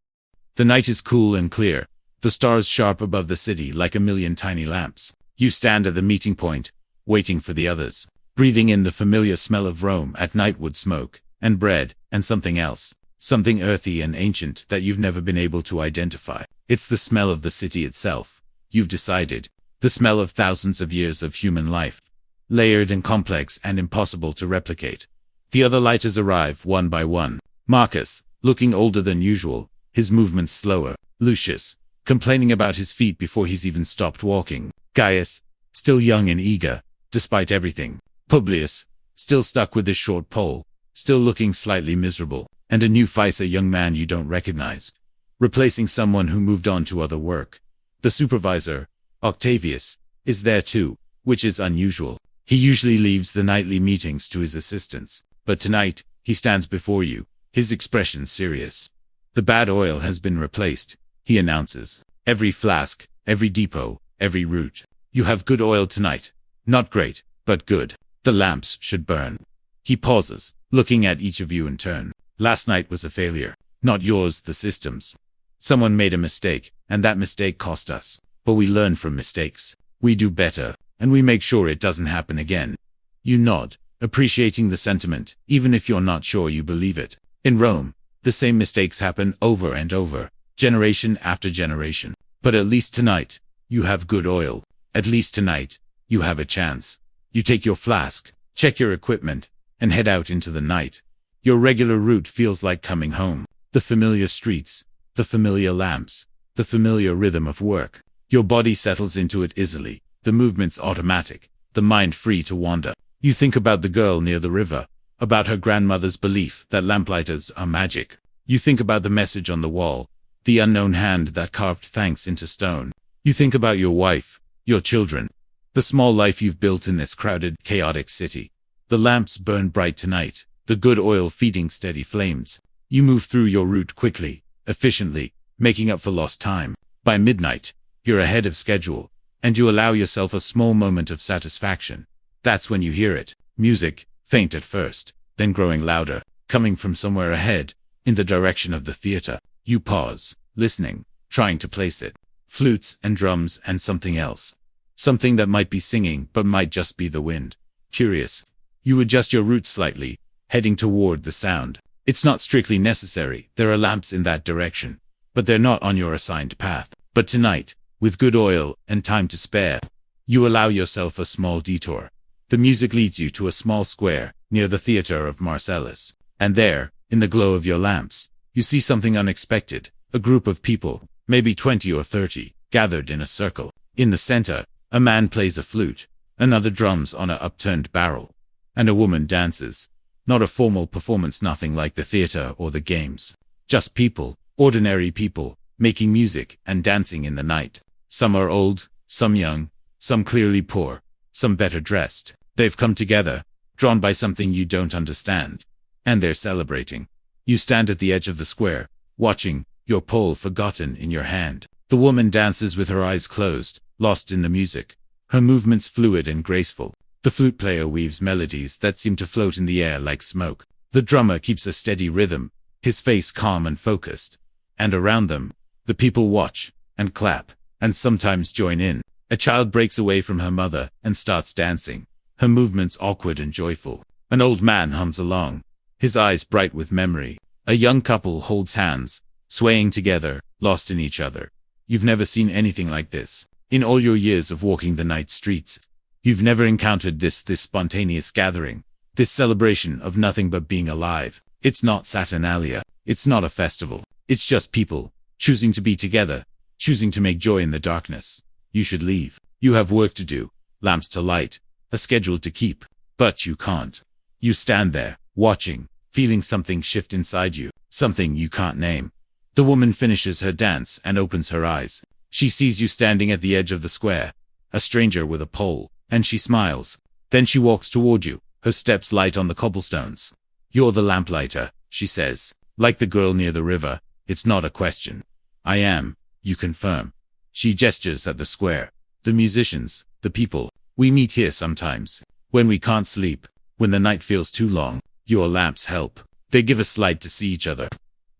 Speaker 1: The night is cool and clear, the stars sharp above the city like a million tiny lamps. You stand at the meeting point, waiting for the others, breathing in the familiar smell of Rome at night, wood smoke, and bread, and something else, something earthy and ancient that you've never been able to identify. It's the smell of the city itself. You've decided. The smell of thousands of years of human life, layered and complex and impossible to replicate. The other lighters arrive one by one. Marcus, looking older than usual, his movements slower. Lucius, complaining about his feet before he's even stopped walking. Gaius, still young and eager, despite everything. Publius, still stuck with his short pole, still looking slightly miserable. And a new face, a young man you don't recognize, replacing someone who moved on to other work. The supervisor, Octavius, is there too, which is unusual. He usually leaves the nightly meetings to his assistants, but tonight, he stands before you, his expression serious. The bad oil has been replaced, he announces. Every flask, every depot, every route. You have good oil tonight. Not great, but good. The lamps should burn. He pauses, looking at each of you in turn. Last night was a failure. Not yours, the system's. Someone made a mistake, and that mistake cost us. But we learn from mistakes. We do better, and we make sure it doesn't happen again. You nod, appreciating the sentiment, even if you're not sure you believe it. In Rome, the same mistakes happen over and over, generation after generation. But at least tonight, you have good oil. At least tonight, you have a chance. You take your flask, check your equipment, and head out into the night. Your regular route feels like coming home. The familiar streets, the familiar lamps, the familiar rhythm of work. Your body settles into it easily, the movements automatic, the mind free to wander. You think about the girl near the river, about her grandmother's belief that lamplighters are magic. You think about the message on the wall, the unknown hand that carved thanks into stone. You think about your wife, your children, the small life you've built in this crowded, chaotic city. The lamps burn bright tonight, the good oil feeding steady flames. You move through your route quickly, efficiently, making up for lost time. By midnight, you're ahead of schedule, and you allow yourself a small moment of satisfaction. That's when you hear it. Music, faint at first, then growing louder, coming from somewhere ahead, in the direction of the theater. You pause, listening, trying to place it. Flutes and drums and something else. Something that might be singing but might just be the wind. Curious. You adjust your route slightly, heading toward the sound. It's not strictly necessary, there are lamps in that direction, but they're not on your assigned path. But tonight, with good oil and time to spare, you allow yourself a small detour. The music leads you to a small square near the theater of Marcellus. And there, in the glow of your lamps, you see something unexpected. A group of people, maybe 20 or 30, gathered in a circle. In the center, a man plays a flute, another drums on an upturned barrel, and a woman dances. Not a formal performance, nothing like the theater or the games. Just people, ordinary people, making music and dancing in the night. Some are old, some young, some clearly poor, some better dressed. They've come together, drawn by something you don't understand. And they're celebrating. You stand at the edge of the square, watching, your pole forgotten in your hand. The woman dances with her eyes closed, lost in the music. Her movements fluid and graceful. The flute player weaves melodies that seem to float in the air like smoke. The drummer keeps a steady rhythm, his face calm and focused. And around them, the people watch, and clap, and sometimes join in. A child breaks away from her mother and starts dancing, her movements awkward and joyful. An old man hums along, his eyes bright with memory. A young couple holds hands, swaying together, lost in each other. You've never seen anything like this. In all your years of walking the night streets, you've never encountered this spontaneous gathering, this celebration of nothing but being alive. It's not Saturnalia. It's not a festival. It's just people, choosing to be together, choosing to make joy in the darkness. You should leave. You have work to do, lamps to light, a schedule to keep. But you can't. You stand there, watching, feeling something shift inside you, something you can't name. The woman finishes her dance and opens her eyes. She sees you standing at the edge of the square, a stranger with a pole, and she smiles. Then she walks toward you, her steps light on the cobblestones. "You're the lamplighter," she says. Like the girl near the river, it's not a question. "I am," you confirm. She gestures at the square. "The musicians, the people, we meet here sometimes. When we can't sleep, when the night feels too long, your lamps help. They give us light to see each other."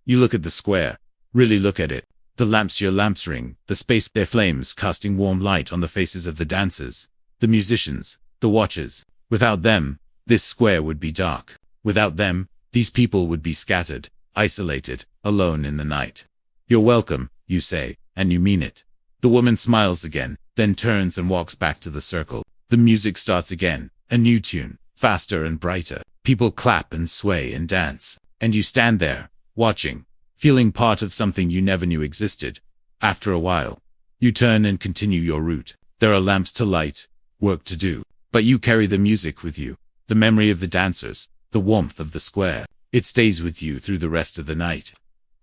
Speaker 1: You look at the square. Really look at it. The lamps, your lamps ring, the space, their flames casting warm light on the faces of the dancers, the musicians, the watchers. Without them, this square would be dark. Without them, these people would be scattered, isolated, alone in the night. "You're welcome," you say, and you mean it. The woman smiles again, then turns and walks back to the circle. The music starts again, a new tune, faster and brighter. People clap and sway and dance, and you stand there, watching, feeling part of something you never knew existed. After a while, you turn and continue your route. There are lamps to light, work to do, but you carry the music with you, the memory of the dancers, the warmth of the square. It stays with you through the rest of the night.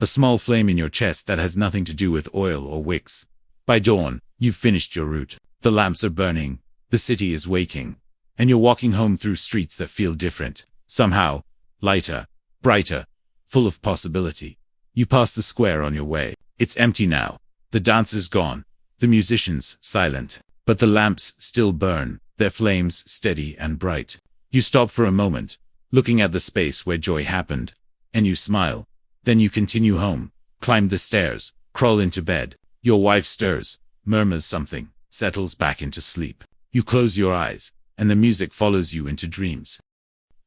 Speaker 1: A small flame in your chest that has nothing to do with oil or wicks. By dawn, you've finished your route. The lamps are burning, the city is waking, and you're walking home through streets that feel different, somehow, lighter, brighter, full of possibility. You pass the square on your way. It's empty now. The dancers gone, the musicians silent, but the lamps still burn, their flames steady and bright. You stop for a moment, looking at the space where joy happened, and you smile. Then you continue home, climb the stairs, crawl into bed. Your wife stirs, murmurs something, settles back into sleep. You close your eyes, and the music follows you into dreams.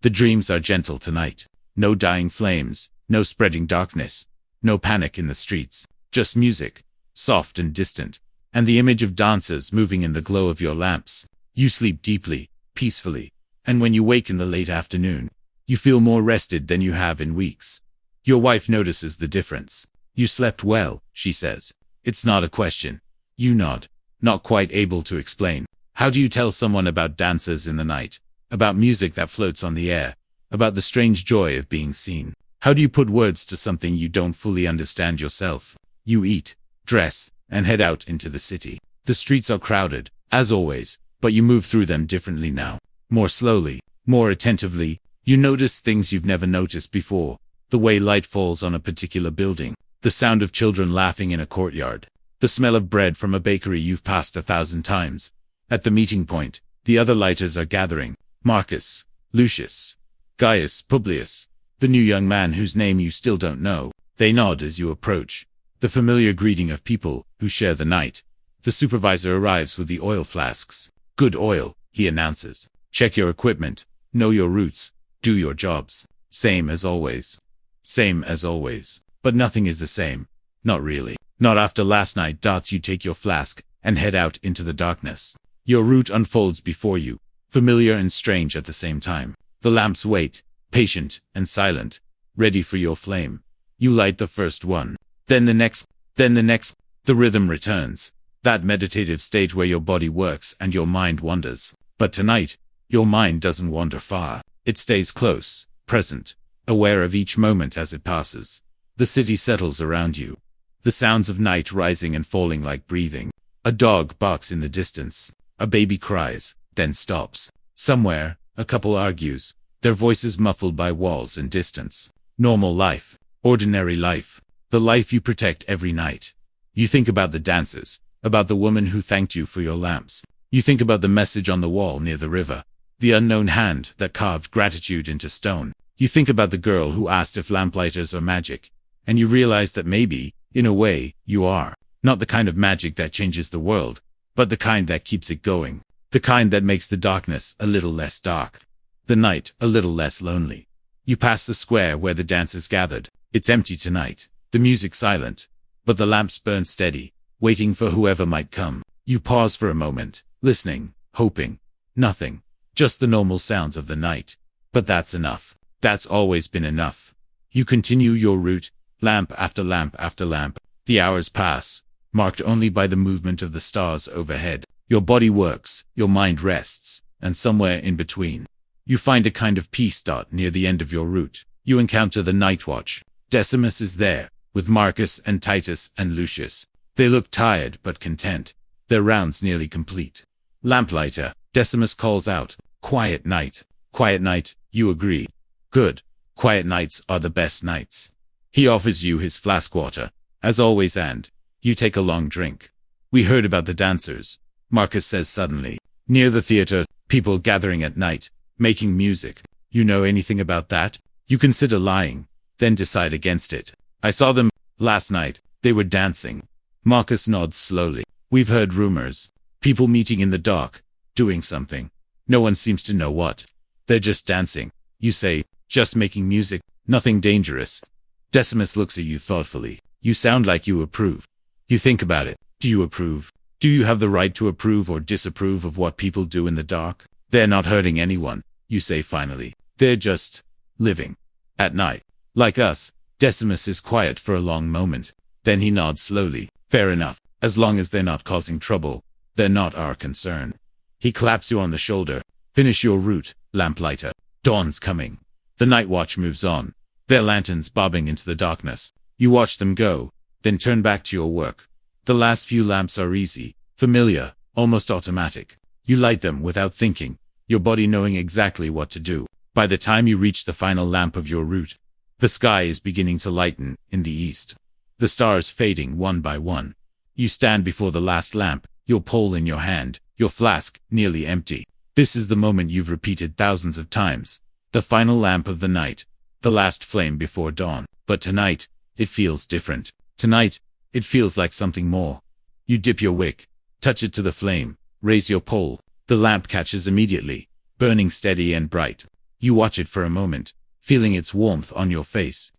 Speaker 1: The dreams are gentle tonight. No dying flames, no spreading darkness, no panic in the streets, just music, soft and distant, and the image of dancers moving in the glow of your lamps. You sleep deeply, peacefully, and when you wake in the late afternoon, You feel more rested than you have in weeks. Your wife notices the difference. You slept well, she says. It's not a question. You nod, not quite able to explain. How do you tell someone about dancers in the night? About music that floats on the air? About the strange joy of being seen? How do you put words to something you don't fully understand yourself? You eat, dress, and head out into the city. The streets are crowded, as always, but you move through them differently now. More slowly, more attentively. You notice things you've never noticed before. The way light falls on a particular building. The sound of children laughing in a courtyard. The smell of bread from a bakery you've passed 1,000 times. At the meeting point, the other lighters are gathering. Marcus, Lucius, Gaius, Publius, the new young man whose name you still don't know. They nod as you approach. The familiar greeting of people who share the night. The supervisor arrives with the oil flasks. Good oil, he announces. Check your equipment. Know your routes. Do your jobs. Same as always. Same as always. But nothing is the same. Not really. Not after last night. You take your flask and head out into the darkness. Your route unfolds before you, familiar and strange at the same time. The lamps wait, patient and silent, ready for your flame. You light the first one, then the next, the rhythm returns. That meditative state where your body works and your mind wanders. But tonight, your mind doesn't wander far. It stays close, present, aware of each moment as it passes. The city settles around you. The sounds of night rising and falling like breathing. A dog barks in the distance. A baby cries, then stops. Somewhere, a couple argues, their voices muffled by walls and distance. Normal life. Ordinary life. The life you protect every night. You think about the dancers, about the woman who thanked you for your lamps. You think about the message on the wall near the river. The unknown hand that carved gratitude into stone. You think about the girl who asked if lamplighters are magic. And you realize that maybe, in a way, you are. Not the kind of magic that changes the world, but the kind that keeps it going. The kind that makes the darkness a little less dark. The night a little less lonely. You pass the square where the dancers gathered. It's empty tonight. The music silent. But the lamps burn steady, waiting for whoever might come. You pause for a moment, listening, hoping. Nothing. Just the normal sounds of the night. But that's enough. That's always been enough. You continue your route, lamp after lamp after lamp. The hours pass, marked only by the movement of the stars overhead. Your body works, your mind rests, and somewhere in between, you find a kind of peace. Near the end of your route, you encounter the night watch. Decimus is there, with Marcus and Titus and Lucius. They look tired but content, their rounds nearly complete. Lamplighter, Decimus calls out, "Quiet night." Quiet night, you agree. Good. Quiet nights are the best nights. He offers you his flask water, as always, and you take a long drink. We heard about the dancers, Marcus says suddenly. Near the theater, people gathering at night, making music. You know anything about that? You consider lying, then decide against it. I saw them last night. They were dancing. Marcus nods slowly. We've heard rumors. People meeting in the dark, doing something. No one seems to know what. They're just dancing. You say, just making music, nothing dangerous. Decimus looks at you thoughtfully. You sound like you approve. You think about it. Do you approve? Do you have the right to approve or disapprove of what people do in the dark? They're not hurting anyone, you say finally. They're just living. At night. Like us. Decimus is quiet for a long moment. Then he nods slowly. Fair enough. As long as they're not causing trouble, they're not our concern. He claps you on the shoulder. Finish your route, lamplighter. Dawn's coming. The night watch moves on, their lanterns bobbing into the darkness. You watch them go, then turn back to your work. The last few lamps are easy, familiar, almost automatic. You light them without thinking, your body knowing exactly what to do. By the time you reach the final lamp of your route, the sky is beginning to lighten in the east. The stars fading one by one. You stand before the last lamp, your pole in your hand, your flask nearly empty. This is the moment you've repeated thousands of times. The final lamp of the night. The last flame before dawn. But tonight, it feels different. Tonight, it feels like something more. You dip your wick, touch it to the flame, raise your pole. The lamp catches immediately, burning steady and bright. You watch it for a moment, feeling its warmth on your face.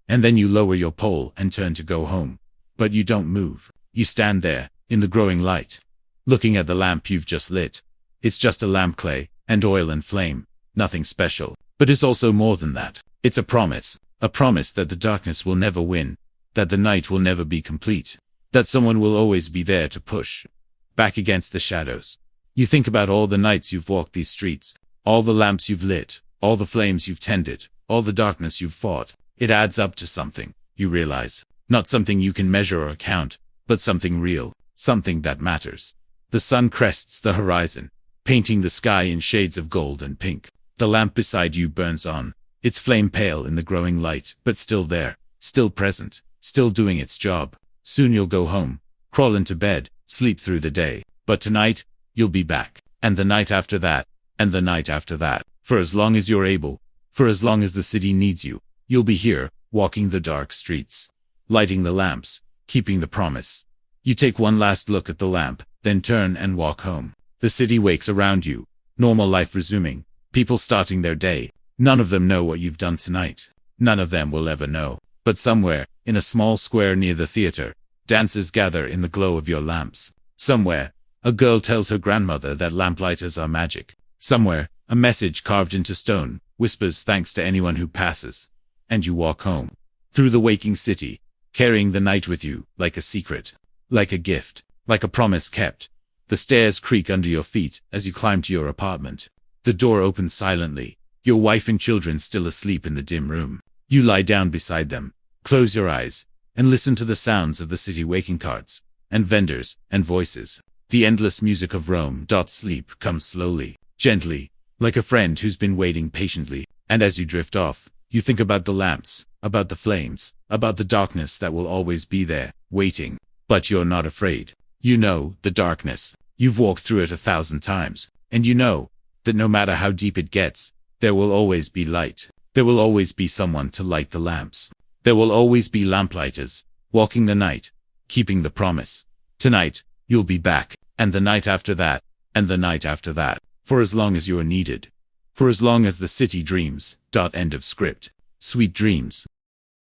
Speaker 1: And then you lower your pole and turn to go home. But you don't move. You stand there, in the growing light, looking at the lamp you've just lit. It's just a lamp, clay, and oil and flame. Nothing special. But it's also more than that. It's a promise that the darkness will never win, that the night will never be complete, that someone will always be there to push back against the shadows. You think about all the nights you've walked these streets, all the lamps you've lit, all the flames you've tended, all the darkness you've fought. It adds up to something, you realize. Not something you can measure or count, but something real, something that matters. The sun crests the horizon, painting the sky in shades of gold and pink. The lamp beside you burns on, its flame pale in the growing light, but still there, still present, still doing its job. Soon you'll go home, crawl into bed, sleep through the day. But tonight, you'll be back. And the night after that, and the night after that. For as long as you're able, for as long as the city needs you, you'll be here, walking the dark streets, lighting the lamps, keeping the promise. You take one last look at the lamp, then turn and walk home. The city wakes around you, normal life resuming, people starting their day. None of them know what you've done tonight. None of them will ever know. But somewhere, in a small square near the theater, dancers gather in the glow of your lamps. Somewhere, a girl tells her grandmother that lamplighters are magic. Somewhere, a message carved into stone whispers thanks to anyone who passes. And you walk home, through the waking city, carrying the night with you, like a secret, like a gift, like a promise kept. The stairs creak under your feet as you climb to your apartment. The door opens silently, your wife and children still asleep in the dim room. You lie down beside them, close your eyes, and listen to the sounds of the city waking carts, and vendors, and voices. The endless music of Rome. Sleep comes slowly, gently, like a friend who's been waiting patiently. And as you drift off, you think about the lamps, about the flames, about the darkness that will always be there, waiting. But you're not afraid. You know the darkness. You've walked through it 1,000 times, and you know that no matter how deep it gets, there will always be light. There will always be someone to light the lamps. There will always be lamplighters, walking the night, keeping the promise. Tonight, you'll be back, and the night after that, and the night after that, for as long as you're needed. For as long as the city dreams. End of script. Sweet dreams.